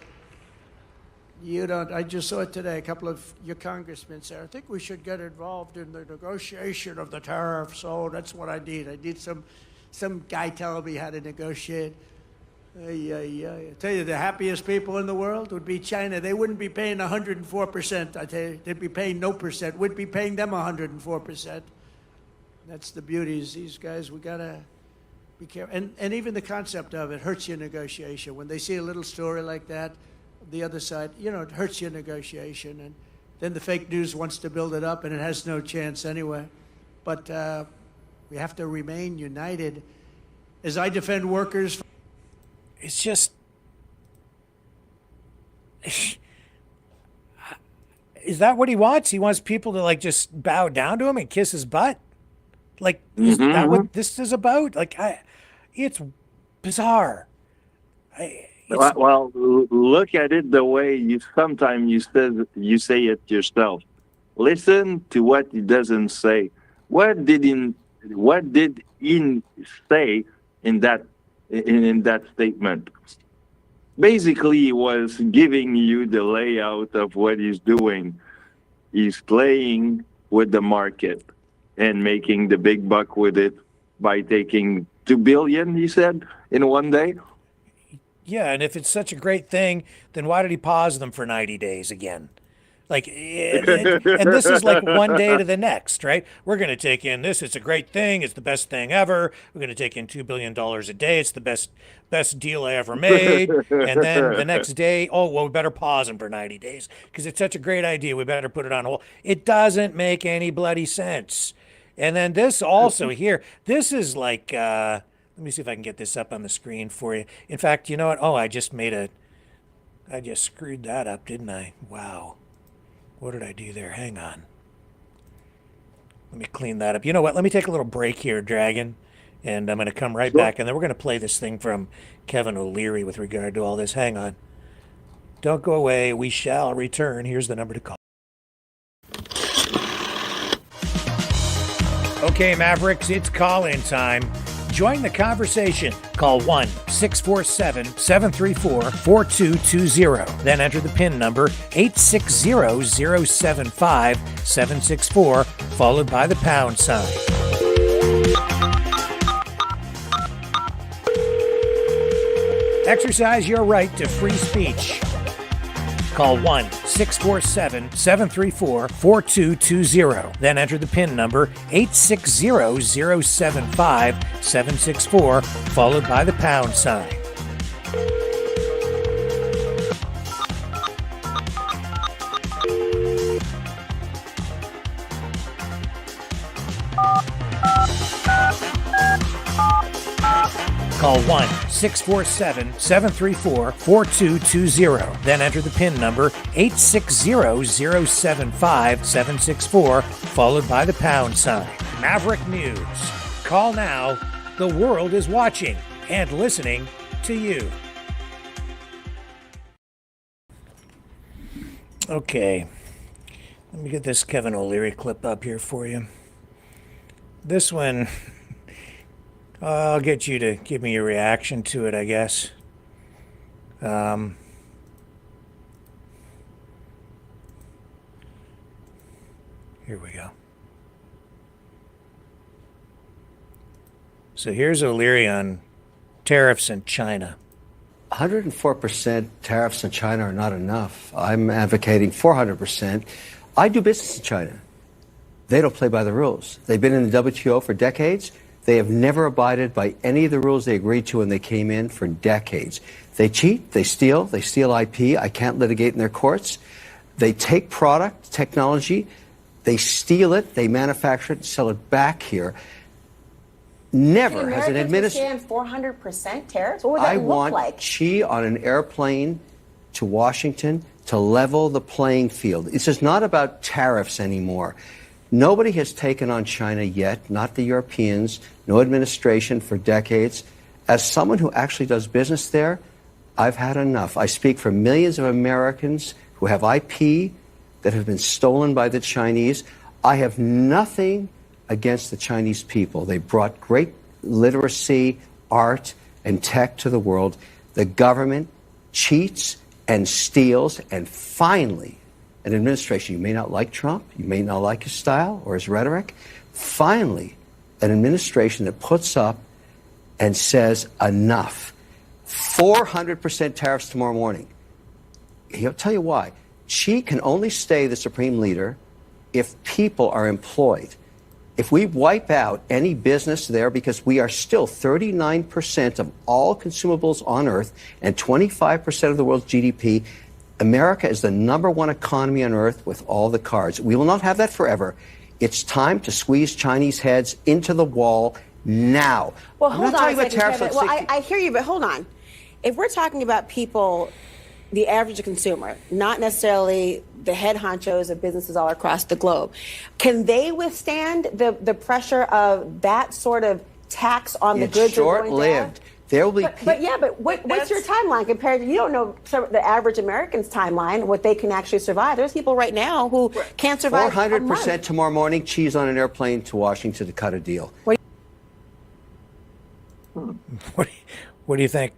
You don't. I just saw it today. A couple of your congressmen said, I think we should get involved in the negotiation of the tariffs. So that's what I need. I need some guy telling me how to negotiate. I tell you, the happiest people in the world would be China. They wouldn't be paying 104%. I tell you, they'd be paying no percent. We'd be paying them 104%. That's the beauties. These guys, we got to be careful. And even the concept of it hurts your negotiation. When they see a little story like that, the other side, you know, it hurts your negotiation. And then the fake news wants to build it up, and it has no chance anyway. But we have to remain united. As I defend workers... It's just, is that what he wants? He wants people to like just bow down to him and kiss his butt? Like, is that what this is about? Like, it's bizarre. Well, look at it the way you sometimes you say it yourself. Listen to what he doesn't say. What did he say in that statement? Basically, he was giving you the layout of what he's doing. He's playing with the market and making the big buck with it by taking $2 billion, he said, in one day. Yeah, and if it's such a great thing, then why did he pause them for 90 days again? Like, and this is like one day to the next, right? We're going to take in this. It's a great thing. It's the best thing ever. We're going to take in $2 billion a day. It's the best deal I ever made. And then the next day, oh, well, we better pause them for 90 days because it's such a great idea. We better put it on hold. It doesn't make any bloody sense. And then this also here, this is like, let me see if I can get this up on the screen for you. In fact, you know what? Oh, I just screwed that up, didn't I? Wow. What did I do there? Hang on. Let me clean that up. You know what? Let me take a little break here, Dragon, and I'm going to come right back, and then we're going to play this thing from Kevin O'Leary with regard to all this. Hang on. Don't go away. We shall return. Here's the number to call. Okay, Mavericks, it's call-in time. Join the conversation. Call 1-647-734-4220. Then enter the PIN number 860-075-764, followed by the pound sign. Exercise your right to free speech. Call 1-647-734-4220. Then enter the PIN number 860-075-764, followed by the pound sign. Call 1-647-734-4220. Then enter the PIN number 860-075-764, followed by the pound sign. Maverick News. Call now. The world is watching and listening to you. Okay. Let me get this Kevin O'Leary clip up here for you. This one... I'll get you to give me your reaction to it, I guess. Here we go. So here's O'Leary on tariffs in China. 104% tariffs in China are not enough. I'm advocating 400%. I do business in China. They don't play by the rules. They've been in the WTO for decades. They have never abided by any of the rules they agreed to when they came in for decades. They cheat, they steal IP. I can't litigate in their courts. They take product, technology, they steal it, they manufacture it, and sell it back here. Never has an administration. 400% tariffs? What would that look like? I want Xi on an airplane to Washington to level the playing field. This is not about tariffs anymore. Nobody has taken on China yet, not the Europeans, no administration for decades. As someone who actually does business there, I've had enough. I speak for millions of Americans who have IP that have been stolen by the Chinese. I have nothing against the Chinese people. They brought great literacy, art, and tech to the world. The government cheats and steals, and finally, an administration, you may not like Trump, you may not like his style or his rhetoric, finally, an administration that puts up and says enough. 400% tariffs tomorrow morning. He'll tell you why. Xi can only stay the supreme leader if people are employed. If we wipe out any business there, because we are still 39% of all consumables on Earth and 25% of the world's GDP, America is the #1 economy on earth with all the cards. We will not have that forever. It's time to squeeze Chinese heads into the wall now. Well, I'm hold not on talking a about second, tariffs. Kevin. Well, I hear you, but hold on. If we're talking about people the average consumer, not necessarily the head honchos of businesses all across the globe. Can they withstand the pressure of that sort of tax on the goods? It's short-lived. There will be. But what's your timeline compared to, you don't know the average American's timeline, what they can actually survive. There's people right now who can't survive 400% tomorrow morning, cheese on an airplane to Washington to cut a deal. What do you think?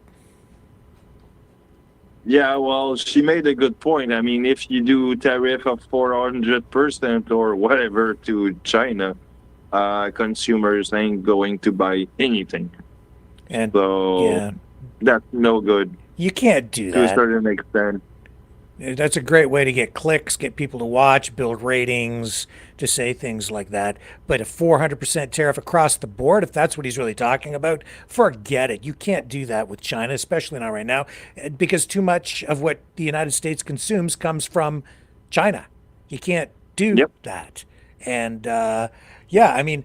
Yeah, well, she made a good point. I mean, if you do tariff of 400% or whatever to China, consumers ain't going to buy anything. And so that's no good. You can't do that. To a certain extent. That's a great way to get clicks, get people to watch, build ratings, to say things like that. But a 400% tariff across the board, if that's what he's really talking about, forget it. You can't do that with China, especially not right now, because too much of what the United States consumes comes from China. You can't do that. And I mean,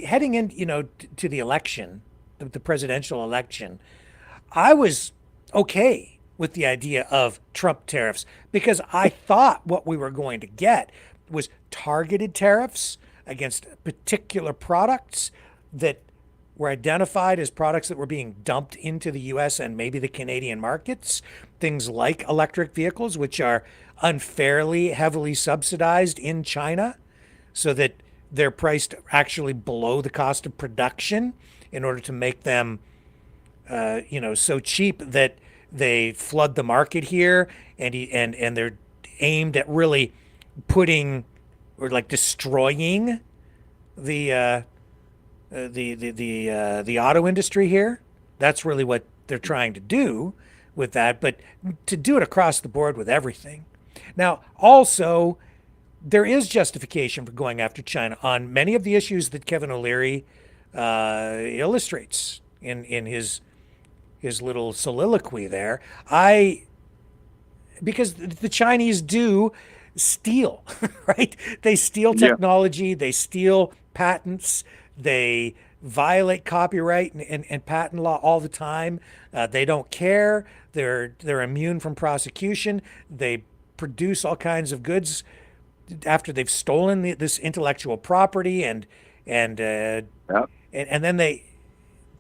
heading in, to the election, the presidential election, I was okay with the idea of Trump tariffs because I thought what we were going to get was targeted tariffs against particular products that were identified as products that were being dumped into the U.S. and maybe the Canadian markets, things like electric vehicles, which are unfairly heavily subsidized in China so that they're priced actually below the cost of production in order to make them, so cheap that they flood the market here, and they're aimed at really putting or like destroying the auto industry here. That's really what they're trying to do with that, but to do it across the board with everything. Now, also, there is justification for going after China on many of the issues that Kevin O'Leary illustrates in his little soliloquy there. Because the Chinese do steal, right? They steal technology, they steal patents, they violate copyright and patent law all the time. They don't care. They're immune from prosecution. They produce all kinds of goods after they've stolen this intellectual property and then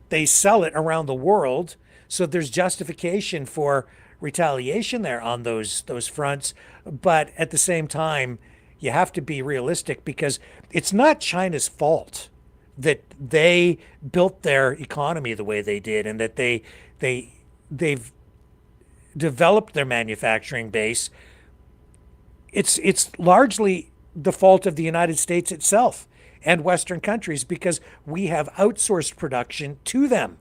they sell it around the world. So there's justification for retaliation there on those fronts. But at the same time, you have to be realistic because it's not China's fault that they built their economy the way they did and that they've developed their manufacturing base. It's largely the fault of the United States itself and Western countries because we have outsourced production to them.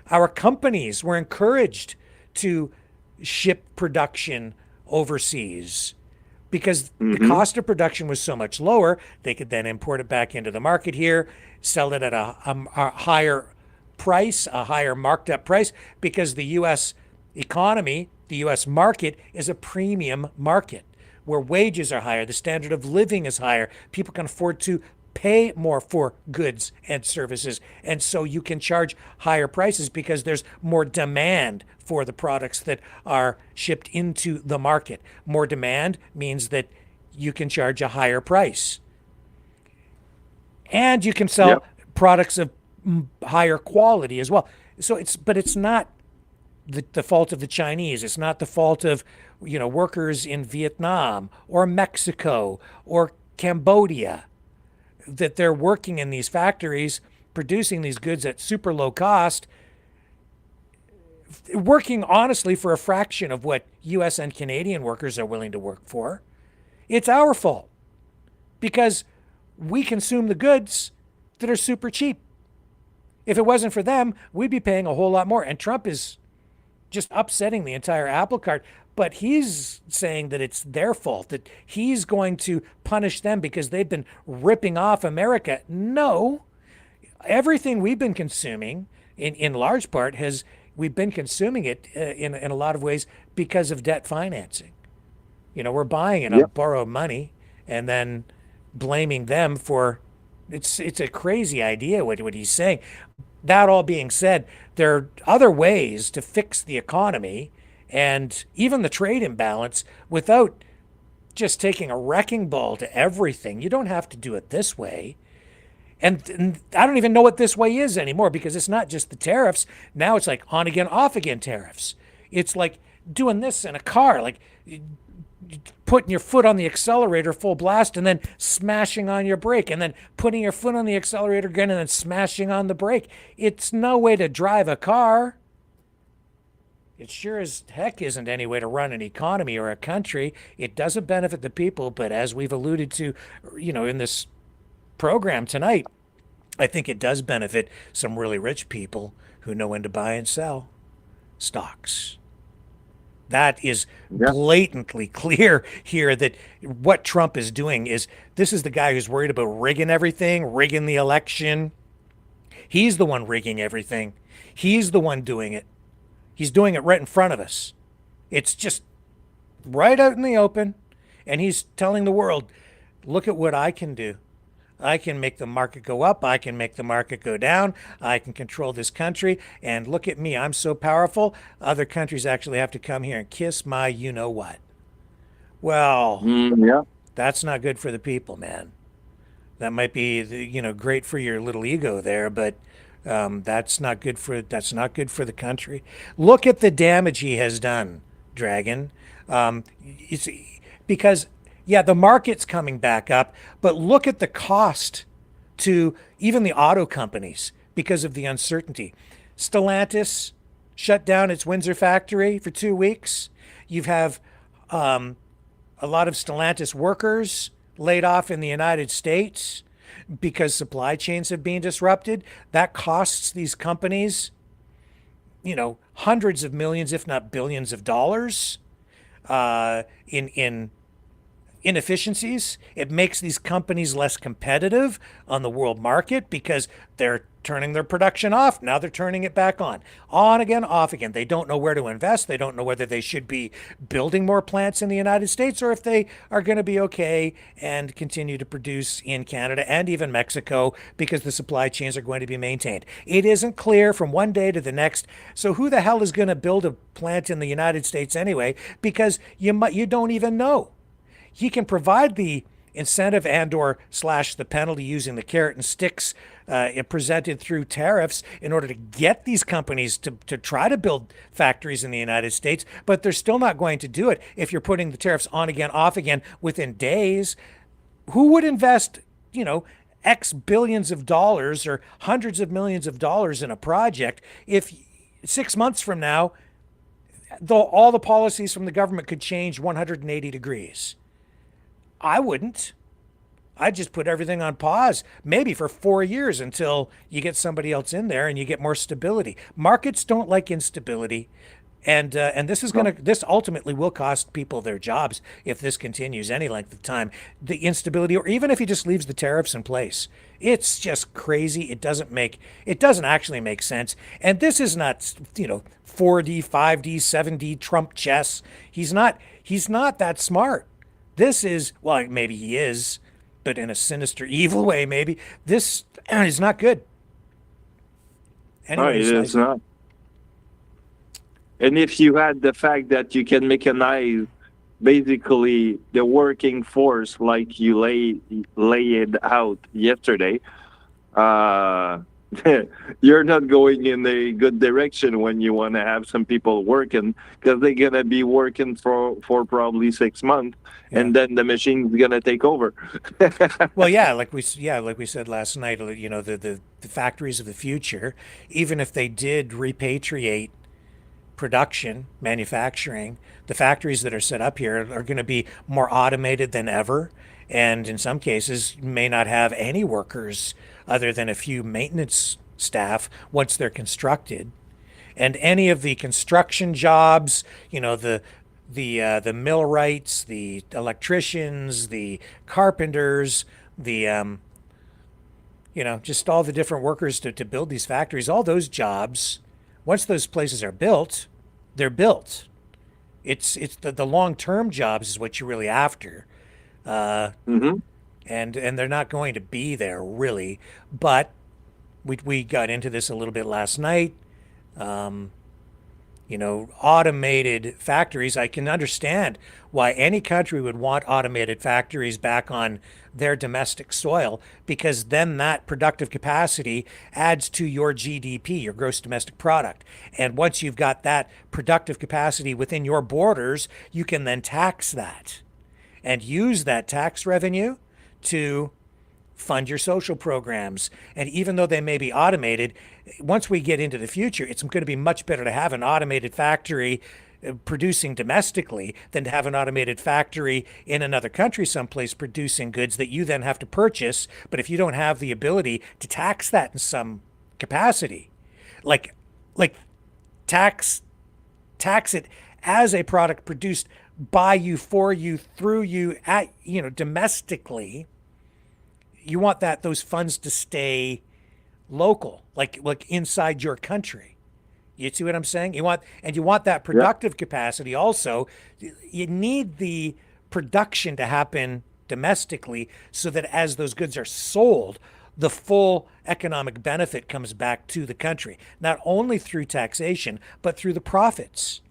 Our companies were encouraged to ship production overseas because the cost of production was so much lower. They could then import it back into the market here, sell it at a higher price, a higher marked up price, because the U.S. economy, the U.S. market is a premium market where wages are higher, the standard of living is higher, people can afford to pay more for goods and services, and so you can charge higher prices because there's more demand for the products that are shipped into the market. More demand means that you can charge a higher price. And you can sell products of higher quality as well. So it's not the fault of the Chinese. It's not the fault of workers in Vietnam or Mexico or Cambodia that they're working in these factories producing these goods at super low cost, working honestly for a fraction of what US and Canadian workers are willing to work for. It's our fault because we consume the goods that are super cheap. If it wasn't for them, we'd be paying a whole lot more. And Trump is just upsetting the entire apple cart. But he's saying that it's their fault, that he's going to punish them because they've been ripping off America. No, everything we've been consuming, in large part, we've been consuming it in a lot of ways because of debt financing. We're buying it on borrowed money and then blaming them for it's a crazy idea what he's saying. that all being said, there are other ways to fix the economy and even the trade imbalance without just taking a wrecking ball to everything. You don't have to do it this way. And I don't even know what this way is anymore, because it's not just the tariffs. Now it's like on again, off again tariffs. It's like doing this in a car, like putting your foot on the accelerator full blast and then smashing on your brake, and then putting your foot on the accelerator again and then smashing on the brake. It's no way to drive a car. It sure as heck isn't any way to run an economy or a country. It doesn't benefit the people, but as we've alluded to, in this program tonight, I think it does benefit some really rich people who know when to buy and sell stocks. That is blatantly clear here, that what Trump is doing is, this is the guy who's worried about rigging everything, rigging the election. He's the one rigging everything. He's the one doing it. He's doing it right in front of us. It's just right out in the open. And he's telling the world, look at what I can do. I can make the market go up. I can make the market go down. I can control this country. And look at me. I'm so powerful. Other countries actually have to come here and kiss my you-know-what. Well, that's not good for the people, man. That might be, great for your little ego there, but that's not good for the country. Look at the damage he has done, Dragon. It's because, the market's coming back up, but look at the cost to even the auto companies because of the uncertainty. Stellantis shut down its Windsor factory for 2 weeks. You have a lot of Stellantis workers laid off in the United States because supply chains have been disrupted. That costs these companies, hundreds of millions, if not billions of dollars in inefficiencies. It makes these companies less competitive on the world market because they're turning their production off. Now they're turning it back on again, off again. They don't know where to invest. They don't know whether they should be building more plants in the United States or if they are going to be okay and continue to produce in Canada and even Mexico because the supply chains are going to be maintained. It isn't clear from one day to the next. So who the hell is going to build a plant in the United States anyway? Because you don't even know. He can provide the incentive and/or / the penalty using the carrot and sticks presented through tariffs in order to get these companies to try to build factories in the United States, but they're still not going to do it if you're putting the tariffs on again, off again within days. Who would invest, X billions of dollars or hundreds of millions of dollars in a project if 6 months from now, all the policies from the government could change 180 degrees? I wouldn't. I'd just put everything on pause, maybe for 4 years until you get somebody else in there and you get more stability. Markets don't like instability. And this ultimately will cost people their jobs if this continues any length of time. The instability, or even if he just leaves the tariffs in place, it's just crazy. It doesn't actually make sense. And this is not, 4D, 5D, 7D Trump chess. He's not that smart. This is, well, maybe he is, but in a sinister, evil way, maybe. This is not good. It is not. And if you had the fact that you can mechanize basically the working force like you laid out yesterday, you're not going in a good direction when you want to have some people working, because they're going to be working for probably 6 months, and then the machine's going to take over. Well, like we said last night, the factories of the future, even if they did repatriate production, manufacturing, the factories that are set up here are going to be more automated than ever, and in some cases may not have any workers other than a few maintenance staff once they're constructed. And any of the construction jobs, the millwrights, the electricians, the carpenters, the just all the different workers to build these factories, all those jobs, once those places are built, they're built. It's the long-term jobs is what you're really after. And they're not going to be there really, but We got into this a little bit last night. Automated factories, I can understand why any country would want automated factories back on their domestic soil, because then that productive capacity adds to your GDP, your gross domestic product. And once you've got that productive capacity within your borders, you can then tax that and use that tax revenue to fund your social programs. And even though they may be automated, once we get into the future, it's going to be much better to have an automated factory producing domestically than to have an automated factory in another country someplace producing goods that you then have to purchase. But if you don't have the ability to tax that in some capacity, like tax it as a product produced by you, for you, through you, domestically, you want those funds to stay local, like inside your country. You see what I'm saying? You want that productive capacity also. You need the production to happen domestically so that as those goods are sold, the full economic benefit comes back to the country, not only through taxation, but through the profits.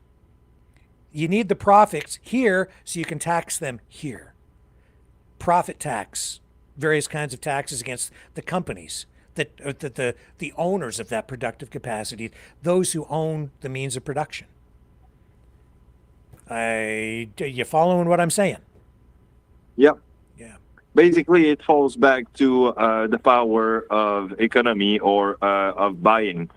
You need the profits here so you can tax them here. Profit tax, various kinds of taxes against the companies, the owners of that productive capacity, those who own the means of production. You following what I'm saying? Yep. Yeah. Basically, it falls back to the power of economy or of buying.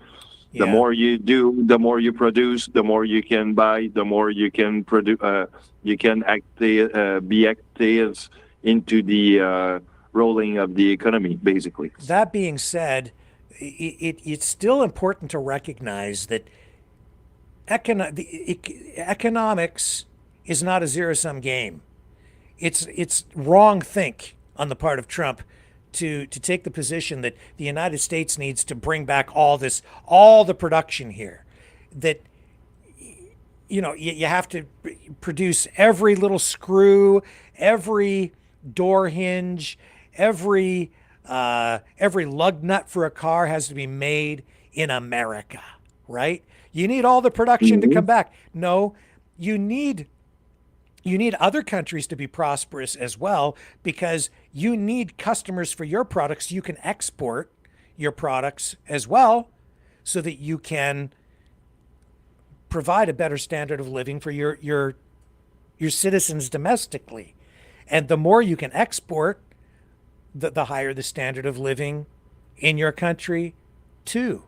The more you do, the more you produce, the more you can buy, the more you can produce. You can be active into the rolling of the economy, basically. That being said, it's still important to recognize that economics is not a zero-sum game. It's wrong think on the part of Trump to take the position that the United States needs to bring back all the production here. That you have to produce every little screw, every door hinge, every lug nut for a car has to be made in America, right? You need all the production to come back. No, you need other countries to be prosperous as well, because you need customers for your products. You can export your products as well so that you can provide a better standard of living for your citizens domestically. And the more you can export, the higher the standard of living in your country too.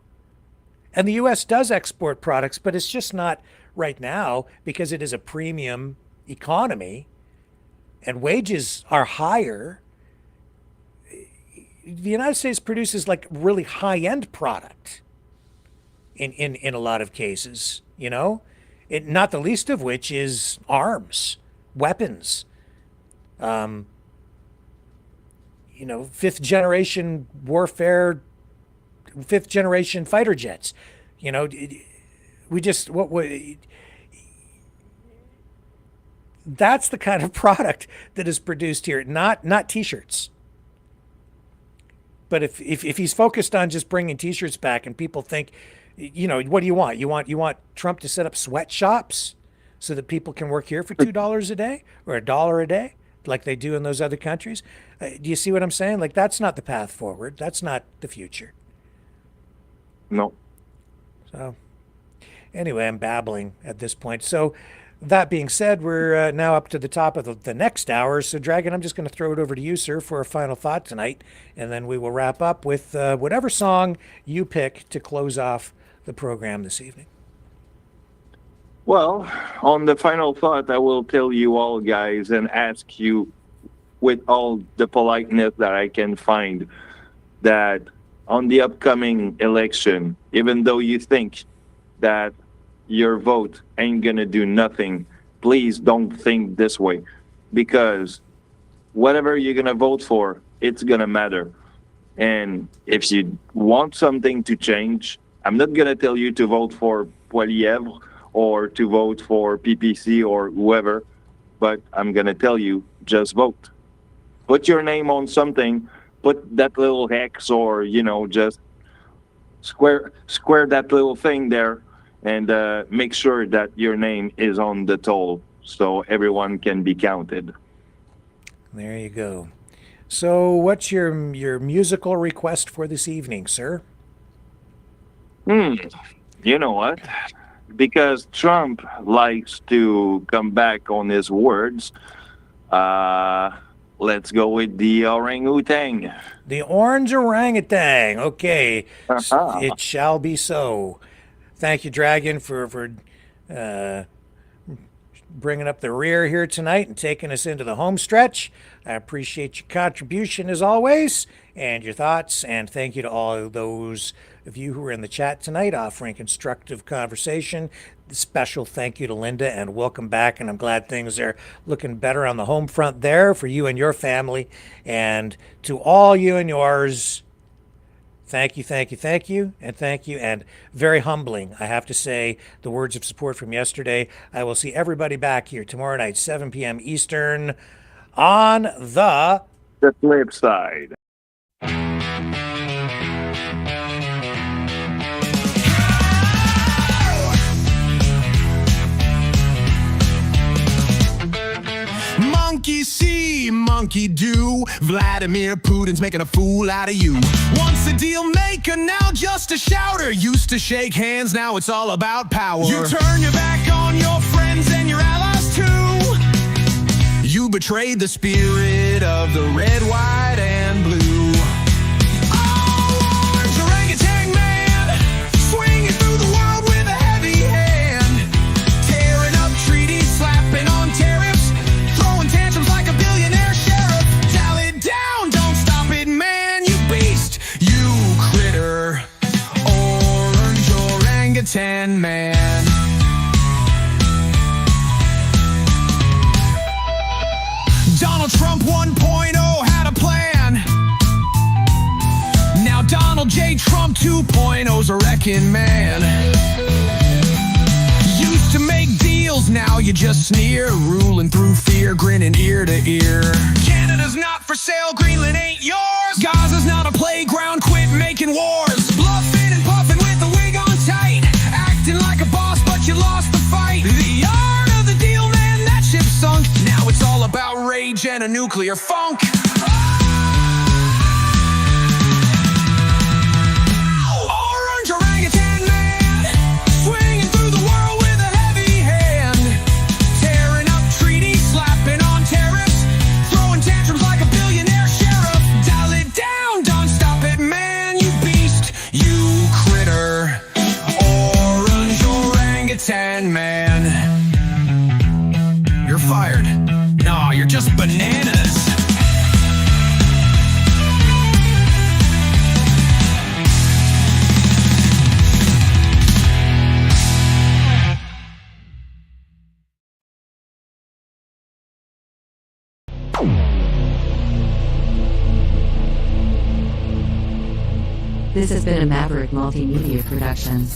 And the U.S. does export products, but it's just not right now because it is a premium economy and wages are higher. The United States produces like really high-end product in a lot of cases, not the least of which is arms, weapons, fifth generation warfare, fifth generation fighter jets. That's the kind of product that is produced here, not T-shirts. But if he's focused on just bringing T-shirts back, and people think, what do you want? You want Trump to set up sweatshops so that people can work here for $2 a day or $1 a day, like they do in those other countries? Do you see what I'm saying? Like, that's not the path forward. That's not the future. No. So, anyway, I'm babbling at this point. So, that being said, we're now up to the top of the next hour. So, Dragon, I'm just going to throw it over to you, sir, for a final thought tonight. And then we will wrap up with whatever song you pick to close off the program this evening. Well, on the final thought, I will tell you all, guys, and ask you with all the politeness that I can find, that on the upcoming election, even though you think that your vote ain't gonna do nothing, please don't think this way, because whatever you're gonna vote for, it's gonna matter. And if you want something to change, I'm not gonna tell you to vote for Poilievre or to vote for PPC or whoever, but I'm gonna tell you, just vote. Put your name on something, put that little hex, or just square that little thing there, and make sure that your name is on the toll so everyone can be counted. There you go. So what's your musical request for this evening, sir? You know what? Because Trump likes to come back on his words, let's go with the orangutan. The orange orangutan. Okay. It shall be so. Thank you, Dragon, for bringing up the rear here tonight and taking us into the home stretch. I appreciate your contribution as always and your thoughts, and thank you to all those of you who were in the chat tonight offering constructive conversation. Special thank you to Linda, and welcome back, and I'm glad things are looking better on the home front there for you and your family. And to all you and yours, thank you, thank you, thank you, and very humbling, I have to say, the words of support from yesterday. I will see everybody back here tomorrow night, 7 p.m. Eastern, on the flip side. Monkey see, monkey do. Vladimir Putin's making a fool out of you. Once a deal maker, now just a shouter. Used to shake hands, now it's all about power. You turn your back on your friends and your allies too. You betrayed the spirit of the red, white, and blue. Oh, orange orangutan man, swinging through the world with a heavy hand. Tearing up treaties, slapping on tariffs, throwing tantrums like a billionaire sheriff. Tell it down, don't stop it, man, you beast, you critter. Orange orangutan man. Donald Trump 1.0 had a plan. Now Donald J. Trump 2.0's a wrecking man. Used to make deals, now you just sneer. Ruling through fear, grinning ear to ear. Canada's not for sale, Greenland ain't yours. Gaza's not a playground, quit making wars. Bluffing and puffing with the wig on tight. Acting like a boss, but you lost the fight. The art of the deal, man, that ship sunk. Now it's all about rage and a nuclear funk. Orange orangutan man, swinging through the world with a heavy hand. Tearing up treaties, slapping on tariffs, throwing tantrums like a billionaire sheriff. Dial it down, don't stop it, man, you beast, you critter. Orange orangutan man. You're fired. No, you're just bananas. This has been a Maverick Multimedia production.